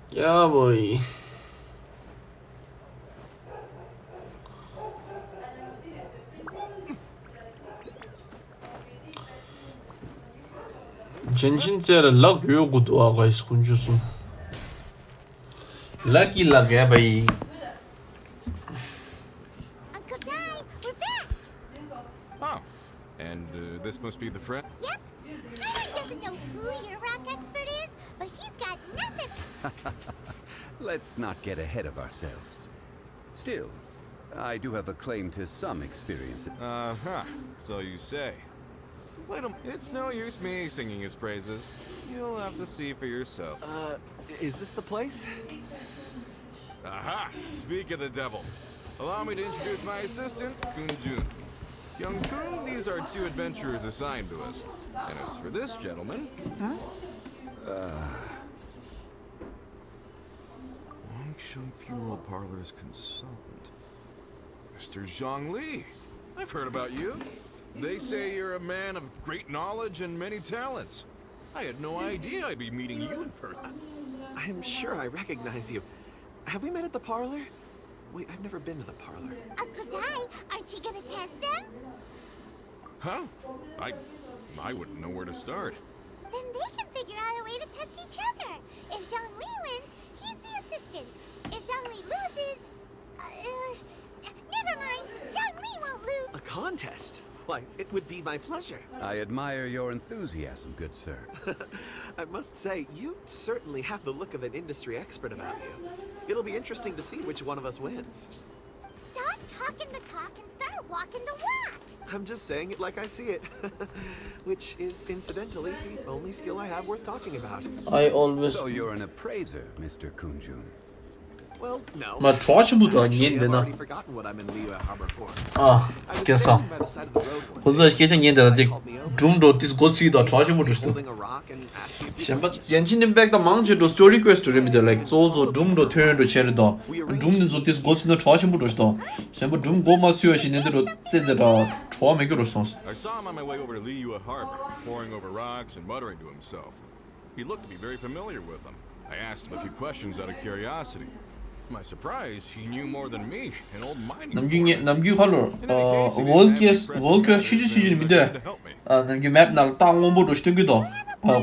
Yeah, boy. Genshin lag yok dua guys kuncusun. Lucky lag ya bhai. Uncle Dai, we're back. Oh, and this must be the friend? Yep. Tyler doesn't know who your rock expert is, but he's got nothing. Let's not get ahead of ourselves. Still, I do have a claim to some experience. Uh-huh, so you say. Wait it's no use me singing his praises. You'll have to see for yourself. Is this the place? Aha! Speak of the devil. Allow me to introduce my assistant, Kun-jun. Young Kun, these are two adventurers assigned to us. And as for this gentleman... Huh? Wangsheng Funeral Parlor's consultant. Mr. Zhang Li. I've heard about you. They say you're a man of great knowledge and many talents. I had no idea I'd be meeting you in person. I'm sure I recognize you. Have we met at the parlor? Wait, I've never been to the parlor. Uncle Dai, aren't you gonna test them? Huh? I wouldn't know where to start. Then they can figure out a way to test each other. If Zhang Li wins, he's the assistant. If Zhang Li loses... never mind. Zhang Li won't lose. A contest? Why, it would be my pleasure. I admire your enthusiasm, good sir. I must say, you certainly have the look of an industry expert about you. It'll be interesting to see which one of us wins. Stop talking the talk and start walking the walk. I'm just saying it like I see it. Which is, incidentally, the only skill I have worth talking about. I always... So you're an appraiser, Mr. Kun-jun. Well, no. Maar trouwens moet dat Actually, niet I've binnen. already forgotten what I'm in Liyue Harbor for. Ah, I was 그래서 standing by the side of the road one 그래서 day. 계정 얘들 아직 좀더 디스코스이다 trouwens moet dus Holding a rock and asked me a few Sen questions. Genshin Impact 망치도 story quest를 믿어 like 조조 좀더 퇴연도 체르다 좀는 저 디스코스는 trouwens moet dus 다 Sen 좀 고마 수요시는 대로 쟤들아 좋아 매겨로 썼어 I saw him on my way over to Liyue Harbor, poring over rocks and muttering to himself. He looked to be very familiar with them. I asked him a few questions out of curiosity. To my surprise, he knew more than me, an old mining 남규 할로 월캐 시즌입니다. 남규 맵 날 땅원보도 시등기도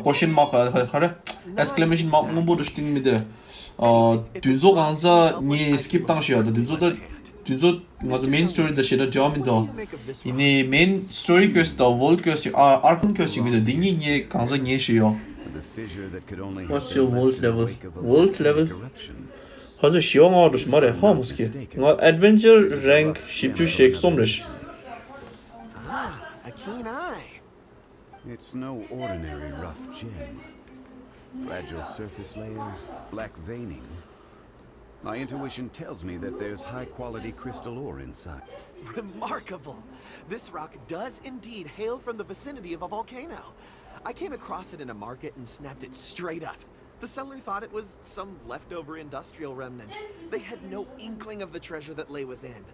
question mark 하래 exclamation mark 원보도 시등입니다. 둔소 강사 니 skip 당시야. 둔소 맞아 main story 더 시다 점인도 이니 main story quest 더 world quest arc quest입니다. 딩이 니 강사 니시요. What's your world level? World level? 하저 시영아도 말해 하무스키 나 adventure rank 10주씩 솜르시 A keen eye. It's no ordinary rough gem. Fragile surface layer, black veining. My intuition tells me that there's high-quality crystal ore inside. Remarkable. This rock does indeed hail from the vicinity of a volcano. I came across it in a market and snapped it straight up. The seller thought it was some leftover industrial remnant. They had no inkling of the treasure that lay within.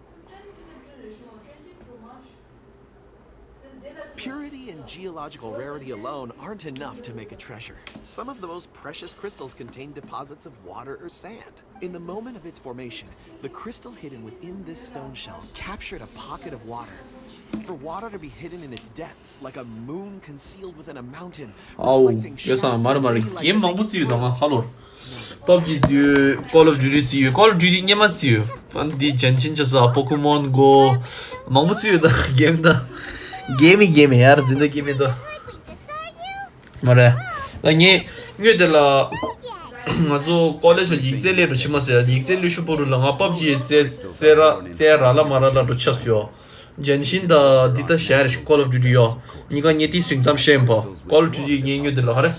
Purity and geological rarity alone aren't enough to make a treasure. Some of the most precious crystals contain deposits of water or sand. In the moment of its formation, the crystal hidden within this stone shell captured a pocket of water. For water to be hidden in its depths, like a moon concealed within a mountain, 아우 여사 말을 게임 망부지유 당한 할로 PUBG 지유 Call of Duty 지유 Call of Duty 냐만 지유 반디 Genshin 저서 Pokemon Go 망부지유다 게임다 게임이 यार जिंदगी में तो मरे ये न्यूडला ngazo college yixele ro chimase yixele shupuru la PUBG zera la marala ro chasyo Genshin da dita share Call of Duty yo niga nyeti singzam shempo Call of Duty nyenyo de la hare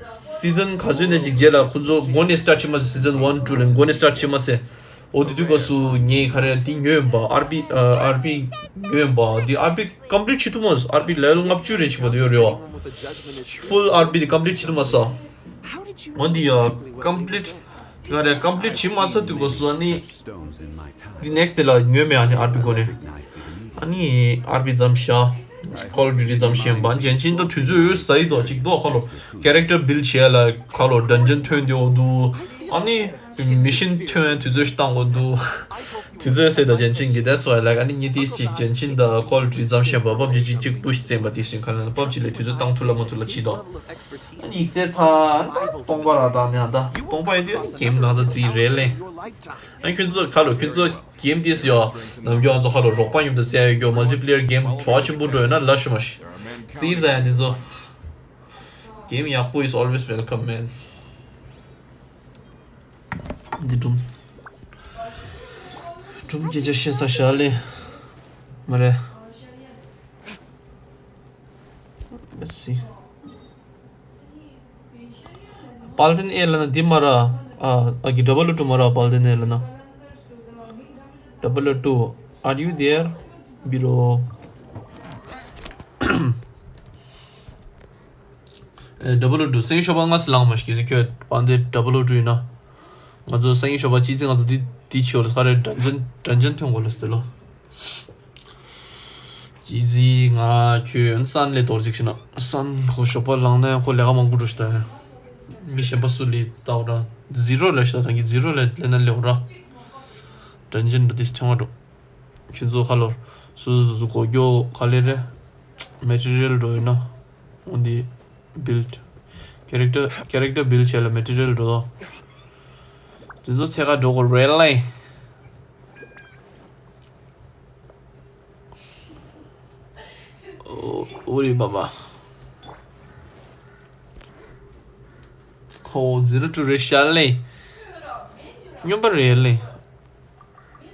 season khazune jigjela kunzo gone start chimase season 1 2 len gone start chimase odidu ko su nye khare ti nyemba RP nyemba di RP complete chitumas RP level ngapchu re chimo yo full RP di complete chitumasa Ondi complete chimatsa to go so ani the next la nyeme ani RP gone ani RP zamsha Call of Duty zamsha ban Genshin to tuzu sai do chik do khalo character build chela khalo dungeon thön dio du ani mission thön tuzu stang du tuzu se da Genshin gi that's why like ani ni this Genshin da Call of Duty zamsha ba PUBG chik push zen ba this kan PUBG le tuzu tang thula mo thula chi do ani se cha 동바라 다냐다 동바이디 게임 나다 지 레레 아니 퀸즈 칼로 퀸즈 게임 디스요 남겨서 하러 록반님도 세요 멀티플레이어 게임 좋아하시는 분들은 라시마시 시다 아니죠 게임 약보 is always welcome man 이제 좀 이제 시사샤리 말해 let's see Palden Elana Dimara agi double to Mara Palden Elana double 2 are you there below double 2 sai shoba ngas lang mash ki ke pande double 2 na ngazo sai shoba chi ngazo di chor khare dungeon thong golastelo jizi nga kyun san le dorjikshina san kho shoba lang na kho lega mang gurushta Mission basuli taura zero la shta tangi zero la lena leura dungeon this tomato shinzo khalor su ko yo khalere material do na on the build character build chala material do shinzo 제가 dogo relay 우리 봐봐 zero to reshale nyumba really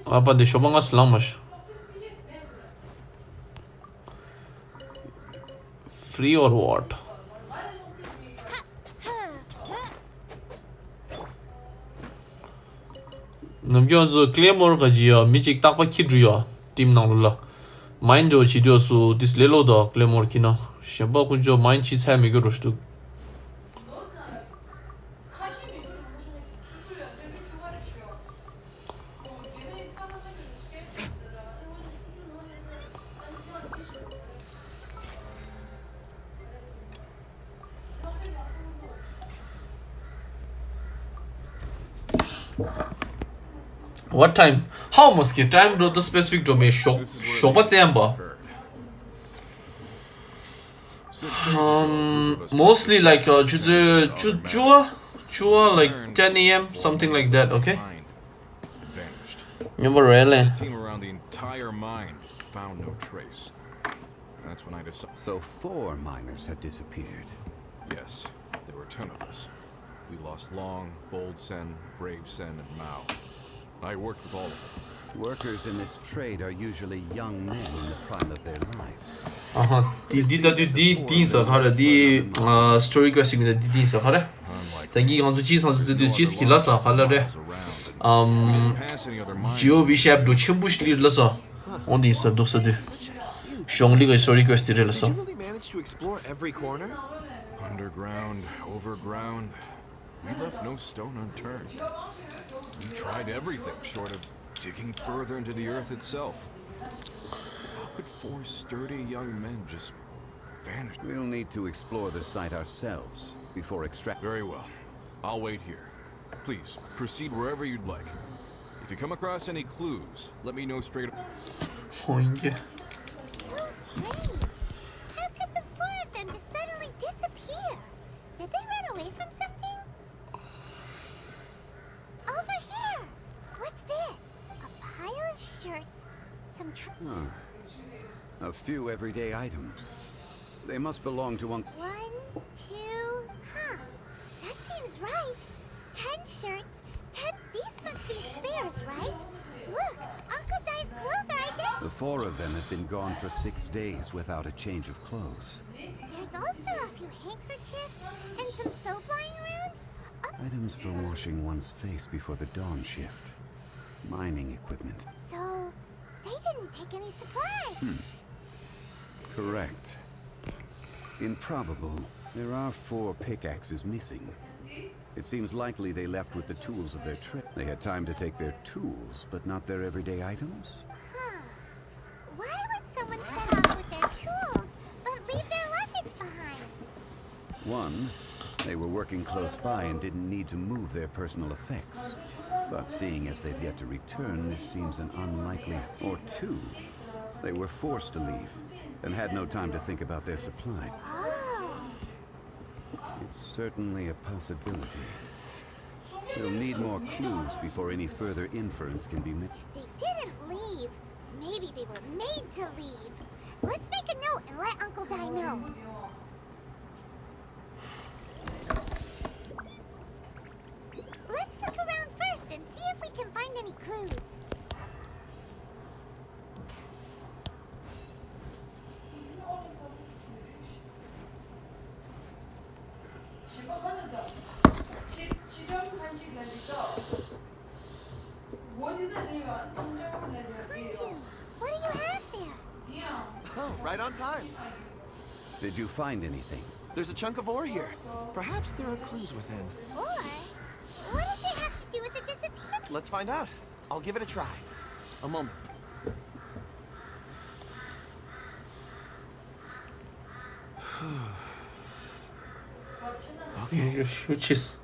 apa de shobanga slamash free or what namgyo claymore gajiya michik takpa kidriya team nangla mind jo chidio su this lelo da claymore kina shamba kunjo mind chi cha mege rostu What time? How much time do the specific domain shopa zamba? Mostly like chua like 10 a.m. something like that, okay? Remember really? Team around the entire mine found no trace. That's when I decided. So 4 miners had disappeared. Yes, there were 10 of us. We lost Long, Bold Sen, Brave Sen, and Mao. I worked with all of them. Workers in this trade are usually young men in the prime of their lives. Di story question di sa khare. Tangi ganzu chi san zu chi skill sa khalare. Geo vishap do chimbush li la sa. On dit ça do ça de. Shongli ga story question la sa. Did you really manage to explore every corner? Underground, overground. We left no stone unturned. We tried everything short of digging further into the earth itself. How could 4 sturdy young men just vanish? We'll need to explore the site ourselves before extract. Very well. I'll wait here. Please, proceed wherever you'd like. If you come across any clues, let me know straight up. So strange. How could the 4 of them just suddenly disappear? Did they run away from something? Over here! What's this? A pile of shirts, some A few everyday items. They must belong to one. 1, 2, huh. That seems right. 10 shirts, 10... These must be spares, right? Look, Uncle Dai's clothes are identical. The 4 of them have been gone for 6 days without a change of clothes. There's also a few handkerchiefs and some soap lying around. Items for washing one's face before the dawn shift. Mining equipment. So, they didn't take any supply. Correct. Improbable. There are 4 pickaxes missing. It seems likely they left with the tools of their trip. They had time to take their tools, but not their everyday items? Huh. Why would someone set off with their tools, but leave their luggage behind? 1, they were working close by and didn't need to move their personal effects. But seeing as they've yet to return, this seems an unlikely... Or 2, they were forced to leave and had no time to think about their supply. It's certainly a possibility. We'll need more clues before any further inference can be made. If they didn't leave, maybe they were made to leave. Let's make a note and let Uncle Dai know. Let's look around first and see if we can find any clues. Kunju, what do you have there? Oh, right on time. Did you find anything? There's a chunk of ore here. Perhaps there are clues within. Or, what does it have to do with the disappearance? Let's find out. I'll give it a try. A moment. Okay. Which is...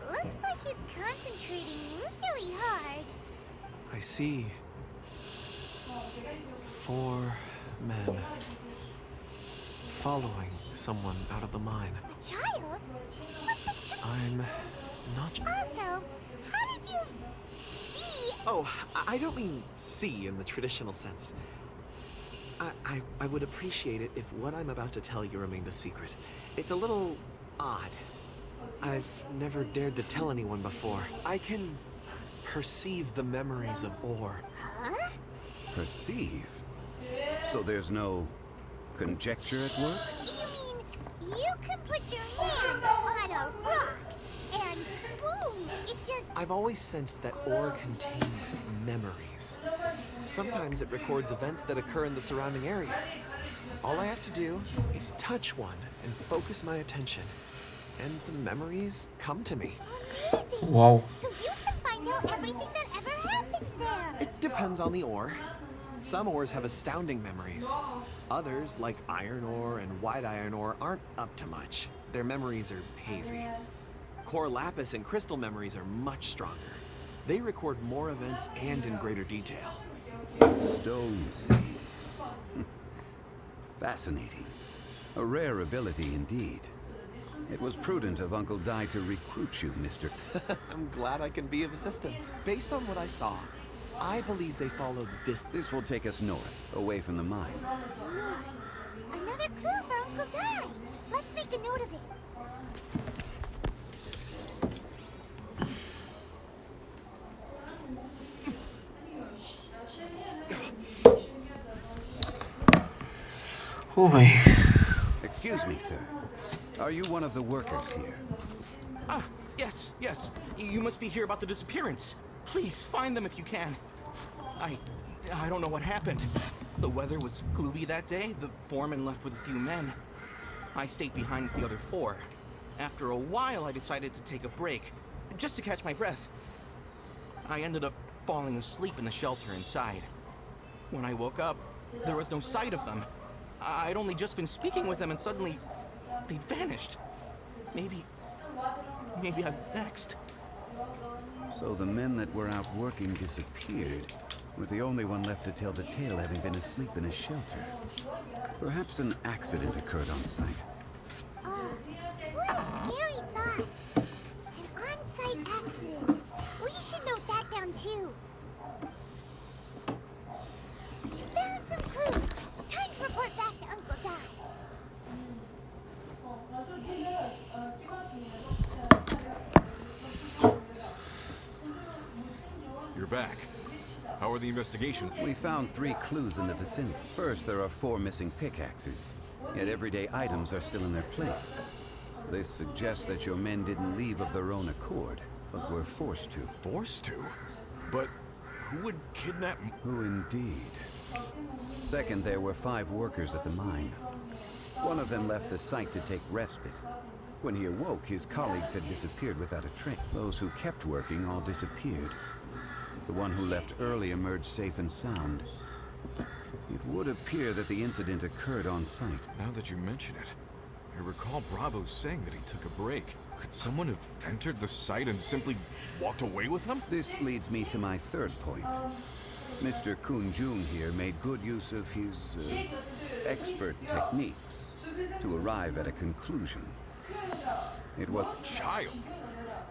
Looks like he's concentrating really hard. I see 4 men following someone out of the mine. A child? What's a child? I'm not... Also, how did you see? Oh, I don't mean see in the traditional sense. I would appreciate it if what I'm about to tell you remained a secret. It's a little odd. I've never dared to tell anyone before. I can perceive the memories of ore. Huh? Perceive? So there's no conjecture at work? You mean you can put your hand on a rock and boom, it just... I've always sensed that ore contains memories. Sometimes it records events that occur in the surrounding area. All I have to do is touch one and focus my attention, and the memories come to me. Amazing! Wow. So you can find out everything that ever happened there. It depends on the ore. Some ores have astounding memories. Others, like iron ore and white iron ore, aren't up to much. Their memories are hazy. Core lapis and crystal memories are much stronger. They record more events and in greater detail. Stone seed. Fascinating. A rare ability indeed. It was prudent of Uncle Dai to recruit you, Mr. I'm glad I can be of assistance. Based on what I saw, I believe they followed this. This will take us north, away from the mine. North. Another clue for Uncle Dai. Let's make a note of it. Oh my. Excuse me, sir. Are you one of the workers here? Ah, yes. You must be here about the disappearance. Please, find them if you can. I don't know what happened. The weather was gloomy that day. The foreman left with a few men. I stayed behind with the other 4. After a while, I decided to take a break, just to catch my breath. I ended up falling asleep in the shelter inside. When I woke up, there was no sight of them. I'd only just been speaking with them and suddenly they vanished. Maybe I'm next. So the men that were out working disappeared, with the only one left to tell the tale having been asleep in a shelter. Perhaps an accident occurred on site. What a scary thought. An on-site How are the investigation? We found 3 clues in the vicinity. First, there are 4 missing pickaxes, yet everyday items are still in their place. This suggests that your men didn't leave of their own accord, but were forced to. Forced to? But who would kidnap... Who indeed? Second, there were 5 workers at the mine. One of them left the site to take respite. When he awoke, his colleagues had disappeared without a trace. Those who kept working all disappeared. The one who left early emerged safe and sound. It would appear that the incident occurred on site. Now that you mention it, I recall Bravo saying that he took a break. Could someone have entered the site and simply walked away with him? This leads me to my third point. Mr. Kun-jung here made good use of his expert techniques to arrive at a conclusion. It was... Child!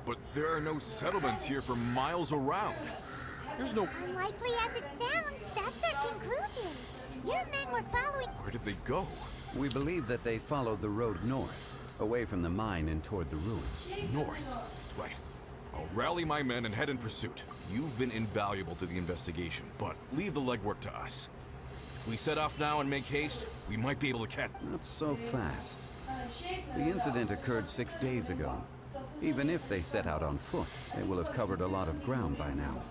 But there are no settlements here for miles around. There's no... Unlikely as it sounds, that's our conclusion. Your men were following... Where did they go? We believe that they followed the road north, away from the mine and toward the ruins. North? Right. I'll rally my men and head in pursuit. You've been invaluable to the investigation, but leave the legwork to us. If we set off now and make haste, we might be able to catch... Not so fast. The incident occurred 6 days ago. Even if they set out on foot, they will have covered a lot of ground by now.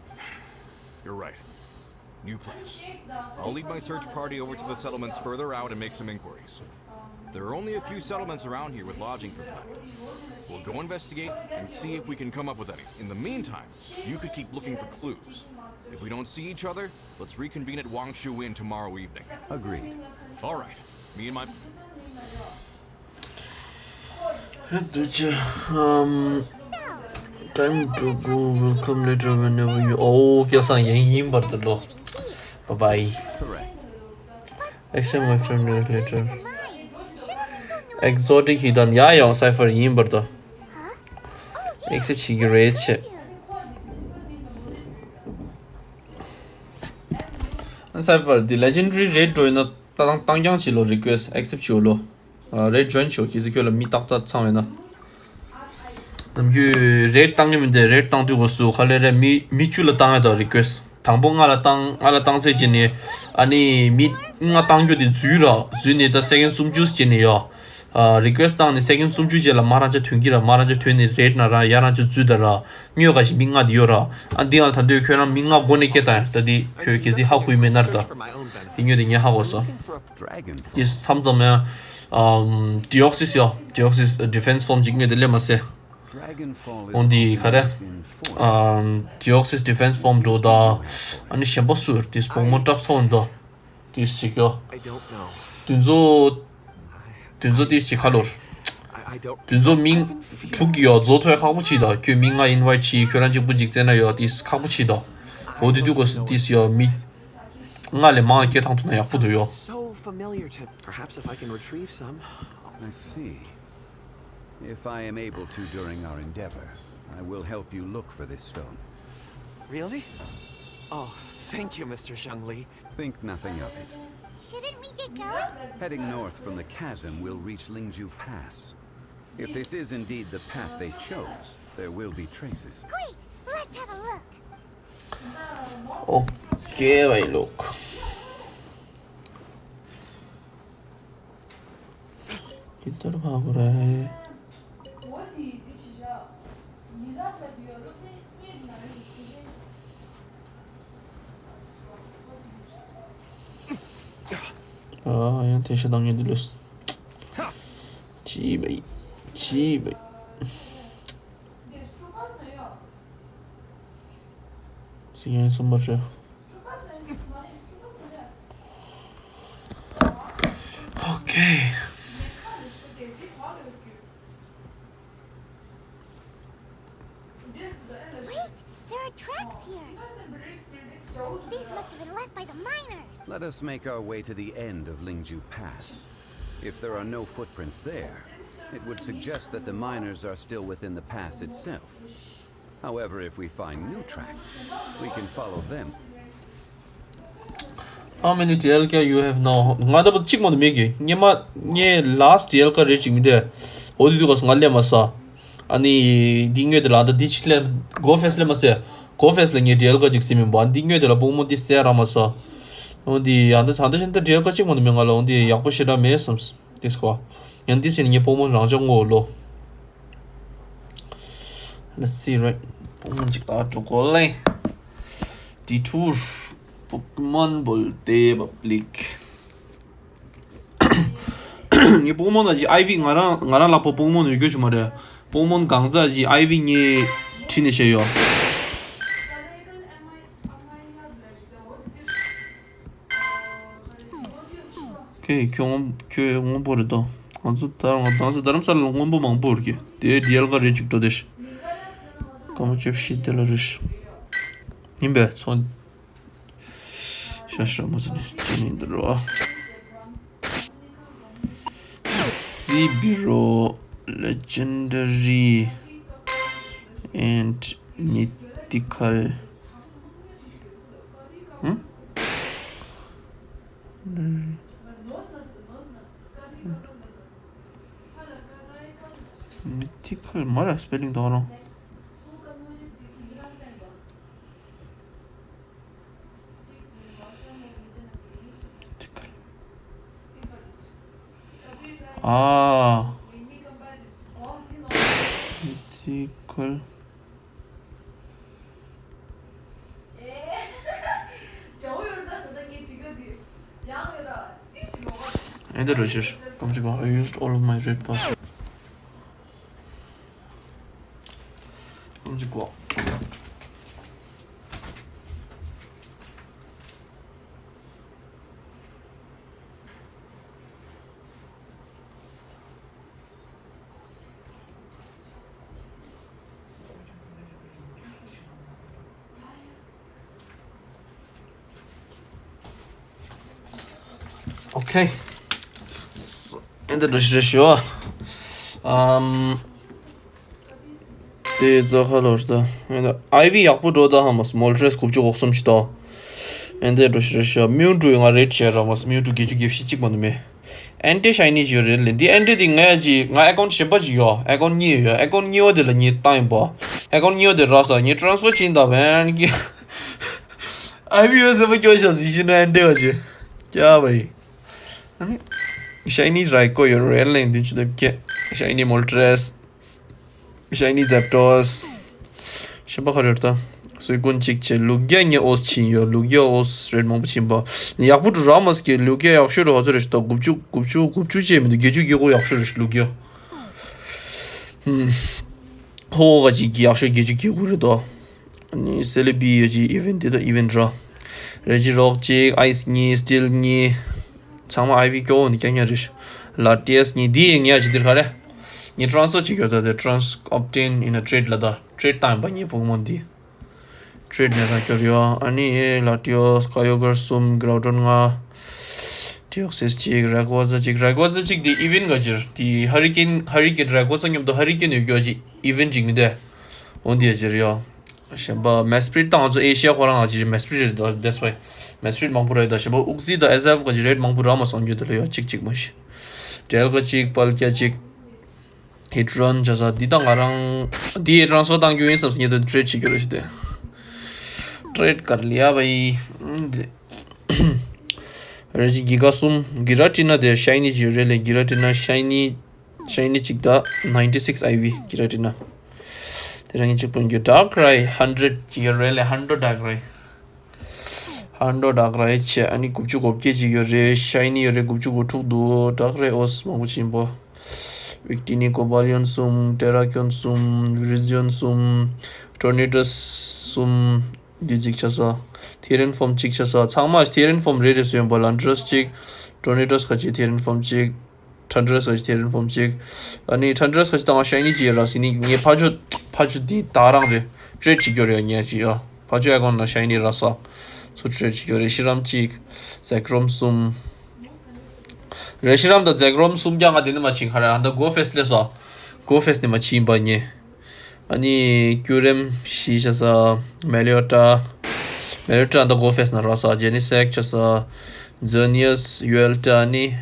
You're right. New plan. I'll lead my search party over to the settlements further out and make some inquiries. There are only a few settlements around here with lodging for the night. We'll go investigate and see if we can come up with any. In the meantime, you could keep looking for clues. If we don't see each other, let's reconvene at Wangshu Inn tomorrow evening. Agreed. All right. Me and my... Time to go. Will come later whenever you. Oh, kya sang yin bar lo. Bye bye. Accept my friend later. Exotic hidden. Yeah, young cipher yin bar da. Except she great. And cipher the legendary red join the tang yang chi lo request accept chu lo. Red join chu ki zikyo lo mi tak ta chang na. 그 red 땅님인데 red 땅도 고수 칼레레 미줄라 땅에다 request 당봉아라 땅 세진이 아니 미가 땅주디 주라 주니다 second 숨주스 진이요 request 땅니 second 숨주지라 마라자 튕기라 마라자 튕니 red 나라 야라자 주더라 뉘어가시 민가 디요라 안디알 탄데 kø랑 민가 보내겠다 더디 kø기지 하고 이메나르다 잉여딩이 하고서 이 3점에 디옥시스요 디옥시스 디펜스 폼 직면에 들려마세 on the kare Deoxys defense form do da ani shembo sur this moment of sound da this secure dunzo this sikalor dunzo 민 두기요 조토에 하부치다 그 민가 인바이치 교란직 부직잖아요 this 카부치다 어디 두고 this 미 ngale ma ke tangtuna ya pudoyo so familiar to perhaps if I can retrieve some. I see. If I am able to during our endeavor, I will help you look for this stone. Really? Oh, thank you, Mr. Zhengli. Think nothing of it. Shouldn't we get going? Heading north from the chasm, we'll reach Lingju Pass. If this is indeed the path they chose, there will be traces. Great! Let's have a look. Okay, wait, look. 기다려봐 그래. 얘한테 시당에 들렸어. 집에. 시간이 선물이야. 오케이. These must have been left by the miners. Let us make our way to the end of Lingju Pass. If there are no footprints there, it would suggest that the miners are still within the pass itself. However, if we find new tracks, we can follow them. How many DLK you have now? Ngada bu chik mo megi. Nye last DLK re chik mide. 어디 가서 갈래 마사. 아니 딩에들 안다 디치틀 고페스레 마세. 고페스 랭이 디얼 거직 시면 뭐 딩외들 보모디 세라마서 어디 안데 센터 디얼 거직 뭐 명알로 어디 약보시라 메스음스 디스코 연디스는 이 보모 랑정고로 let's see right 보모직 다 조골레 detour Pokemon 볼때 public 이 보모나지 아이비 나랑 라포 보모 의교 좀 말해 보모 강자지 아이비니 티니셔요 오케이 경험 보르다 안수 다른 살 공부 망 보르게 디얼가 레직도 되시 como cep시 delarish 임베 손 샤샤무즈니 진인들어 Sibiro legendary and mythical mythical 뭐야 스펠링 더 알아 아 mythical Enter Roger. Come to go. I used all of my red password. Come to go. Okay. Enter Roger. Sure. 더 할로다. 아이비 약부도다 하마스 몰트레스 굽주 곡섬시다. 엔데 로시르샤 뮤드가 레치라마스 뮤드 기주기 시직만메. 엔티 샤이니 주르 디 엔디 딩가지 가 어카운트 셴바지요. 어카운트 니요. 어카운트 니오들 니 타임바. 어카운트 니오들 라사 니 트랜스퍼 친다 맨. 아이비에서 버겨셔서 이신은 엔데가지. 자 바이. 아니 샤이니 라이코 요 레일라인 딘치데게 샤이니 몰트레스 Shiny Zapdos. Shimba kharerta. So ikun chikche Lugia nye os chinyo. Lugia os red mambu chimba. Yakbu ramas ki Lugia yakshuru hazır işte. Gupchu jeminde geju gego yakshuru işte Lugia. Hoga ji yakshuru geju gego reda. Ani celebi ji event da event ra. Regi rock chik ice ni steel ni. Changma ivy kyo ni kya rish. Latias ni di nya jidir khare. Ni transfer chigyota the trans obtain in a trade lada trade time bani Pokemon di trade ne karyo ani latio Kyogre sum Groudon nga Deoxys chig Rayquaza chig di even gajir di hurricane Rayquaza nyom do hurricane yoji even jing de ondi ajiryo shamba Mesprit ta zo Asia khorang ajir Mesprit that's why Mesprit mangpura da shamba Uxie da Azaf gajir red mangpura ma song yodlo yo chig mash Delga chig Palkia chig Hitron jasa didang arang di transfer tang kyun sabse to trade chikyo rishde trade kar liya bhai Regi Gigasum Giratina de shiny jurele Giratina shiny chikda 96 IV Giratina terang chipun gyo Darkrai 100 jurele 100 Darkrai che ani kupchu kopke jigyo shiny yore kupchu gotuk do Darkrai os manguchimbo Victini Cobalion sum, Terrakion sum, Virizion sum, Tornadus sum, Dijik chasa, Therian form chik chasa, Changma Therian form rare sum, Balandrus chik, Tornadus kachi Therian form chik, Thunderous kachi Therian form chik, Ani Thunderous kachi tanga shiny jira, Sini nye paju di tarang re, Trade chikyo nye jiya, Paju agon na shiny rasa, So trade chikyo Shiram chik, Zekrom sum, Reshiram da Zegrom sumgyanga dine ma ching khara anda go fest lesa go fest ne ma chim ba nye ani Kyurem shi chasa Meliota anda go fest na rasa Genesect chasa Xerneas Yuelta ani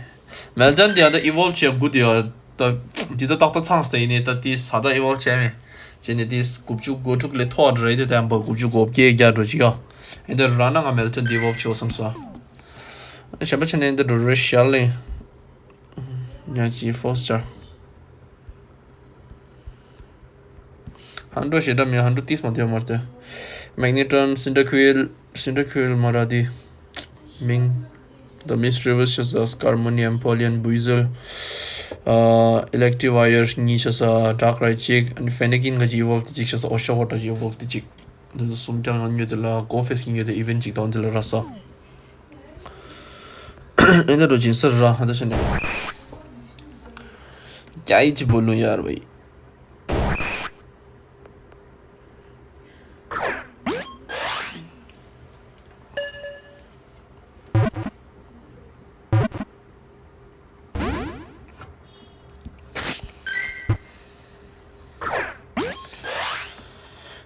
Meldan de anda evolve che good yo the chance the in that this hada evolve chame jene this kupchu go to le thought right the ambo kupchu go ge ga ro ji ga and the rana nga melton devolve cho samsa shabachan in the rishale ya ji foster hando sheda me 130 madhya marte magnetron cyndaquil maradi ming the mischievous just Carmonium, Polian, Buizel, Electivire, Niches, Dark Right Chick, and Fennekin, the evolve the chicks, or show what you evolve the chick. There's some young on you the la, go facing you the event chick down to the rasa. And the Rogin Sara, understand. Gaich Bolu Yarway.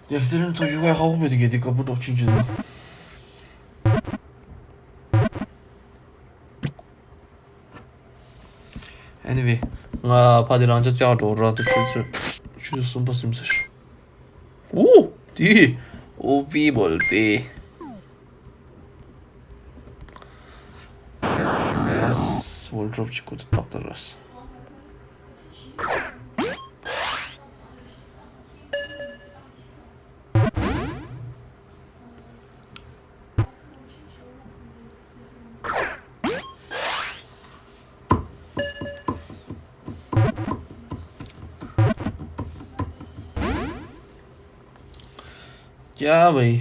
The accident to you guys how to get the couple of changes. Anyway, 파디랑 저 자도라도 추주 숨바 숨사시. 오, 디 오비 볼때. Yes, wardrobe 찍고 딱 들었어. क्या भाई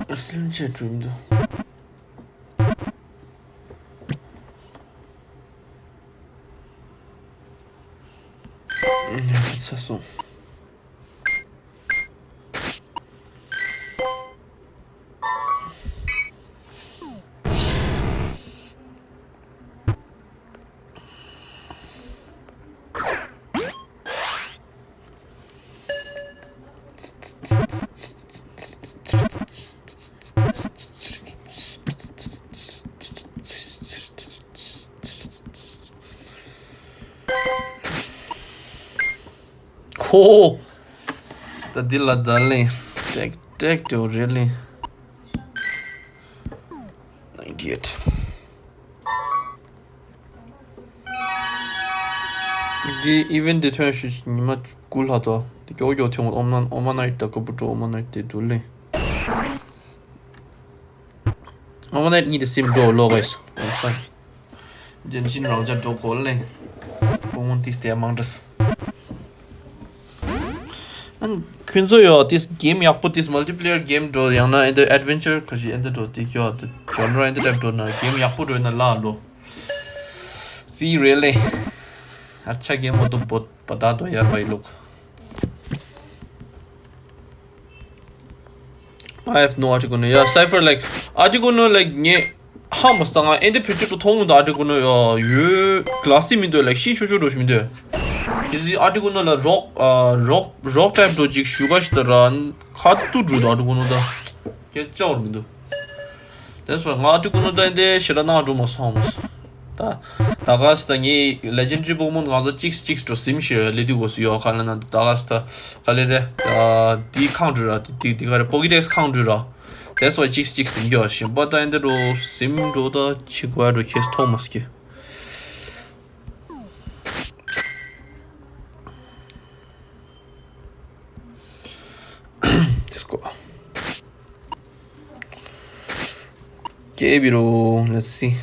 excellent chat room though that's so Oh, the dilla darling. Take to really. Idiot. The even the turn is much cool hato. The go yo tung oman night the kabuto oman night de dule. Oman night need a sim do logos. I'm sorry. Genshin Raja do call. Won't this stay among us? And Kunzo, this game, you put this multiplayer game do yana in the adventure because you ended to take your the genre ended up doing a game you put in a lalo. See, really, अच्छा game हो तो बहुत पता तो यार भाई लोग. I have no idea gonna yeah cipher like आजू gonna like ये हाँ मस्तांगा in the future तो 통은 다 आजू gonna ये classy मिंदो like 시 추주로시 मिंदो. Kizi article la rock type logic shugashidaran kattu ruda article da getcha ormundo. That's why article da inde shirana rumo samus. Da dagasta ni legendary bomon gaza 6 to simshi ledigos yo kalana dagasta kalere di counter di gare pogidex counter. That's why 6 yo shim but da inde ro sim ro da chigwa ro kes thomas ki. Kebiro, let's see.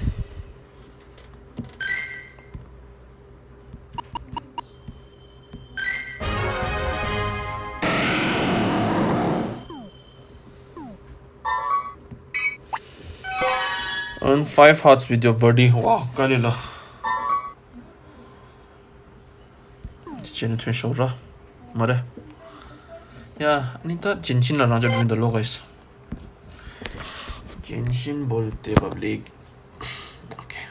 Earn 5 hearts with your buddy. Wow, Kalila. Genshin show Mare. Yeah, I need that Genshin la raja doing the low guys. Genshin bolte public. Okay.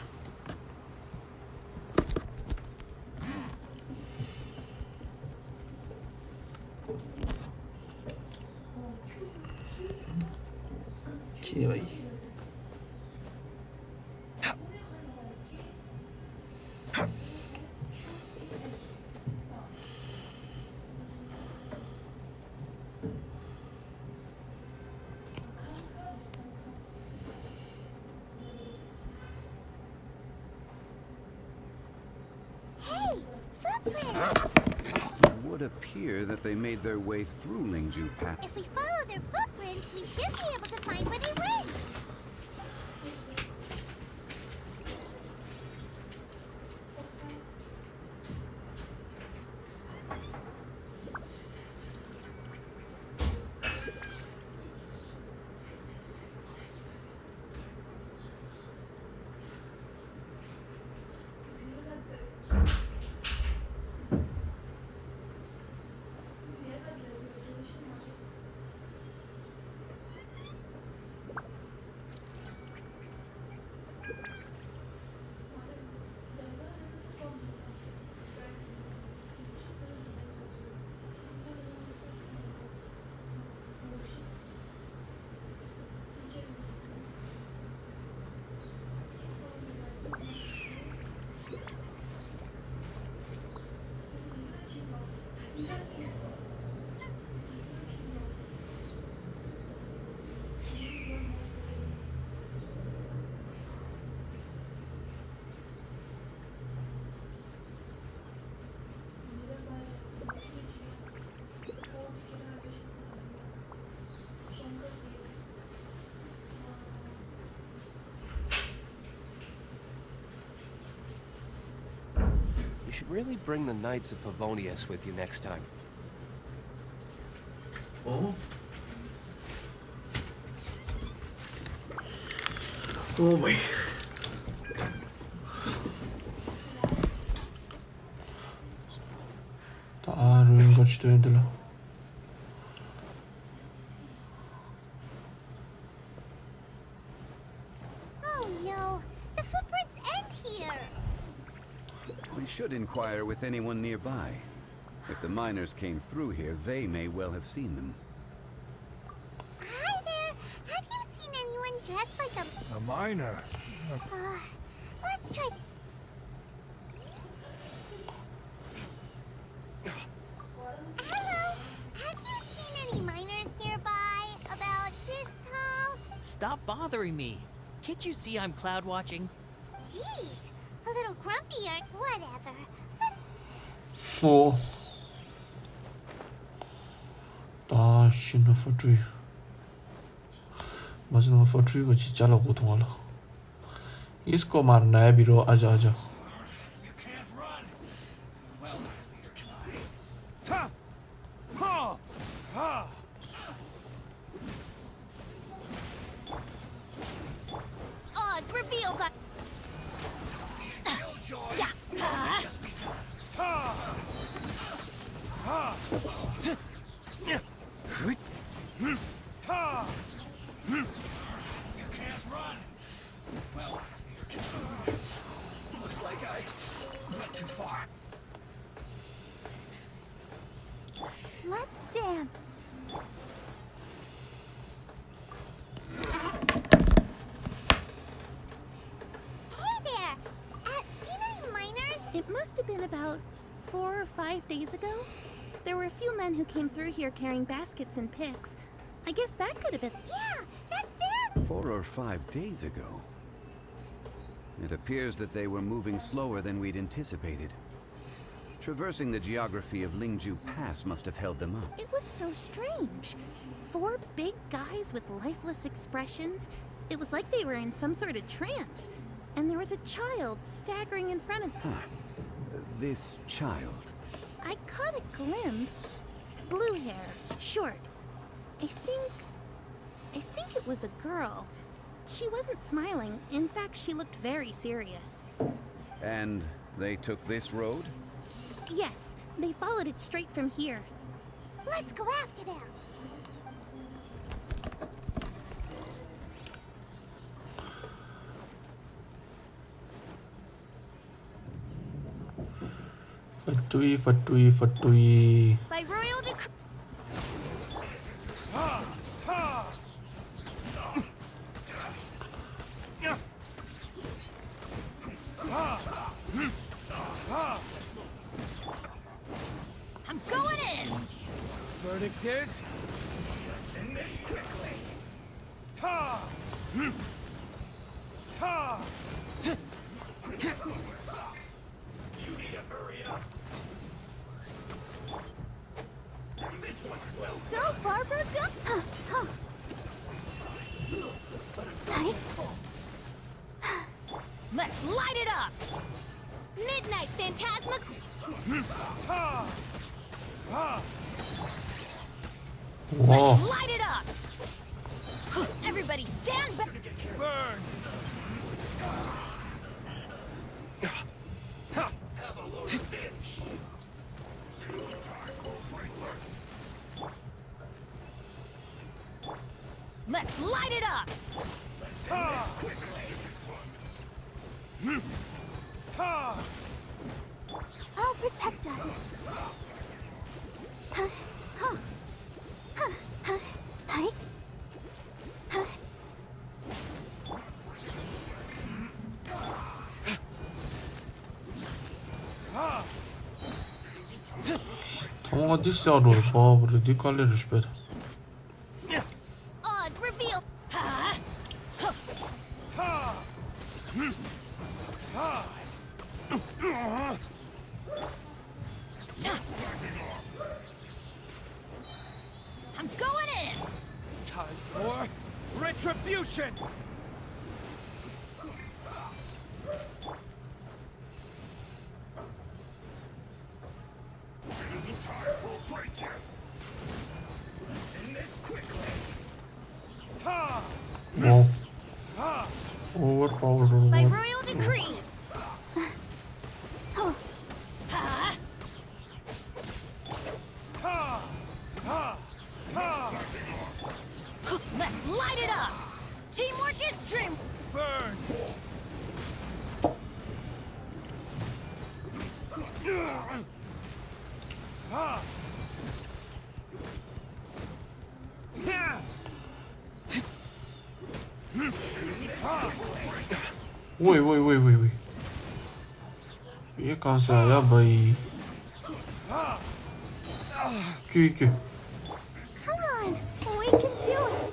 footprints. It would appear that they made their way through Lingju Pass. If we follow their footprints, we should be able to find where they went. You should really bring the Knights of Favonius with you next time. Oh. Oh my. 다 루인 같이도 해들라. Oh no, the footprints end here. We should inquire with anyone nearby. If the miners came through here, they may well have seen them. Hi there. Have you seen anyone dressed like A miner? let's try. Hello. Have you seen any miners nearby about this tall? Stop bothering me. Can't you see I'm cloud watching? Jeez, a little grumpy or whatever. Oh. 아, 신나 포트리. 마지막 포트리가 진짜로 고통하라. इसको मारना है बीरो आजा आजा. Oz, reveal that. Looks like I went too far. Let's dance. Hey there. Seen any miners? It must have been about 4 or 5 days ago. There were a few men who came through here carrying baskets and picks. I guess that could have been... Yeah, that's them. 4 or 5 days ago. It appears that they were moving slower than we'd anticipated. Traversing the geography of Lingju Pass must have held them up. It was so strange. 4 big guys with lifeless expressions. It was like they were in some sort of trance. And there was a child staggering in front of them. This child. I caught a glimpse. Blue hair, short. I think it was a girl. She wasn't smiling. In fact, she looked very serious. And they took this road? Yes, they followed it straight from here. Let's go after them. Fatui. By royal decree. I'm going in! Verdict is? Let's end this quickly. Ha! Ha! You need to hurry up. Let's light it up! Midnight Phantasma. Whoa. Let's light it up! Everybody stand back! Burn! Let's light it up! I'll protect us. tamam hadi doğru favori dikkatleri später. Oz reveal. I'm going in! Time for retribution! Isn't time for a break yet. Let's end this quickly. Wow. Overpowered. By royal decree. Let's light it up! Teamwork is dream! Burn! Wait. ये कहाँ से आया भाई? क्यों? Come on, we can do it.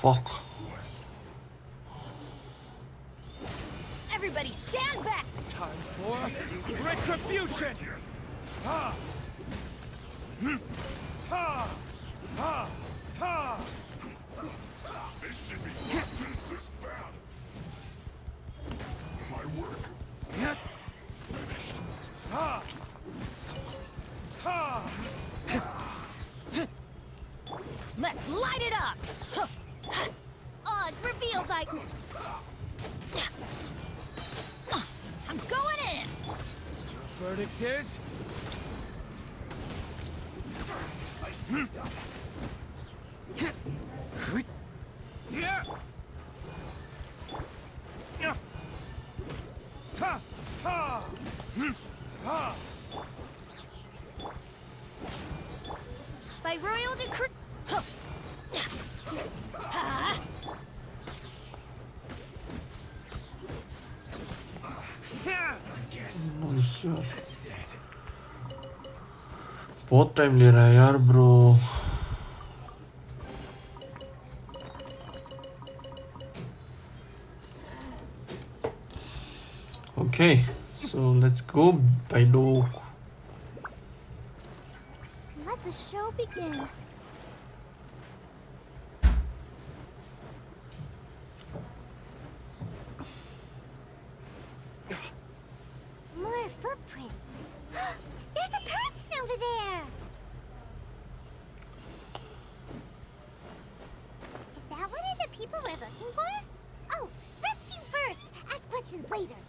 Fuck. Everybody stand back! Time for retribution! This should be this bad. My work Let's light it up! Oz reveal by. I'm going in! Your verdict is... I slipped up. Yeah! By royal decree. Nice यार. बहुत time ले रहा है यार bro. Okay, so let's go by dog. Let the show begin. More footprints. There's a person over there. Is that one of the people we're looking for? Oh, rescue first. Ask questions later.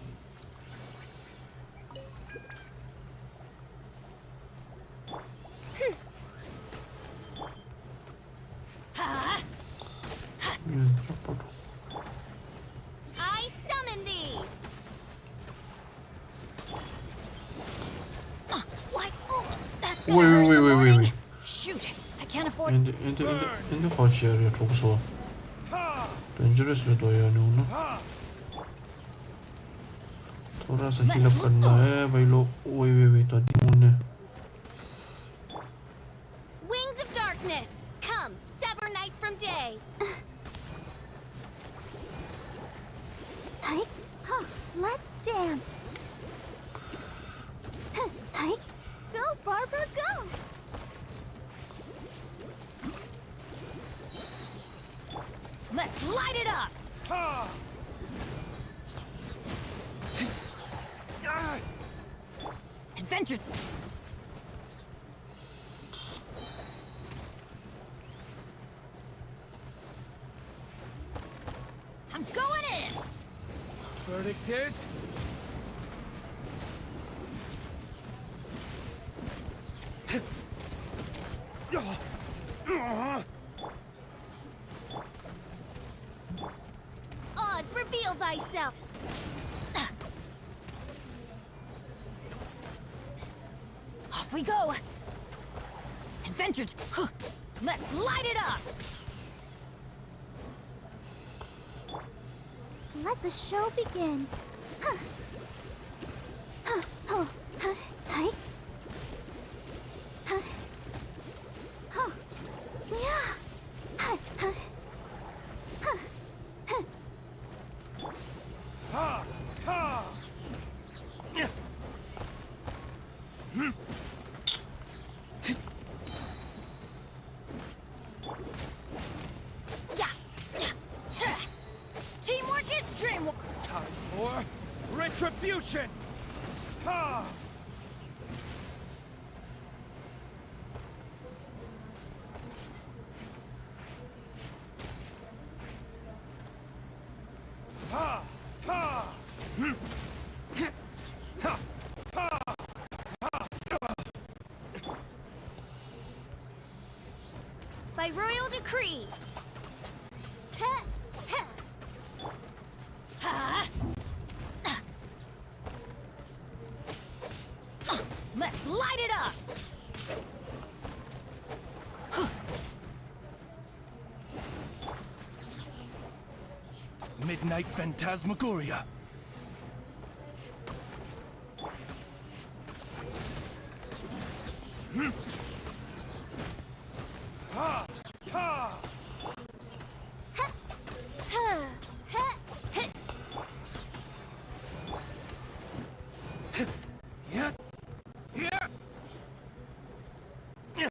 I summon thee. What? Oh, that's Wait, wait. Shoot! I can't afford. Inte kaç yer ya çok zor. Dangerous है तो यार नहीं ना. थोड़ा सा heal up करना है भाई लोग. Wait तो demon है. Wings of darkness, come, sever night from day. Hi. Huh. Let's dance. Hi. Go, Barbara, go! Let's light it up! Adventure! I'm going in! Verdict is... Oz, reveal thyself. Off we go! Adventures! Let's light it up! Let the show begin. Huh. Huh. Oh. Huh. Hi. Huh. Oh. Yeah. Huh. Huh. Huh. Huh. Ha! Ha! Teamwork is dreamwork! Time for retribution! Ha! Ha! Ha! Ha! Ha! By royal decree. Ha! Ha! Ha! Let's light it up! Midnight Phantasmagoria. Ha! Ha! Ha! Ha! Ha! Yeah. Yeah. Yeah.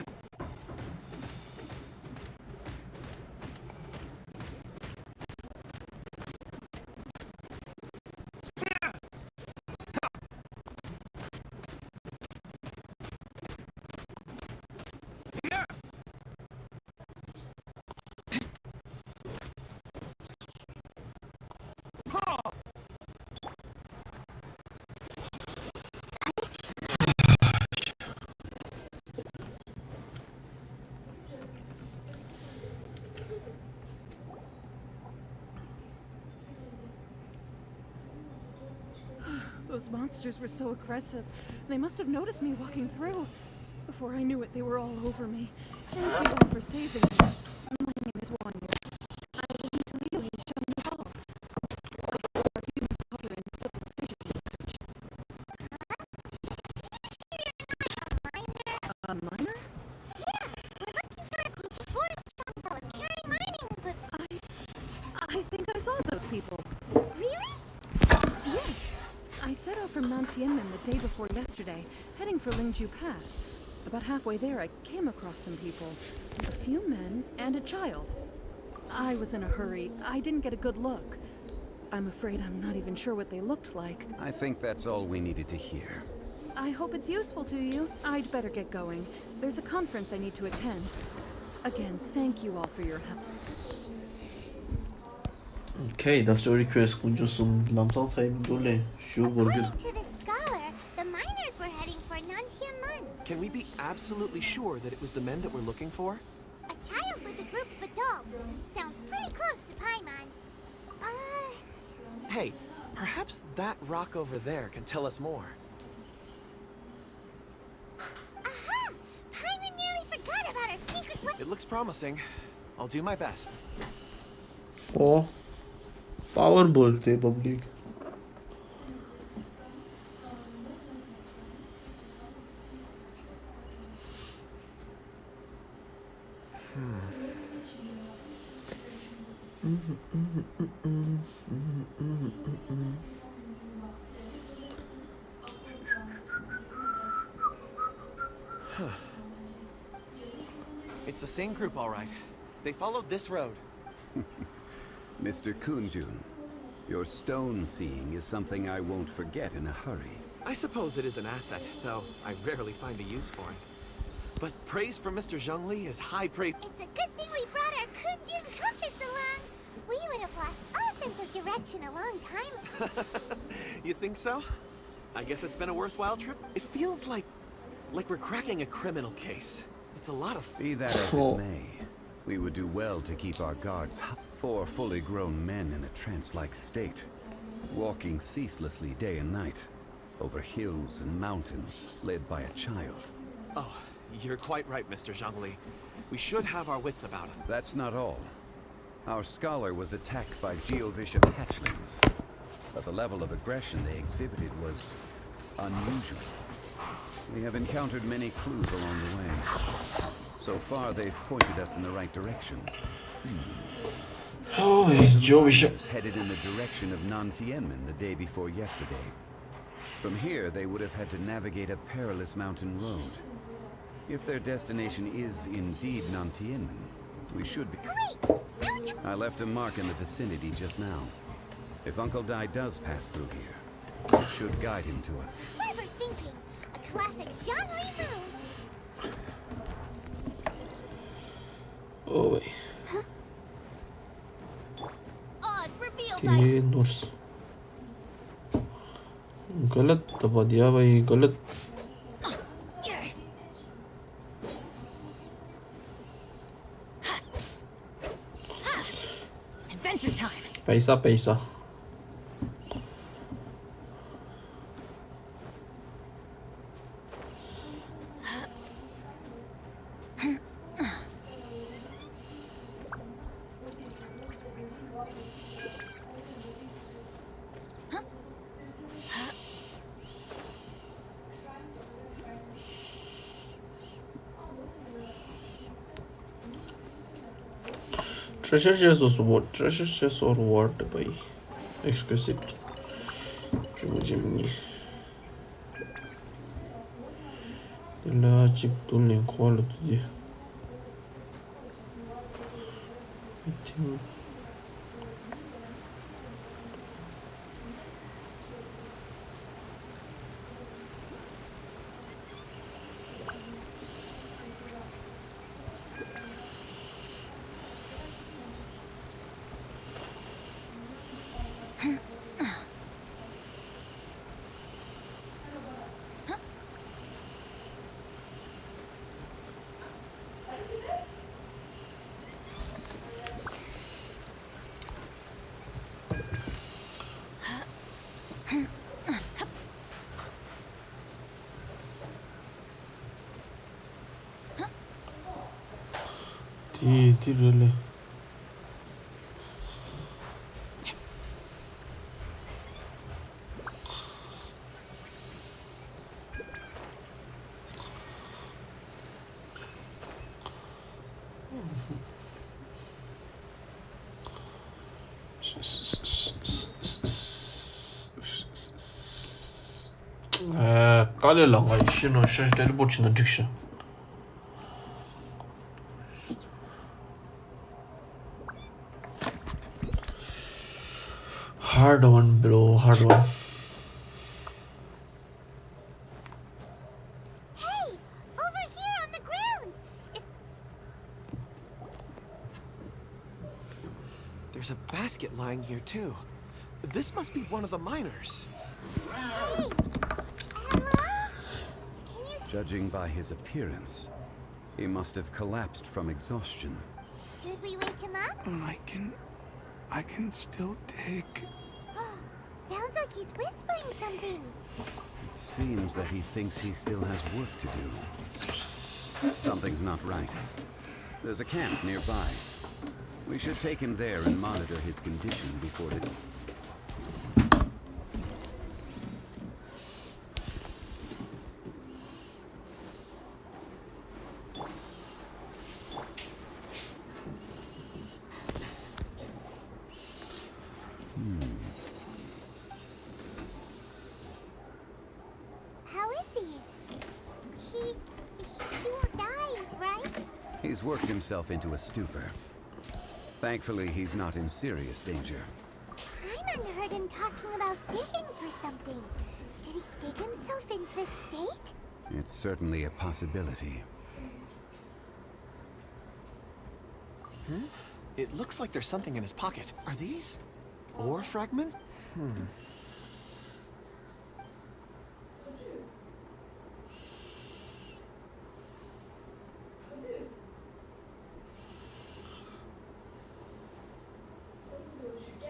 Those monsters were so aggressive. They must have noticed me walking through. Before I knew it, they were all over me. Thank you all for saving me. My name is Wanya. I will be to Leo in Shiny Hall. I have a human culture and civilization research. A minor? Yeah, we're looking for a group of forest fellows carrying mining equipment. I think I saw those people. Really? Yes. I set off from Mount Tianmen the day before yesterday, heading for Lingju Pass. About halfway there, I came across some people. A few men and a child. I was in a hurry. I didn't get a good look. I'm afraid I'm not even sure what they looked like. I think that's all we needed to hear. I hope it's useful to you. I'd better get going. There's a conference I need to attend. Again, thank you all for your help. Okay, the story quest kun jo sum lamsang sai dole shu gorgil. According to the scholar, the miners were heading for Nantiamun. Can we be absolutely sure that it was the men that we're looking for? A child with a group of adults. Sounds pretty close to Paimon. Hey, perhaps that rock over there can tell us more. Aha! Paimon nearly forgot about our secret weapon. It looks promising. I'll do my best. Oh, power bolte public. the same group, all right. They followed this road. Mr. Kunjun, your stone seeing is something I won't forget in a hurry. I suppose it is an asset, though I rarely find a use for it. But praise from Mr. Zhongli is high praise. It's a good thing we brought our Kunjun compass along. We would have lost all sense of direction a long time. You think so? I guess it's been a worthwhile trip. It feels like we're cracking a criminal case. It's a lot of... Be that as it may, we would do well to keep our guards high. 4 fully grown men in a trance-like state, walking ceaselessly day and night, over hills and mountains, led by a child. Oh, you're quite right, Mr. Zhongli. We should have our wits about it. That's not all. Our scholar was attacked by Geovisha hatchlings, but the level of aggression they exhibited was unusual. We have encountered many clues along the way. So far, they've pointed us in the right direction. Oh, Geovisha headed in the direction of Nantianmen the day before yesterday. From here, they would have had to navigate a perilous mountain road. If their destination is indeed Nantianmen, we should be... I left a mark in the vicinity just now. If Uncle Dai does pass through here, it should guide him to it. Clever thinking. A classic Zhongli move. Oh, wait. Oz, reveal ये notes गलत दबा दिया भाई गलत Adventure time. पैसा पैसा Treasure chest or what भाई exquisite जो मुझे मिली दिलाचिक तुलने खोल तुझे I think really 깔려랑 신호 셔를 붙이는 딕션 hard one bro hard one Hey, over here on the ground. There's a basket lying here too. This must be one of the miners. Judging by his appearance, he must have collapsed from exhaustion. Should we wake him up? I can still dig. Sounds like he's whispering something. It seems that he thinks he still has work to do. Something's not right. There's a camp nearby. We should take him there and monitor his condition before the... He's worked himself into a stupor. Thankfully, he's not in serious danger. Hyman heard him talking about digging for something. Did he dig himself into this state? It's certainly a possibility. It looks like there's something in his pocket. Are these ore fragments?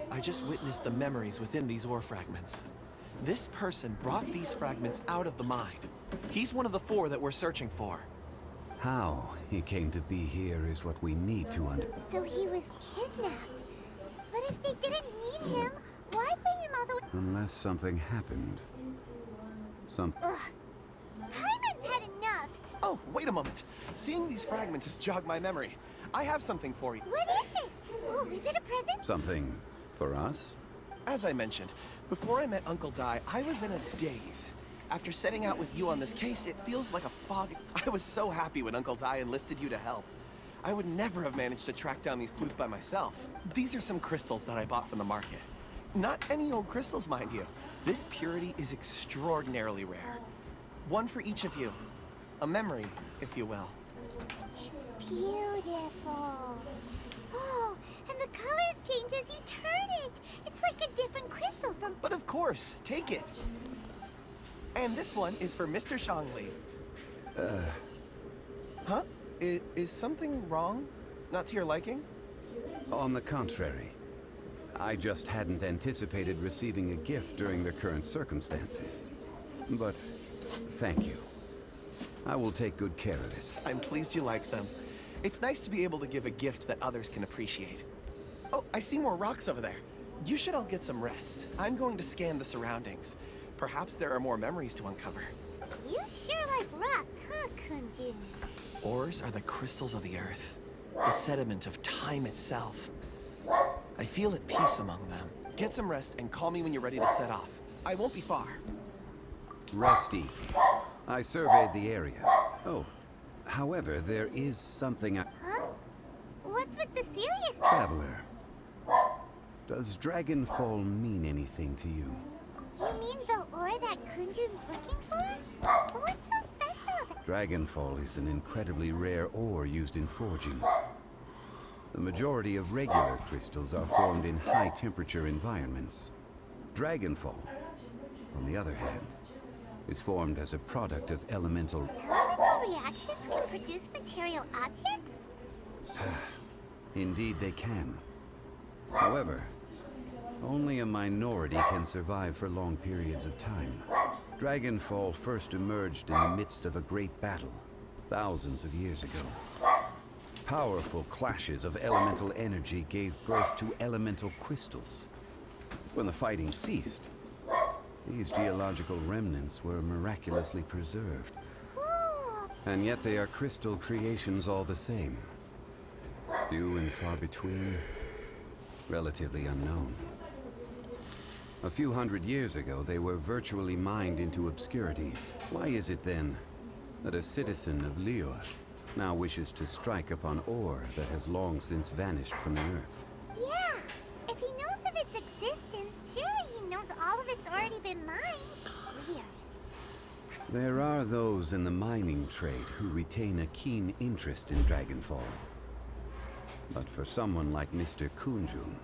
I just witnessed the memories within these ore fragments. This person brought these fragments out of the mine. He's one of the 4 that we're searching for. How he came to be here is what we need to understand. So he was kidnapped. But if they didn't need him, why bring him all the way? Unless something happened. Ugh. Hyman's had enough. Oh, wait a moment. Seeing these fragments has jogged my memory. I have something for you. What is it? Oh, is it a present? Something for us? As I mentioned, before I met Uncle Dai, I was in a daze. After setting out with you on this case, it feels like a fog. I was so happy when Uncle Dai enlisted you to help. I would never have managed to track down these clues by myself. These are some crystals that I bought from the market. Not any old crystals, mind you. This purity is extraordinarily rare. One for each of you. A memory, if you will. It's beautiful. Oh, and the colors change as you turn it. It's like a different crystal from... But of course, take it. And this one is for Mr. Shangli. Huh? Is something wrong? Not to your liking? On the contrary. I just hadn't anticipated receiving a gift during the current circumstances. But thank you. I will take good care of it. I'm pleased you like them. It's nice to be able to give a gift that others can appreciate. Oh, I see more rocks over there. You should all get some rest. I'm going to scan the surroundings. Perhaps there are more memories to uncover. You sure like rocks, huh, Kunjun? Ores are the crystals of the earth, the sediment of time itself. I feel at peace among them. Get some rest and call me when you're ready to set off. I won't be far. Rest easy. I surveyed the area. Oh, however, there is something Huh? What's with the serious... Traveler, does Dragonfall mean anything to you? You mean the ore that Kunjun's looking for? What's so special about... Dragonfall is an incredibly rare ore used in forging. The majority of regular crystals are formed in high-temperature environments. Dragonfall, on the other hand, is formed as a product of elemental... Elemental reactions can produce material objects? Indeed they can. However, only a minority can survive for long periods of time. Dragonfall first emerged in the midst of a great battle, thousands of years ago. Powerful clashes of elemental energy gave birth to elemental crystals. When the fighting ceased, these geological remnants were miraculously preserved. And yet they are crystal creations all the same. Few and far between, relatively unknown. A few hundred years ago, they were virtually mined into obscurity. Why is it then that a citizen of Liyue now wishes to strike upon ore that has long since vanished from the earth? Yeah, if he knows of its existence, surely he knows all of it's already been mined. Weird. There are those in the mining trade who retain a keen interest in Dragonfall. But for someone like Mr. Kunjun,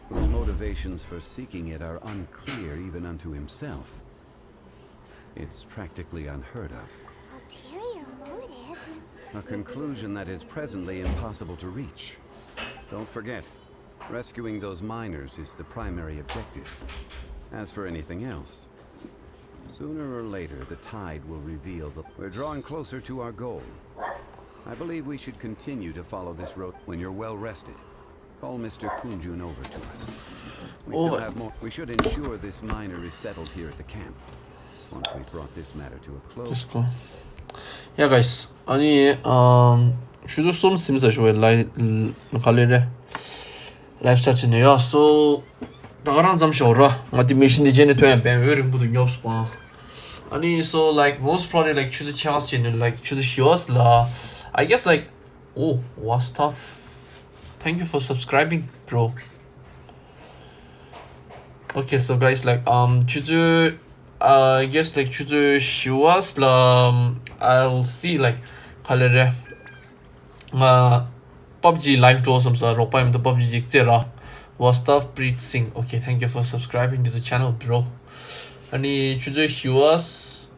whose motivations for seeking it are unclear even unto himself, it's practically unheard of. Ulterior motives? A conclusion that is presently impossible to reach. Don't forget, rescuing those miners is the primary objective. As for anything else, sooner or later the tide will reveal that we're drawing closer to our goal. I believe we should continue to follow this road. When you're well rested, call Mr. Kunjun over to us. We still have more. We should ensure this miner is settled here at the camp. Once we've brought this matter to a close. Yeah, guys. 아니, should some sims as well like live chat in here. So, 나가랑 잠시 오라. 어디 미션이 전에 되면 배우는 분들 없어. 아니, so like most probably like choose chance in like choose shows la. I guess like Oh, was tough. Thank you for subscribing, bro. Okay, so guys, like 주주 I guess like 주주 shows I'll see like 갈래래 PUBG live draw some sort of the PUBG 직제라 was tough breathing. Okay, thank you for subscribing to the channel, bro. 아니 주주 shows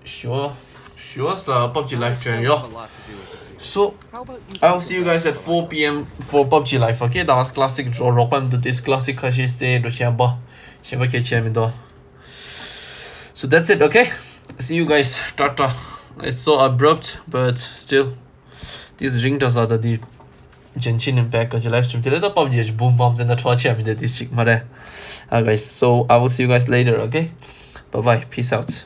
the PUBG live channel. So I'll see you guys at 4 p.m. for PUBG live. Okay, that was classic draw. Rock to this classic khashiste do chamba. So that's it. Okay, see you guys. Tata. It's so abrupt, but still, these ring does are the Genshin impact because you live stream. The PUBG boom bombs in the Twitch. I mean, this chick, guys. So I will see you guys later. Okay, bye bye. Peace out.